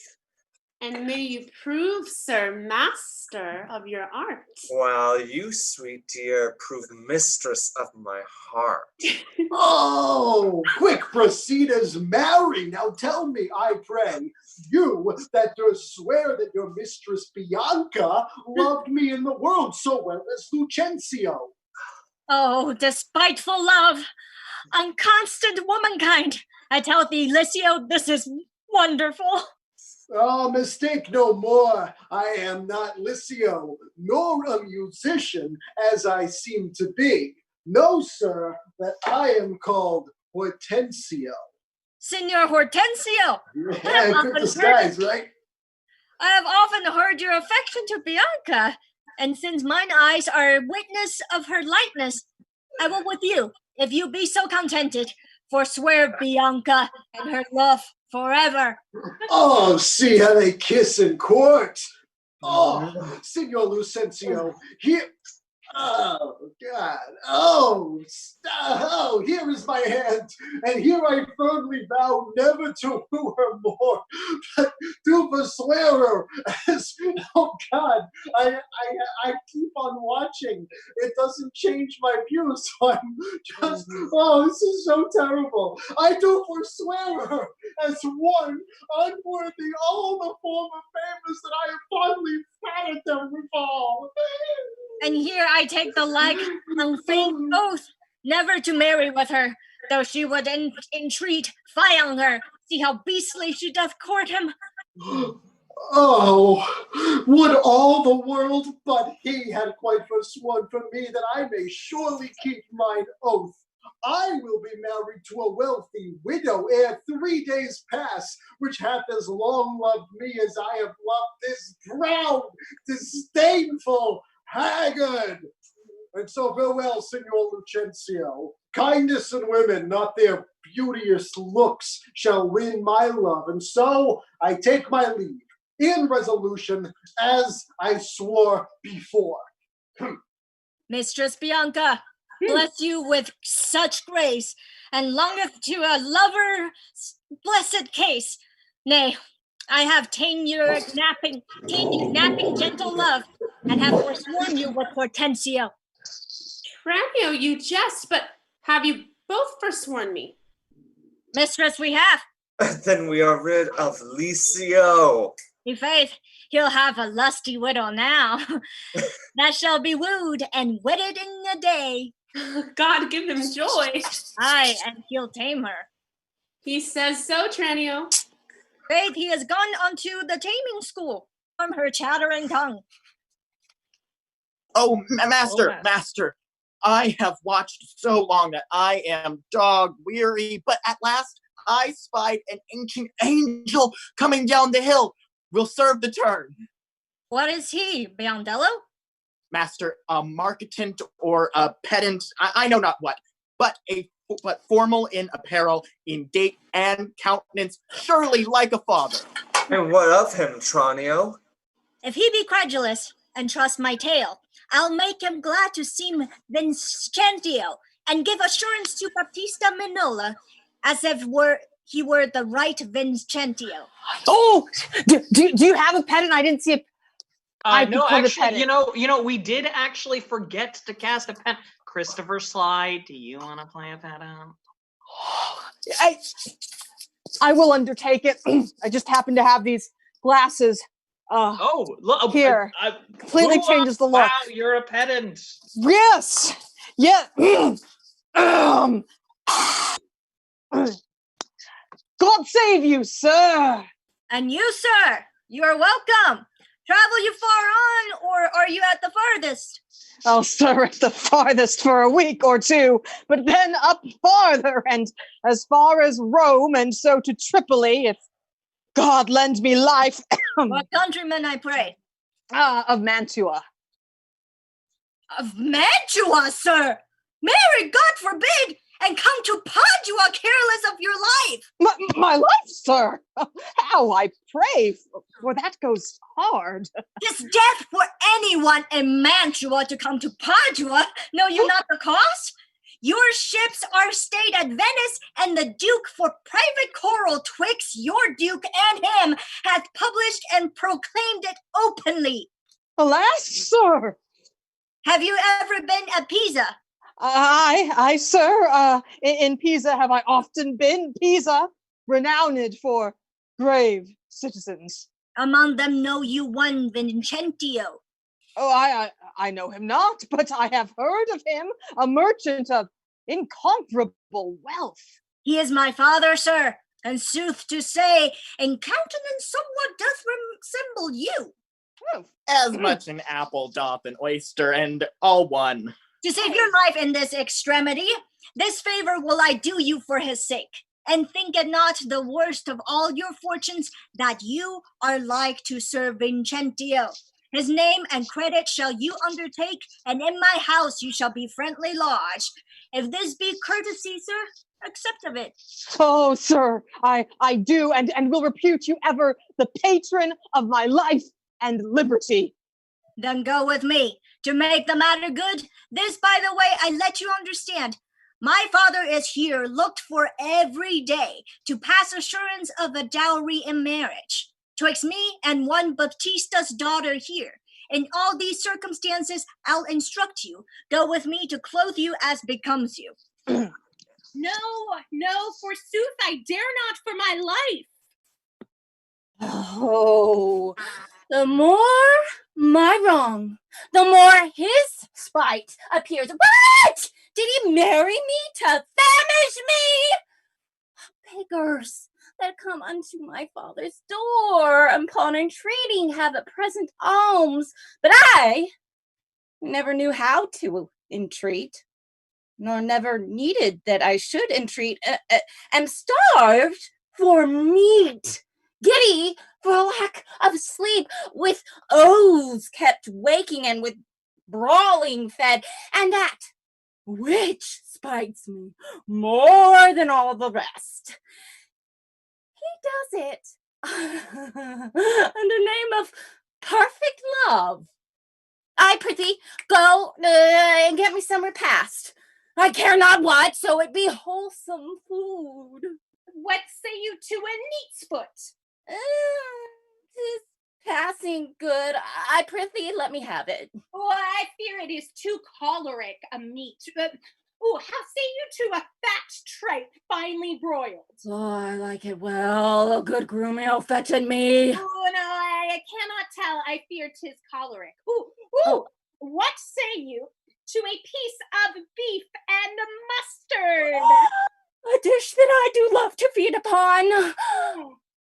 And may you prove, sir, master of your art. While you, sweet dear, prove mistress of my heart. Oh, quick, proceed as marry. Now tell me, I pray, you that dost swear that your mistress Bianca loved me in the world so well as Lucentio. Oh, despiteful love, unconstant womankind. I tell thee, Lycio, this is wonderful. Oh, mistake no more. I am not Lycio, nor a musician, as I seem to be. No, sir, that I am called Hortensio. Signor Hortensio. Yeah, good disguise, right? I have often heard your affection to Bianca, and since mine eyes are witness of her lightness, I will with you, if you be so contented, forswear Bianca and her love forever. Oh, see how they kiss in court. Oh, Signor Lucentio, here Oh, God. Oh, here is my hand, and here I firmly vow never to woo her more, but to forswear her. Oh, God, I keep on watching. It doesn't change my views, so I'm just, this is so terrible. I do forswear her as one unworthy all the former favors that I have fondly flattered them withal. And here I take the like unfeigned oath never to marry with her, though she would entreat, fie on her. See how beastly she doth court him. Oh, would all the world but he had quite forsworn from me that I may surely keep mine oath. I will be married to a wealthy widow ere 3 days pass, which hath as long loved me as I have loved this proud, disdainful haggard. And so farewell, Signor Lucentio. Kindness in women, not their beauteous looks, shall win my love. And so I take my leave, in resolution, as I swore before. Mistress Bianca, bless you with such grace, and longeth to a lover blessed case. Nay, I have ta'en your napping gentle love, and have forsworn you with Hortensio. Tranio, you jest, but have you both forsworn me? Mistress, we have. Then we are rid of Licio. I'faith, he'll have a lusty widow now. That shall be wooed and wedded in a day. God give him joy. Aye, and he'll tame her. He says so, Tranio. Faith, he has gone unto the taming school from her chattering tongue. Oh, master, I have watched so long that I am dog weary, but at last I spied an ancient angel coming down the hill. Will serve the turn. What is he, Biondello? Master, a marketant or a pedant, I know not what, but formal in apparel, in date and countenance, surely like a father. And what of him, Tranio? If he be credulous and trust my tale, I'll make him glad to seem Vincentio, and give assurance to Baptista Minola, as if he were the right Vincentio. Oh, do you have a pedant? I didn't see a. No, actually, you know, we did actually forget to cast a pen. Christopher Slide, do you want to play a pedant? I will undertake it. I just happen to have these glasses. Look, here. Completely changes the look. Wow, you're a pedant. Yes. Yeah. God save you, sir. And you, sir, you are welcome. Travel you far on, or are you at the farthest? Oh, sir, at the farthest for a week or two, but then up farther, and as far as Rome, and so to Tripoli, if God lend me life. What countryman, I pray? Of Mantua. Of Mantua, sir? Marry, God forbid, and come to Padua careless of your life. My life, sir? How, I pray, for that goes hard. 'Tis death for anyone in Mantua to come to Padua. Know you not the cause? Your ships are stayed at Venice, and the Duke, for private quarrel twixt your Duke and him, hath published and proclaimed it openly. Alas, sir! Have you ever been at Pisa? I, sir, in Pisa have I often been. Pisa, renowned for grave citizens. Among them know you one Vincentio. Oh, I know him not, but I have heard of him, a merchant of incomparable wealth. He is my father, sir, and sooth to say, in countenance somewhat doth resemble you. As much an apple doth an oyster, and all one. To save your life in this extremity, this favor will I do you for his sake. And think it not the worst of all your fortunes that you are like to Sir Vincentio. His name and credit shall you undertake, and in my house you shall be friendly lodged. If this be courtesy, sir, accept of it. Oh, sir, I do, and will repute you ever the patron of my life and liberty. Then go with me. To make the matter good, this, by the way, I let you understand. My father is here, looked for every day, to pass assurance of a dowry in marriage, twixt me and one Baptista's daughter here. In all these circumstances, I'll instruct you. Go with me to clothe you as becomes you. No, forsooth, I dare not for my life. Oh, the more my wrong, the more his spite appears. What? Did he marry me to famish me? Beggars that come unto my father's door upon entreating have at present alms, but I never knew how to entreat, nor never needed that I should entreat, am starved for meat, giddy for lack of sleep, with oaths kept waking, and with brawling fed, and that which spites me more than all the rest. He does it under name of perfect love. I prithee, go and get me some repast. I care not what, so it be wholesome food. What say you to a neat's foot? 'Tis passing good. I prithee, let me have it. Oh, I fear it is too choleric a meat. How say you to a fat tripe, finely broiled? Oh, I like it well. A good grumio fetching me. Oh, no, I cannot tell. I fear 'tis choleric. What say you to a piece of beef and mustard? A dish that I do love to feed upon.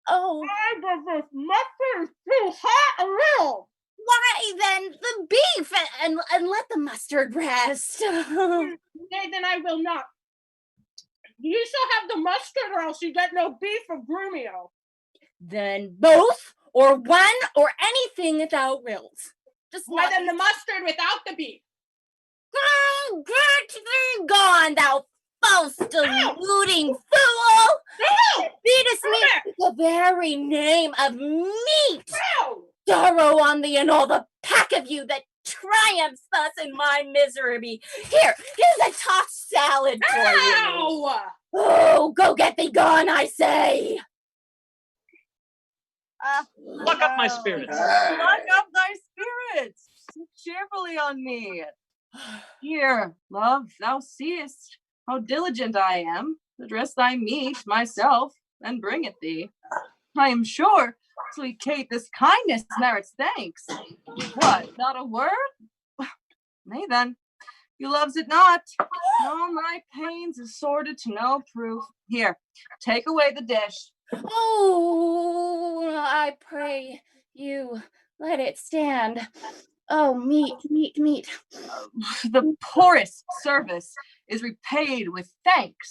Oh. But this mustard is too hot a little. Why then the beef and let the mustard rest. Nay, then I will not. You shall have the mustard, or else you get no beef or grumio. Then both, or one, or anything thou wilt. Just Why then the mustard without the beef? Girl, get thee gone, thou false deluding fool! Feedest me with the very name of meat! Sorrow on thee and all the pack of you that triumphs thus in my misery. Here's a tossed salad for you. Oh, go get thee gone, I say. Pluck up my spirits. Pluck up thy spirits. Sit cheerfully on me. Here, love, thou seest how diligent I am to dress thy meat myself and bring it thee. I am sure, sweet Kate, this kindness merits thanks. What, not a word? Nay then, you loves it not. All my pains is sordid to no proof. Here, take away the dish. Oh, I pray you, let it stand. Oh, meat. The poorest service is repaid with thanks,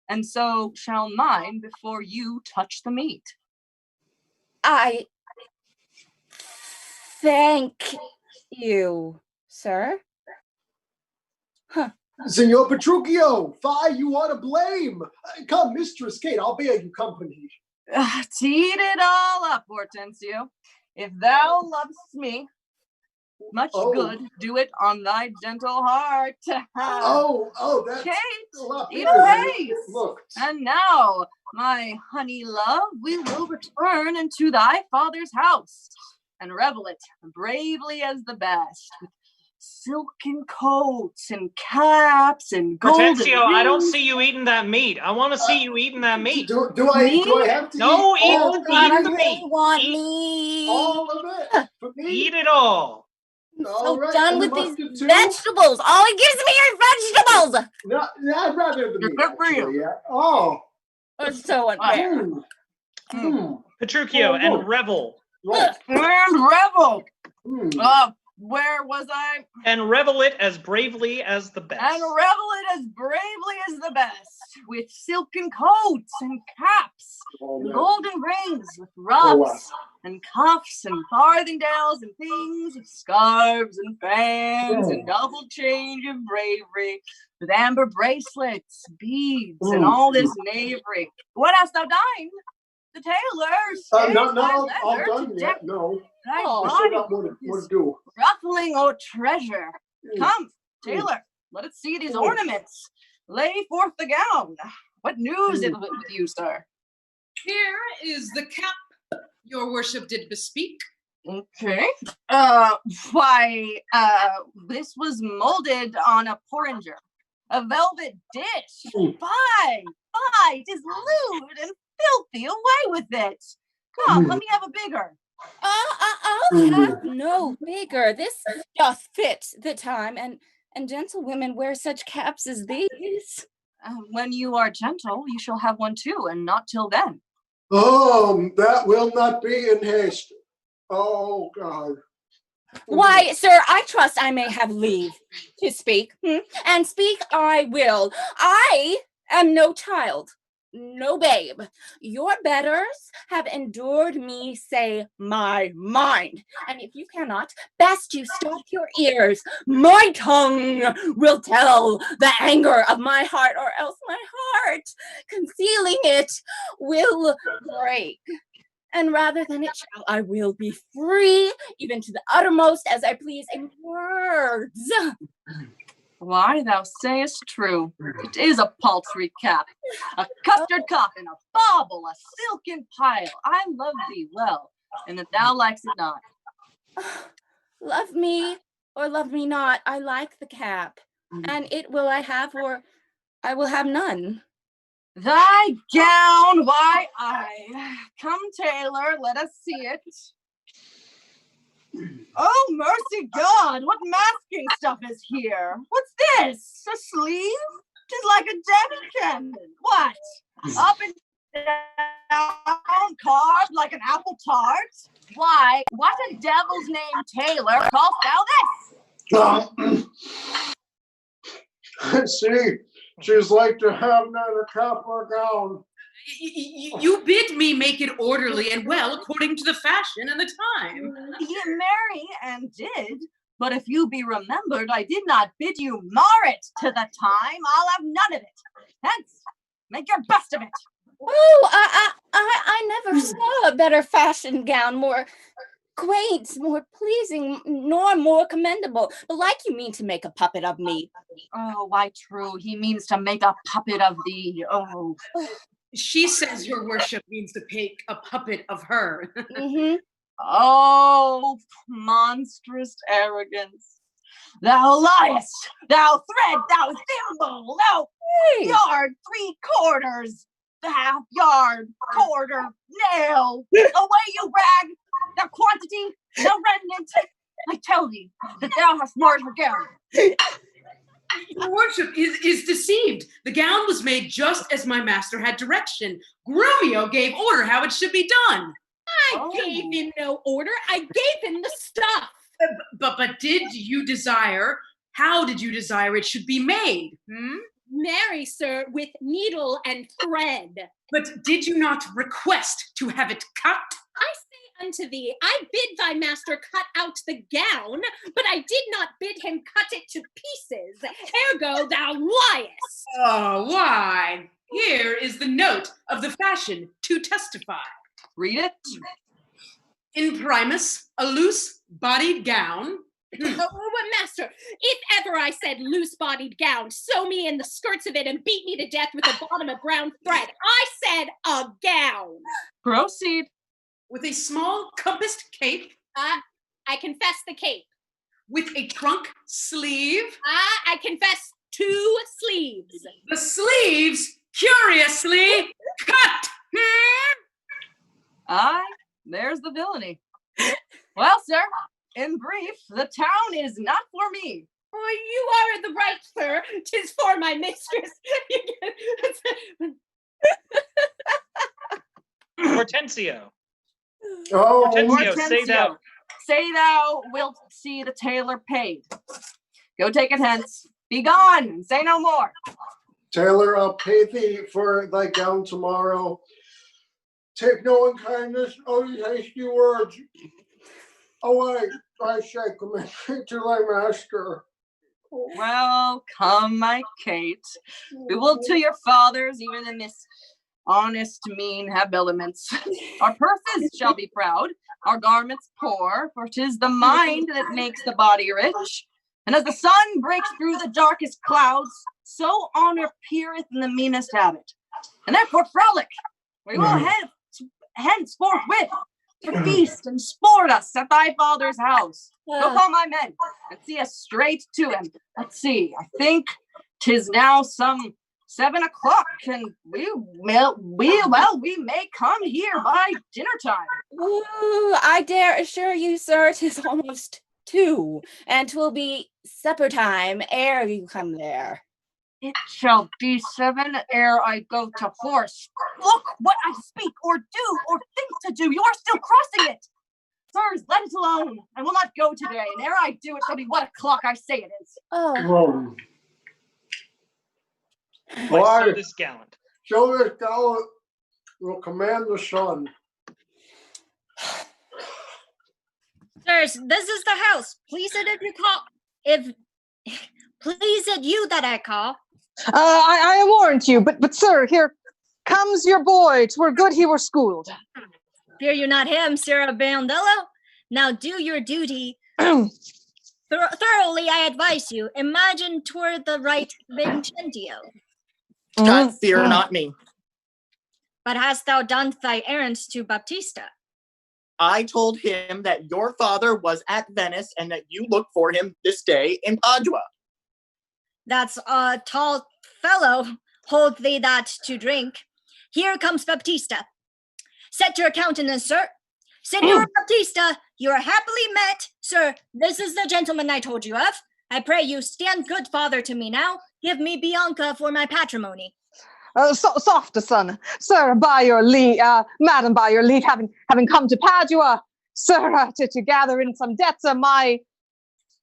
and so shall mine before you touch the meat. I thank you, sir. Signor Petruchio, fie, you are to blame. Come, Mistress Kate, I'll bear you company. Teed it all up, Hortensio. If thou lovest me, much good do it on thy gentle heart. That's Kate, a lot eat bigger than away. it looked. And now, my honey love, we will return into thy father's house and revel it bravely as the best, with silken coats and caps and golden Hortensio, I don't rings. see you eating that meat. I want to see you eating that meat. Do I have to No, eat all eat of it? the meat. Want me? All of it? For me? Eat it all. So right, done and the with these mustard too? vegetables. All it gives me are vegetables. No, I'd rather have the meat, Good for you. actually. Yeah. Oh. It's so unfair. Petruchio and Revel. Right. And revel. Where was I? And revel it as bravely as the best. And revel it as bravely as the best, with silken coats and caps, and golden rings with ruffs, and cuffs and farthingales and things, with scarves and fans, and double change of bravery, with amber bracelets, beads, and all this knavery. What hast thou dined? The tailors. Not all done yet, no. Thy I still body got more to do. ruffle trifling or treasure. Come, tailor, let us see these ornaments. Lay forth the gown. What news is with you, sir? Here is the cap your worship did bespeak. Okay. This was molded on a porringer, a velvet dish. Fie, 'tis lewd and filthy. Away with it. Come, let me have a bigger. I'll have no bigger. This doth fit the time, and gentlewomen wear such caps as these. When you are gentle, you shall have one too, and not till then. That will not be in haste. Oh, God. Why, sir, I trust I may have leave to speak, and speak I will. I am no child, no babe. Your betters have endured me say my mind, and if you cannot, best you stop your ears. My tongue will tell the anger of my heart, or else my heart, concealing it, will break. And rather than it shall, I will be free, even to the uttermost, as I please in words. Why, thou sayest true. It is a paltry cap, a custard coffin, a bauble, a silken pile. I love thee well, and that thou likest it not. Love me or love me not, I like the cap, and it will I have, or I will have none. Thy gown, why, I. Come, tailor, let us see it. Oh, mercy God, what masking stuff is here? What's this? A sleeve? 'Tis like a Debbie cannon. What? Up and down, carved like an apple tart? Why, what a devil's name, tailor, callst thou this? See, she's like to have neither cap or gown. You bid me make it orderly and well according to the fashion and the time. Ye marry and did, but if you be remembered, I did not bid you mar it to the time. I'll have none of it. Hence, make your best of it. Oh, I never saw a better fashion gown, more quaint, more pleasing, nor more commendable. Belike you mean to make a puppet of me. Oh, why true, he means to make a puppet of thee. Oh. She says your worship means to make a puppet of her. Oh, monstrous arrogance. Thou liest, thou thread, thou thimble, thou yard, 3/4, the half yard, quarter, nail. Away you brag, thou quantity, thou remnant. I tell thee that thou hast marred her gown. Your worship is deceived. The gown was made just as my master had direction. Grumio gave order how it should be done. I gave him no order. I gave him the stuff. But did you desire, how did you desire it should be made? Marry, sir, with needle and thread. But did you not request to have it cut? I say unto thee, I bid thy master cut out the gown, but I did not bid him cut it to pieces. Ergo, thou liest. Oh, why? Here is the note of the fashion to testify. Read it. In primus, a loose-bodied gown. Master, if ever I said loose-bodied gown, sew me in the skirts of it and beat me to death with a bottom of brown thread. I said a gown. Proceed. With a small compassed cape. I confess the cape. With a trunk sleeve. I confess 2 sleeves. The sleeves curiously cut. Aye, there's the villainy. Well, sir, in brief, the town is not for me. Oh, you are in the right, sir. 'Tis for my mistress. Hortensio. Oh, Hortensio, say thou wilt see the tailor paid. Go take it hence. Be gone, and say no more. Tailor, I'll pay thee for thy gown tomorrow. Take no unkindness of these hasty words. Away, thy shake to thy master. Well, come, my Kate. We will to your father's, even in this honest mean habiliments. Our purses shall be proud, our garments poor, for 'tis the mind that makes the body rich. And as the sun breaks through the darkest clouds, so honor peereth in the meanest habit. And therefore, frolic, we will hence forthwith to feast and sport us at thy father's house. Go call my men and see us straight to him. Let's see, I think 'tis now some 7 o'clock, and we may come here by dinner time. Ooh, I dare assure you, sir, 'tis almost 2, and 'twill be supper time ere you come there. It shall be 7 ere I go to horse. Look what I speak or do or think to do. You are still crossing it. Sirs, let it alone. I will not go today, and ere I do, it shall be what o'clock I say it is. Whoa. Why show this gallant? Show this gallant will command the sun. Sirs, this is the house. Please it if you call. Please it you that I call. I warrant you, but sir, here comes your boy. 'Twere good he were schooled. Fear you not him, Sir Bandello. Now do your duty. Thoroughly I advise you. Imagine 'twere the right Vincentio. God fear not me. But hast thou done thy errands to Baptista? I told him that your father was at Venice and that you look for him this day in Padua. That's a tall fellow. Hold thee that to drink. Here comes Baptista. Set your countenance, sir. Signor Baptista, you are happily met. Sir, this is the gentleman I told you of. I pray you stand good father to me now. Give me Bianca for my patrimony. Softer, son. Sir, by your leave, madam, by your leave, having come to Padua, sir, to gather in some debts, my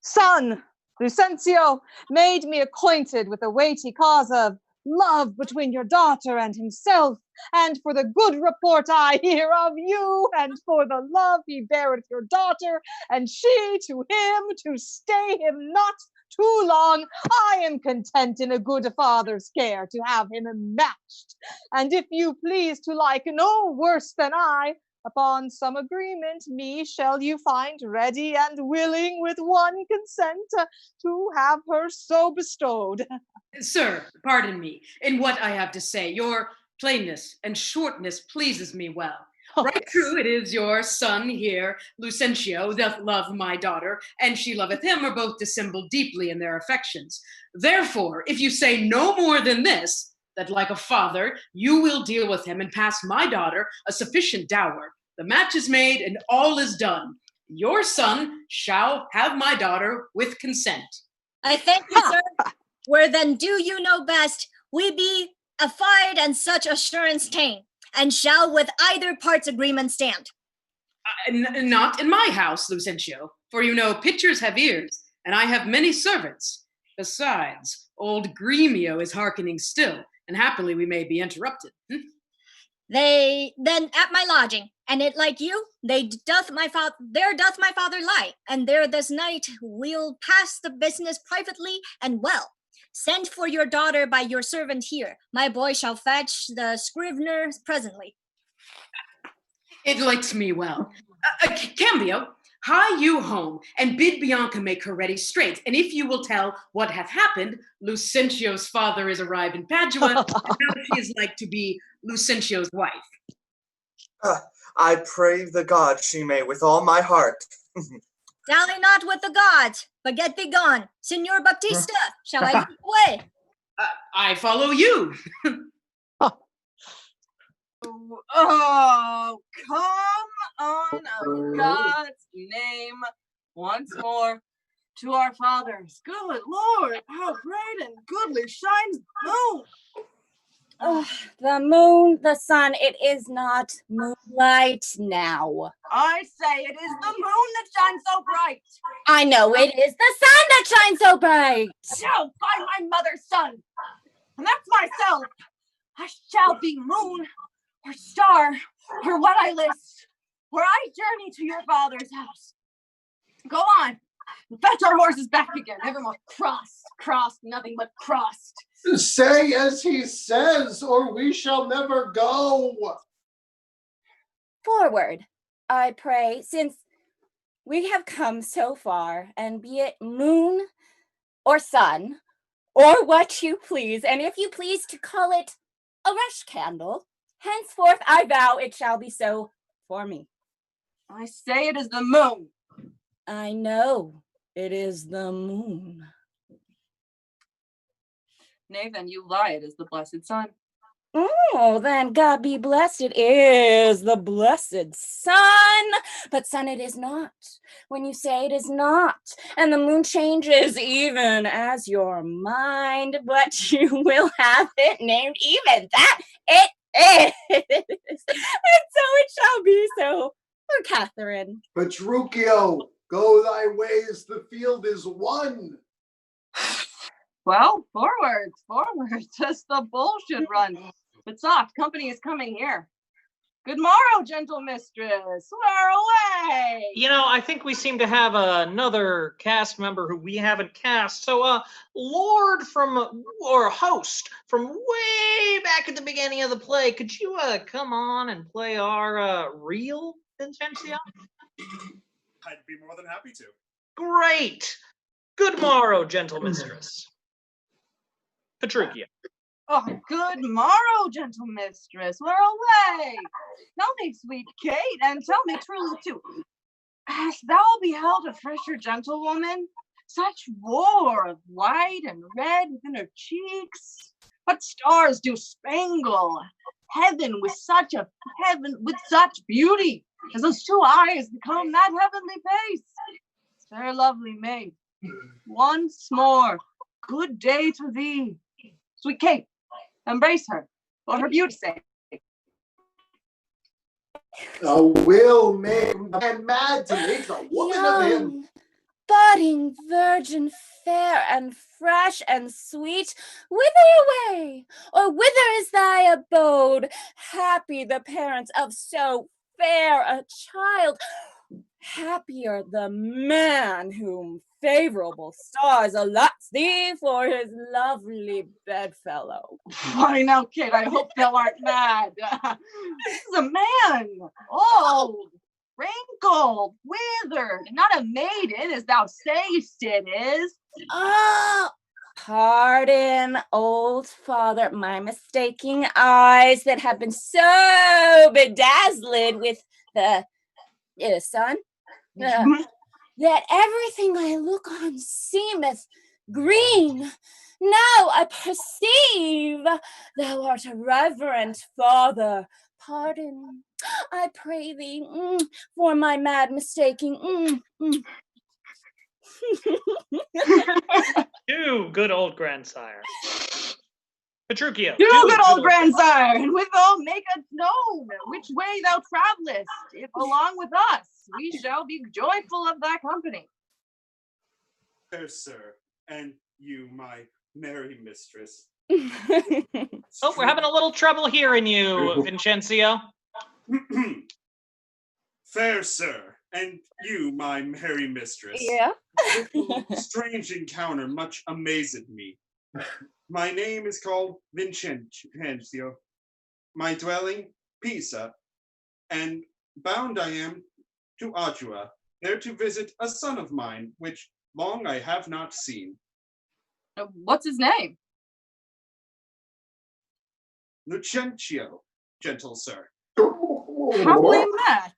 son, Lucentio, made me acquainted with the weighty cause of love between your daughter and himself, and for the good report I hear of you, and for the love he beareth your daughter, and she to him, to stay him not too long, I am content in a good father's care to have him matched. And if you please to like no worse than I, upon some agreement me shall you find ready and willing with one consent to have her so bestowed. Sir, pardon me, in what I have to say, your plainness and shortness pleases me well. Right true, it is your son here, Lucentio, doth love my daughter, and she loveth him, are both dissembled deeply in their affections. Therefore, if you say no more than this, that like a father, you will deal with him and pass my daughter a sufficient dower, the match is made and all is done. Your son shall have my daughter with consent. I thank you, sir. Where then do you know best, we be affied and such assurance ta'en, and shall with either part's agreement stand. Not in my house, Lucentio, for you know pitchers have ears, and I have many servants. Besides, old Gremio is hearkening still, and happily we may be interrupted. They then at my lodging, and it like you, there doth my father lie, and there this night we'll pass the business privately and well. Send for your daughter by your servant here. My boy shall fetch the scrivener presently. It likes me well. Cambio, hie you home, and bid Bianca make her ready straight. And if you will tell what hath happened, Lucentio's father is arrived in Padua, and now she is like to be Lucentio's wife. I pray the gods she may with all my heart. Dally not with the gods, but get thee gone. Signor Baptista, shall I lead the way? I follow you. Oh, come on, of God's name, once more to our fathers. Good Lord, how bright and goodly shines the moon. The moon, the sun, it is not moonlight now. I say it is the moon that shines so bright. I know it is the sun that shines so bright. Shall by my mother's son, and that's myself. I shall be moon or star or what I list, where I journey to your father's house. Go on, fetch our horses back again. Evermore crossed, nothing but crossed. Say as he says, or we shall never go. Forward. I pray, since we have come so far, and be it moon or sun, or what you please, and if you please to call it a rush candle, henceforth I vow it shall be so for me. I say it is the moon. I know it is the moon. Nay, then you lie, it is the blessed sun. Oh, then God be blessed, it is the blessed sun. But sun it is not, when you say it is not. And the moon changes even as your mind, but you will have it named even that it is. And so it shall be so for Catherine. Petruchio, go thy ways, the field is won. Well, forward, as the bull should run. But soft, company is coming here. Good morrow, gentle mistress. Where away? You know, I think we seem to have another cast member who we haven't cast. So, Lord or host from way back at the beginning of the play, could you come on and play our real Vincencio? I'd be more than happy to. Great. Good morrow, gentle mistress. Petruchio. Oh, good morrow, gentle mistress. Where away? Tell me, sweet Kate, and tell me truly too. Hast thou beheld a fresher gentlewoman? Such war of white and red within her cheeks. What stars do spangle heaven with such beauty as those two eyes become that heavenly face? Fair lovely maid, once more, good day to thee. Sweet Kate, embrace her for her beauty's sake. I will make a man mad to make a woman of him. Young, budding virgin, fair and fresh and sweet, whither away, or whither is thy abode? Happy the parents of so fair a child, happier the man whom favorable stars allots thee for his lovely bedfellow. Why now, Kate, I hope thou art mad. This is a man, old, wrinkled, withered, not a maiden, as thou sayest it is. Ah, pardon, old father, my mistaking eyes that have been so bedazzled with the sun, that everything I look on seemeth green. Now I perceive thou art a reverend father. Pardon, I pray thee, for my mad mistaking. Do good old grandsire. Petruchio. Do good old grandsire, and withal make us known which way thou travelest. If along with us, we shall be joyful of thy company. Fair sir, and you, my merry mistress. Oh, we're having a little trouble hearing you, Vincencio. Fair sir, and you, my merry mistress. Yeah. This strange encounter much amazed me. My name is called Vincencio. My dwelling, Pisa, and bound I am to Adua, there to visit a son of mine, which long I have not seen. What's his name? Lucentio, gentle sir. Happily met.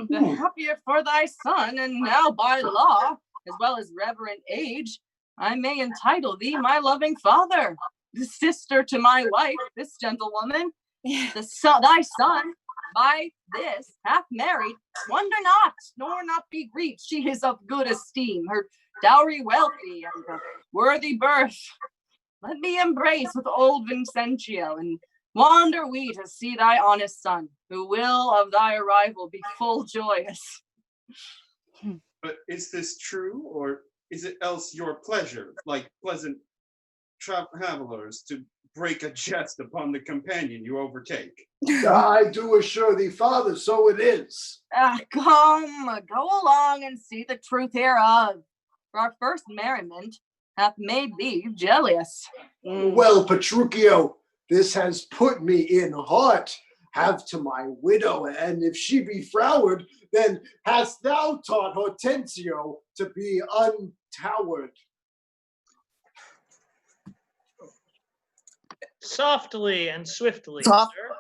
The happier for thy son, and now by law, as well as reverent age, I may entitle thee my loving father, the sister to my wife, this gentlewoman, thy son, by this hath married. Wonder not, nor not be grieved. She is of good esteem, her dowry wealthy, and a worthy birth. Let me embrace with old Vincencio, and wander we to see thy honest son, who will of thy arrival be full joyous. But is this true, or is it else your pleasure, like pleasant travelers, to break a jest upon the companion you overtake? I do assure thee, father, so it is. Come, go along and see the truth hereof. For our first merriment hath made thee jealous. Well, Petruchio, this has put me in heart. have to my widow, and if she be froward, then hast thou taught Hortensio to be untowered. Softly and swiftly, Soft- sir.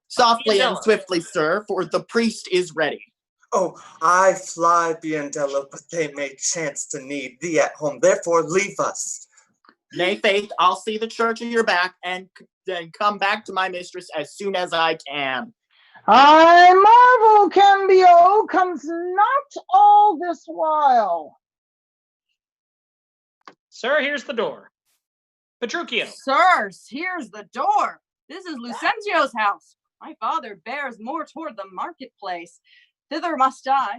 Softly and Biandella. swiftly, sir, for the priest is ready. Oh, I fly, Biandella, but they may chance to need thee at home. Therefore, leave us. Nay, Faith, I'll see the church in your back and then come back to my mistress as soon as I can. I marvel Cambio comes not all this while. Sir, here's the door. Petruchio. Sirs, here's the door. This is Lucentio's house. My father bears more toward the marketplace. Thither must I.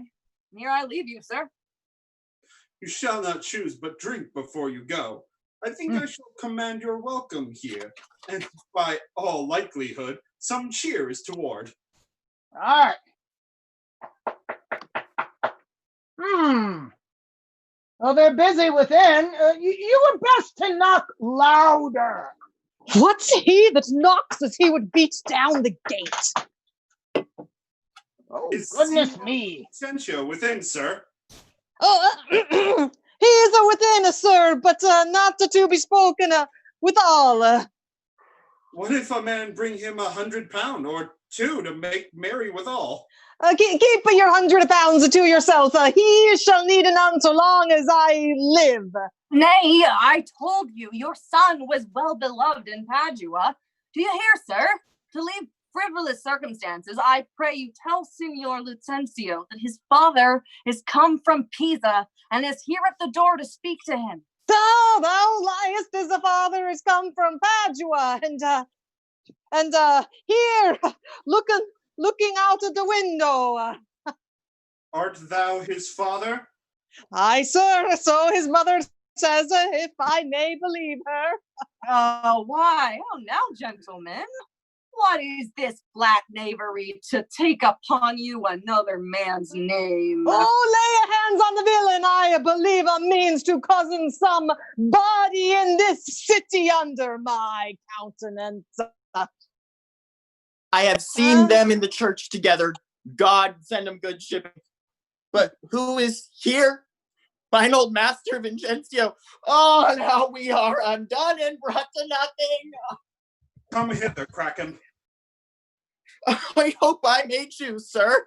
Here I leave you, sir. You shall not choose but drink before you go. I think I shall command your welcome here, and by all likelihood, some cheer is toward. All right. Well, they're busy within. You were best to knock louder. What's he that knocks as he would beat down the gate? Oh, Is goodness me. Sencio within, sir? Oh, he is within, sir, but not to be spoken withal. What if a man bring him £100 or 2 to make merry withal? Keep your £100 to yourself. He shall need none so long as I live. Nay, I told you, your son was well beloved in Padua. Do you hear, sir? To leave frivolous circumstances, I pray you tell Signor Lucencio that his father is come from Pisa and is here at the door to speak to him. Thou liest, his father is come from Padua, and here, looking out of the window. Art thou his father? Aye, sir, so his mother says, if I may believe her. Oh, why? Oh, now, gentlemen, what is this flat knavery to take upon you another man's name? Oh, lay hands on the villain, I believe means to cozen somebody in this city under my countenance. I have seen them in the church together. God send them good shipping. But who is here? Mine old master Vincencio. Oh, now we are undone and brought to nothing. Come hither, Kraken. I hope I may choose, sir.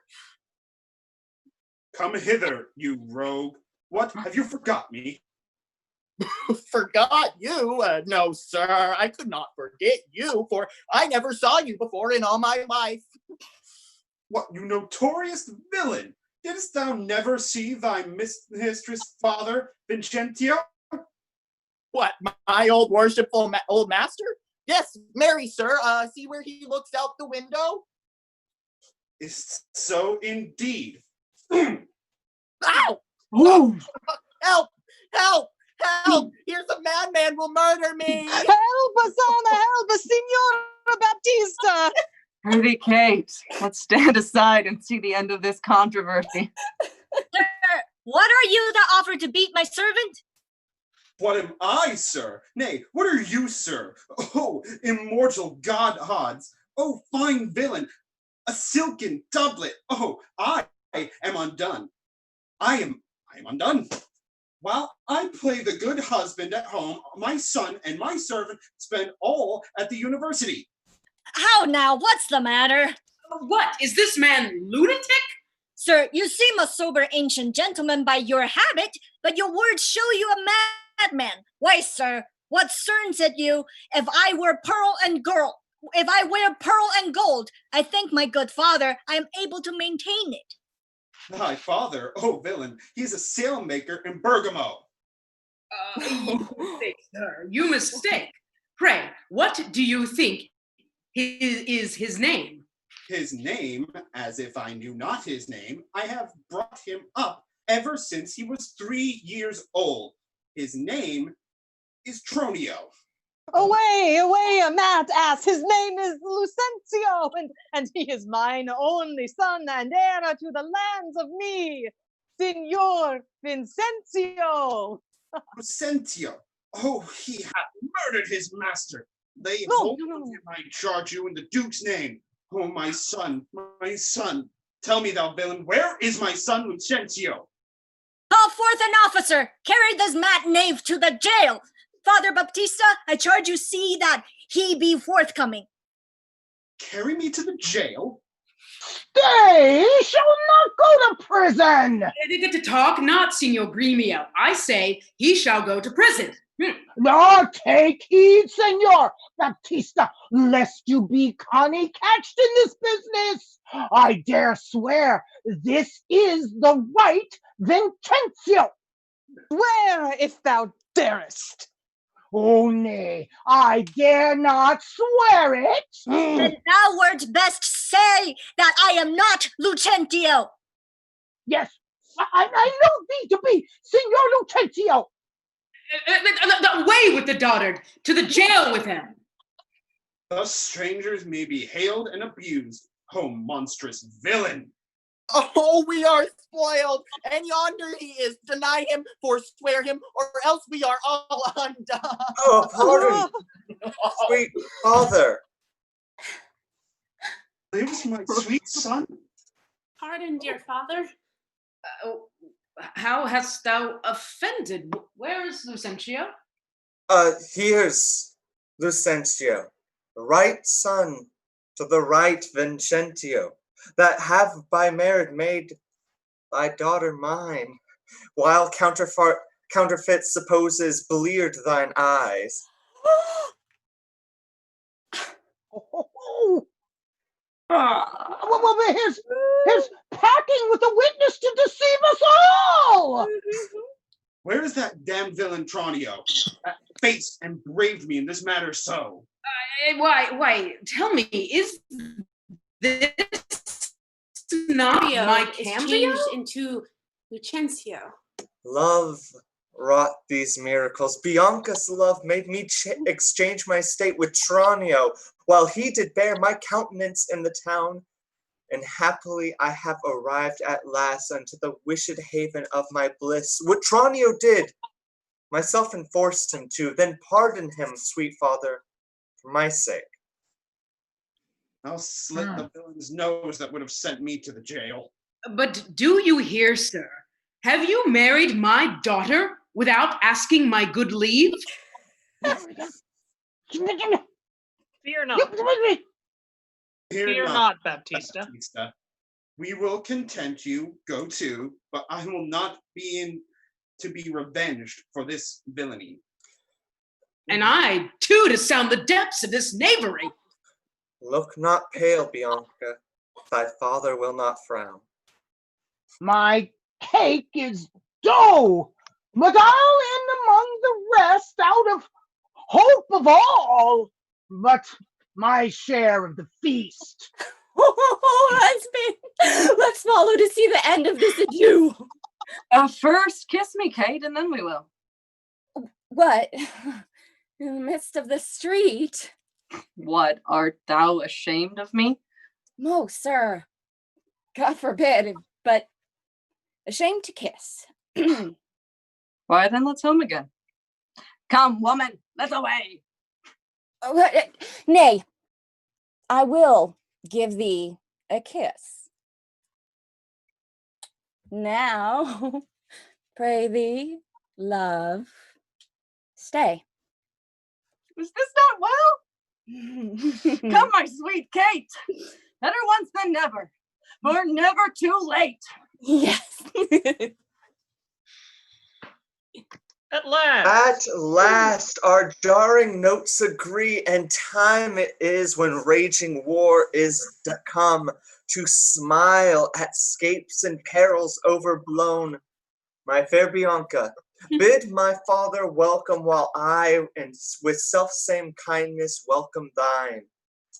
Come hither, you rogue. What, have you forgot me? Forgot you? No, sir, I could not forget you, for I never saw you before in all my life. What, you notorious villain! Didst thou never see thy mistress father, Vincentio? What, my old worshipful old master? Yes, marry, sir. See where he looks out the window? Is so indeed. Ow! Oh, help! Help! Help! Here's a madman will murder me! Help us, Anna! Help us, Signora Baptista! Prithee, Kate, let's stand aside and see the end of this controversy. Sir, what are you that offered to beat my servant? What am I, sir? Nay, what are you, sir? Oh, immortal god odds! Oh, fine villain! A silken doublet! Oh, I am undone. I am undone. While I play the good husband at home, my son and my servant spend all at the university. How now? What's the matter? What? Is this man lunatic? Sir, you seem a sober ancient gentleman by your habit, but your words show you a madman. Why, sir, what cerns at you if I wear pearl and gold? If I wear pearl and gold, I thank my good father I am able to maintain it. Thy father, oh villain, he is a sailmaker in Bergamo. You mistake, sir. You mistake. Pray, what do you think is his name? His name, as if I knew not his name, I have brought him up ever since he was 3 years old. His name is Tronio. Away, a mad ass. His name is Lucencio, and he is mine only son and heir to the lands of me, Signor Vincencio. Lucencio, oh, he hath murdered his master. Lay No. hold of him, I charge you, in the Duke's name. Oh, my son, my son. Tell me, thou villain, where is my son Lucentio? Call forth an officer. Carry this mad knave to the jail. Father Baptista, I charge you see that he be forthcoming. Carry me to the jail? They shall not go to prison. To talk not, Signor Gremio. I say he shall go to prison. No, take heed, Senor Baptista, lest you be Connie catched in this business. I dare swear this is the right Vincentio. Swear if thou darest. Oh, nay, I dare not swear it. Then thou wert best say that I am not Lucentio. Yes, I know thee to be Signor Lucentio. Away with the dotard, to the jail with him. Thus strangers may be hailed and abused. Oh, monstrous villain! Oh, we are spoiled, and yonder he is. Deny him, forswear him, or else we are all undone. Oh, pardon, sweet father. Lives my sweet son? Pardon, dear father. How hast thou offended? Where is Lucentio? Here's Lucentio, right son to the right Vincentio, that have by merit made thy daughter mine, while counterfeit supposes bleared thine eyes. Well, here's packing with a witness to deceive us all. Where is that damn villain Tranio, that faced and braved me in this matter so? Why, tell me, is this not my is Cambio? changed into Lucentio. Love wrought these miracles. Bianca's love made me exchange my state with Tranio, while he did bear my countenance in the town. And happily I have arrived at last unto the wished haven of my bliss. What Tranio did, myself enforced him to. Then pardon him, sweet father, for my sake. I'll slit the villain's nose that would have sent me to the jail. But do you hear, sir? Have you married my daughter without asking my good leave? Fear not. Fear not, Baptista. We will content you, go to, but I will not be to be revenged for this villainy. And I, too, to sound the depths of this knavery. Look not pale, Bianca. Thy father will not frown. My cake is dough, but I'll end among the rest out of hope of all, but my share of the feast. Oh, husband, let's follow to see the end of this adieu. First, kiss me, Kate, and then we will. What? In the midst of the street? What, art thou ashamed of me? No, sir. God forbid, but ashamed to kiss. Why, then let's home again. Come, woman, let's away. Nay, I will give thee a kiss. Now, pray thee, love, stay. Is this not well? Come, my sweet Kate. Better once than never, for never too late. Yes. At last. At last, our jarring notes agree, and time it is when raging war is come to smile at scapes and perils overblown. My fair Bianca, bid my father welcome while I, and with self-same kindness, welcome thine.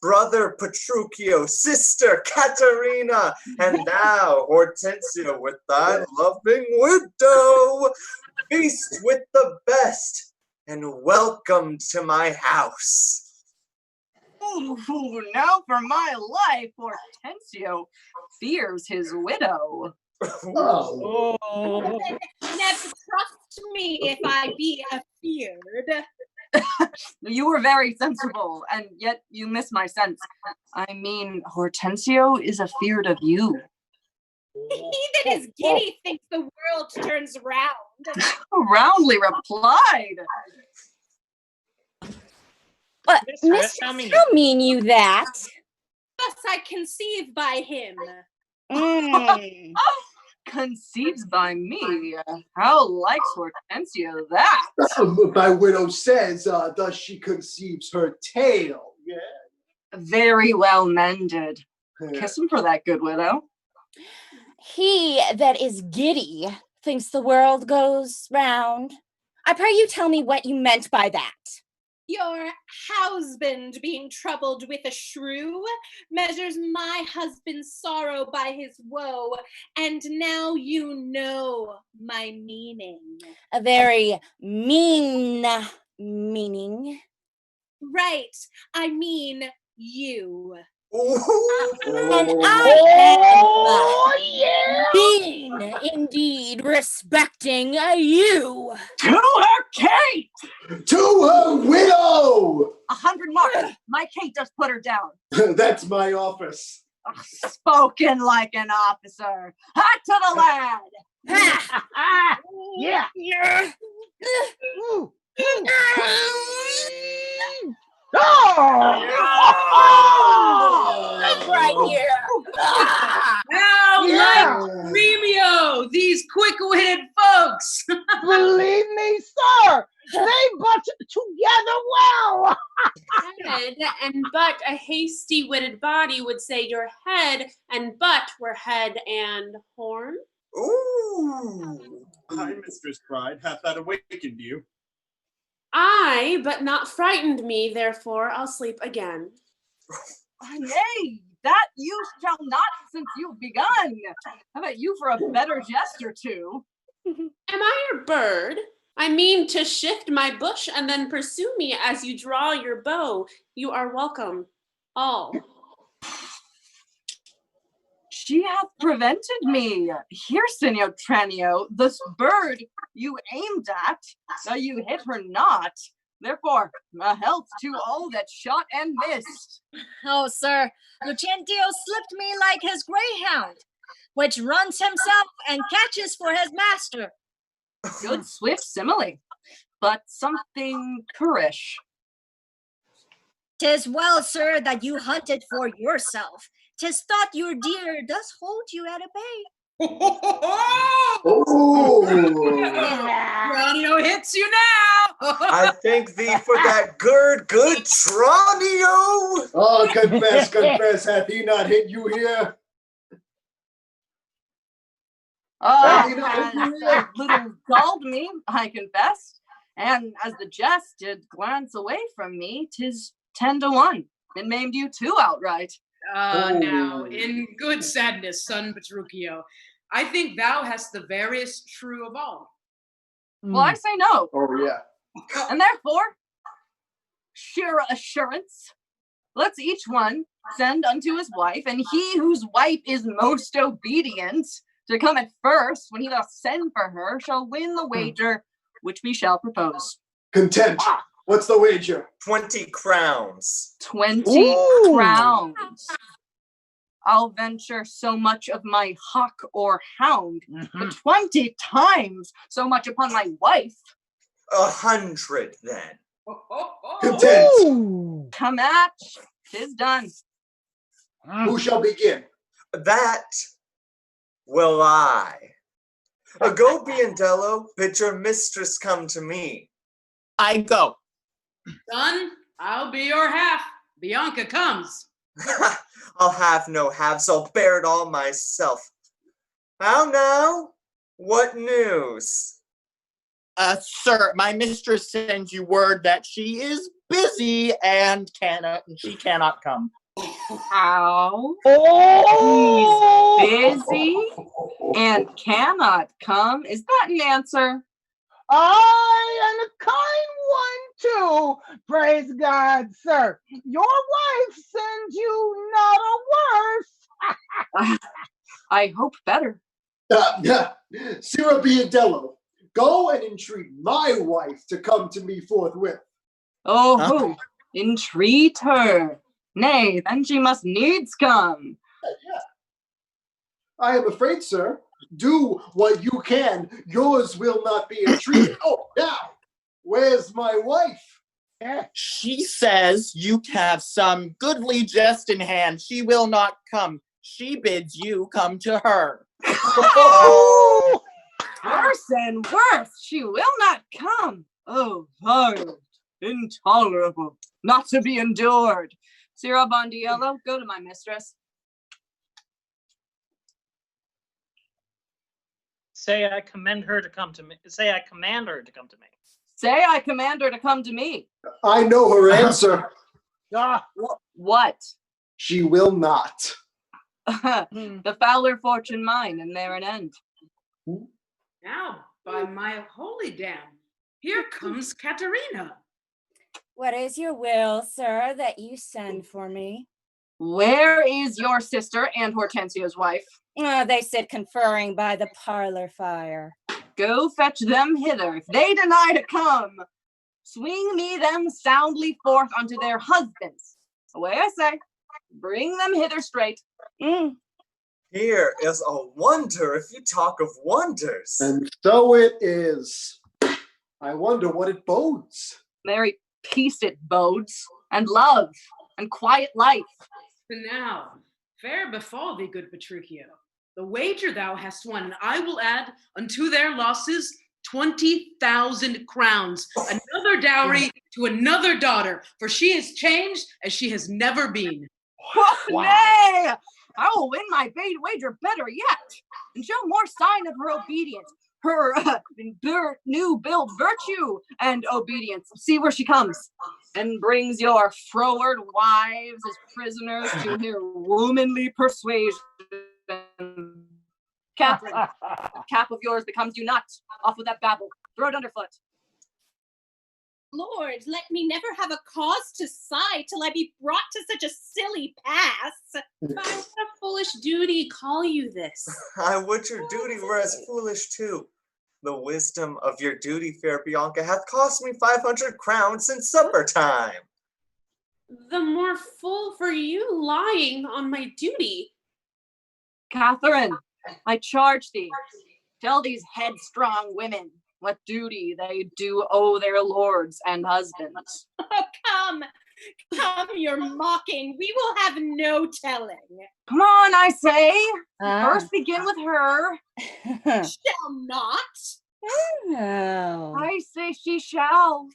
Brother Petruchio, sister Caterina, and thou, Hortensio, with thy loving widow, feast with the best, and welcome to my house. Ooh, now for my life, Hortensio fears his widow. Oh. Never trust me if I be afeared. You were very sensible, and yet you miss my sense. I mean, Hortensio is afeard of you. He that is giddy thinks the world turns round. Roundly replied. But, Mistress, how mistress, mean how mean you that? Thus I conceive by him. Mm. Conceives by me. How likes Hortensio that? My widow says, thus she conceives her tale. Yeah. Very well mended. Kiss him for that, good widow. He that is giddy thinks the world goes round. I pray you tell me what you meant by that. Your husband, being troubled with a shrew, measures my husband's sorrow by his woe, and now you know my meaning. A very mean meaning. Right, I mean you. And I am mean indeed, respecting you. To her Kate! To her widow! 100 marks. My Kate does put her down. That's my office. Spoken like an officer. Hot to the lad. Yeah. That's right here. Now, Yeah. like Remio, these quick-witted folks. Believe me, sir, they butt together well. Head and butt, a hasty-witted body would say your head and butt were head and horn. Ooh. Hi, Mistress Pride. Hath that awakened you? Aye, but not frightened me, therefore I'll sleep again. Nay, that you shall not since you've begun. How about you for a better jest or two? Am I your bird? I mean to shift my bush and then pursue me as you draw your bow. You are welcome, all. She hath prevented me. Here, Senor Tranio, this bird you aimed at, though you hit her not. Therefore, a health to all that shot and missed. Oh, sir, Lucentio slipped me like his greyhound, which runs himself and catches for his master. Good swift simile, but something currish. 'Tis well, sir, that you hunted for yourself. 'Tis thought your deer does hold you at a bay. Tranio hits you now. I thank thee for that good Tranio. Oh, confess, hath he not hit you here? Has a little galled me, I confess, and as the jest did glance away from me, 'tis 10 to 1, and maimed you too outright. Now, in good sadness, son Petruchio, I think thou hast the veriest shrew of all. Well, I say no. Oh, yeah. And therefore, sheer assurance, let's each one send unto his wife, and he whose wife is most obedient to come at first when he doth send for her shall win the wager which we shall propose. Content. What's the wager? 20 crowns. 20 crowns. I'll venture so much of my hawk or hound, but 20 times so much upon my wife. 100 then. Content. Come at, 'tis done. Who shall begin? That will I. Go, Biandello, bid your mistress come to me. I go. Son, I'll be your half. Bianca comes. I'll have no halves, I'll bear it all myself. How now? What news? Sir, my mistress sends you word that she is busy and she cannot come. How? He's busy and cannot come. Is that an answer? I am a kind one too. Praise God, sir. Your wife sends you not a worse. I hope better. Sira Biadello, go and entreat my wife to come to me forthwith. Oh, entreat her. Nay, then she must needs come. I am afraid, sir. Do what you can. Yours will not be entreated. Oh, now, where's my wife? She says you have some goodly jest in hand. She will not come. She bids you come to her. Oh! Worse and worse, she will not come. Oh, violent, intolerable, not to be endured. Sira Bondiello, go to my mistress. Say I commend her to come to me. Say I command her to come to me. Say I command her to come to me. I know her answer. What? She will not. The fouler fortune mine, and there an end. Now, by my holy dam, here comes Katerina. What is your will, sir, that you send for me? Where is your sister and Hortensio's wife? They sit conferring by the parlor fire. Go fetch them hither. If they deny to come, swing me them soundly forth unto their husbands. Away I say, bring them hither straight. Here is a wonder if you talk of wonders. And so it is. I wonder what it bodes. Merry peace it bodes, and love, and quiet life. Now, fair befall thee, good Petruchio. The wager thou hast won, and I will add unto their losses 20,000 crowns, another dowry to another daughter, for she is changed as she has never been. Wow. Nay, I will win my wager better yet, and show more sign of her obedience, her new build virtue and obedience. See where she comes, and brings your froward wives as prisoners to her womanly persuasion. Catherine, cap of yours becomes you not. Off with that babble. Throw it underfoot. Lord, let me never have a cause to sigh till I be brought to such a silly pass. By what a foolish duty call you this? I would your duty were as foolish too. The wisdom of your duty, fair Bianca, hath cost me 500 crowns since supper time. The more fool for you lying on my duty. Catherine, I charge thee, tell these headstrong women what duty they do owe their lords and husbands. Oh, come, you're mocking. We will have no telling. Come on, I say. First begin with her. Shall not. Oh. I say she shall.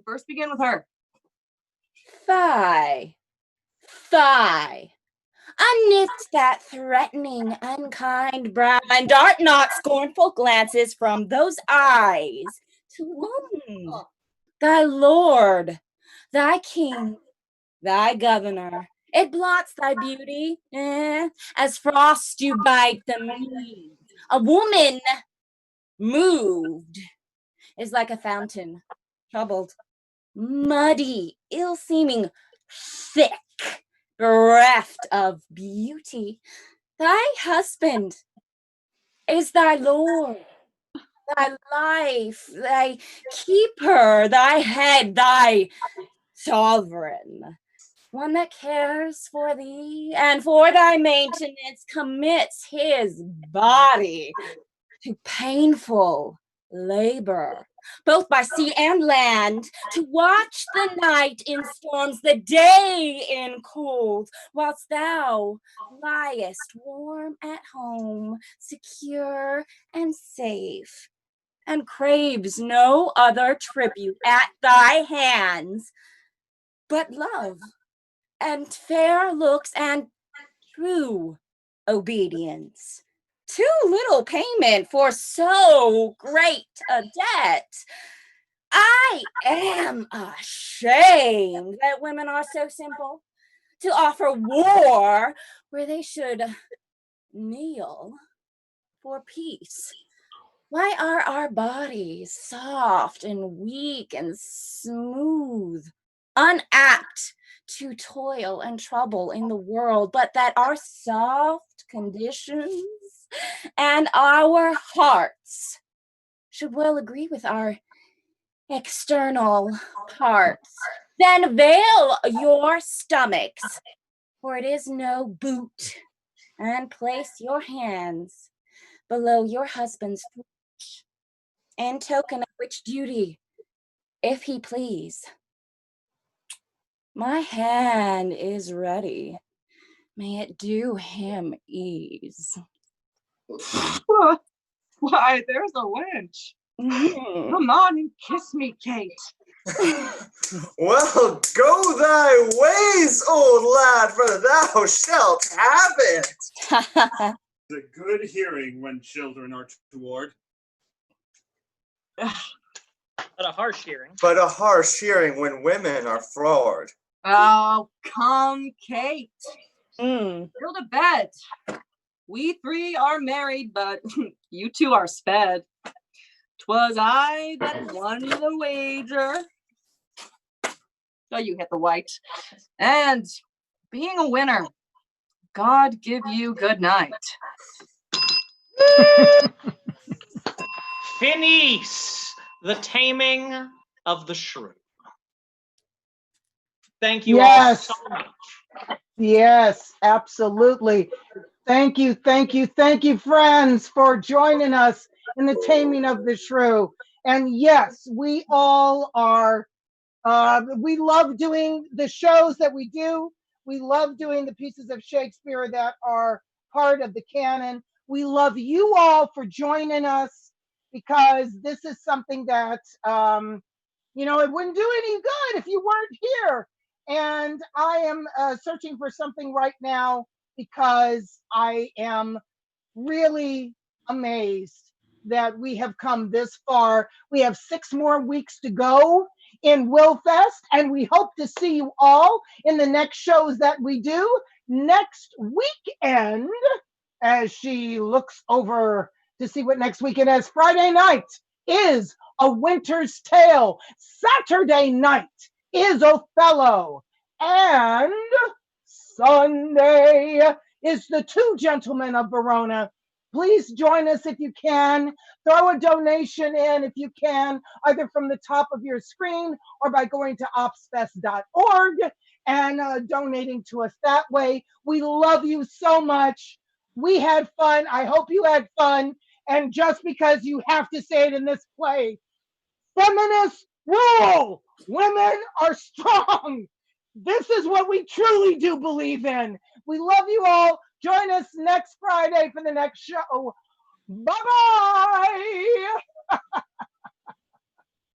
First begin with her. Fie. Fie. Unknit that threatening, unkind brow, and dart not scornful glances from those eyes to woman, thy lord, thy king, thy governor. It blots thy beauty, as frost you bite the mead. A woman moved is like a fountain, troubled, muddy, ill-seeming, thick, bereft of beauty. Thy husband is thy lord, thy life, thy keeper, thy head, thy sovereign. One that cares for thee and for thy maintenance commits his body to painful labor, both by sea and land, to watch the night in storms, the day in cold, whilst thou liest warm at home, secure and safe, and craves no other tribute at thy hands but love and fair looks and true obedience. Too little payment for so great a debt. I am ashamed that women are so simple to offer war where they should kneel for peace. Why are our bodies soft and weak and smooth, unapt to toil and trouble in the world, but that our soft conditions and our hearts should well agree with our external parts. Then veil your stomachs, for it is no boot, and place your hands below your husband's flesh, in token of which duty, if he please. My hand is ready. May it do him ease. Why, there's a wench. Come on and kiss me, Kate. Well, go thy ways, old lad, for thou shalt have it. It's a good hearing when children are toward. But a harsh hearing. But a harsh hearing when women are froward. Oh, come, Kate. Mm. Go to bed. We three are married, but you two are sped. 'Twas I that won the wager. Oh, you hit the white. And being a winner, God give you good night. Finis, the Taming of the Shrew. Thank you all so much. Yes, absolutely. Thank you, friends, for joining us in the Taming of the Shrew. And yes, we all are, we love doing the shows that we do. We love doing the pieces of Shakespeare that are part of the canon. We love you all for joining us, because this is something that, you know, it wouldn't do any good if you weren't here. And I am searching for something right now, because I am really amazed that we have come this far. We have 6 more weeks to go in Willfest, and we hope to see you all in the next shows that we do next weekend. As she looks over to see what next weekend is, Friday night is A Winter's Tale. Saturday night is Othello. And Sunday is The Two Gentlemen of Verona. Please join us if you can. Throw a donation in if you can, either from the top of your screen or by going to opsfest.org and donating to us that way. We love you so much. We had fun. I hope you had fun. And just because you have to say it in this play, feminists rule. Women are strong. This is what we truly do believe in. We love you all. Join us next Friday for the next show. Bye-bye.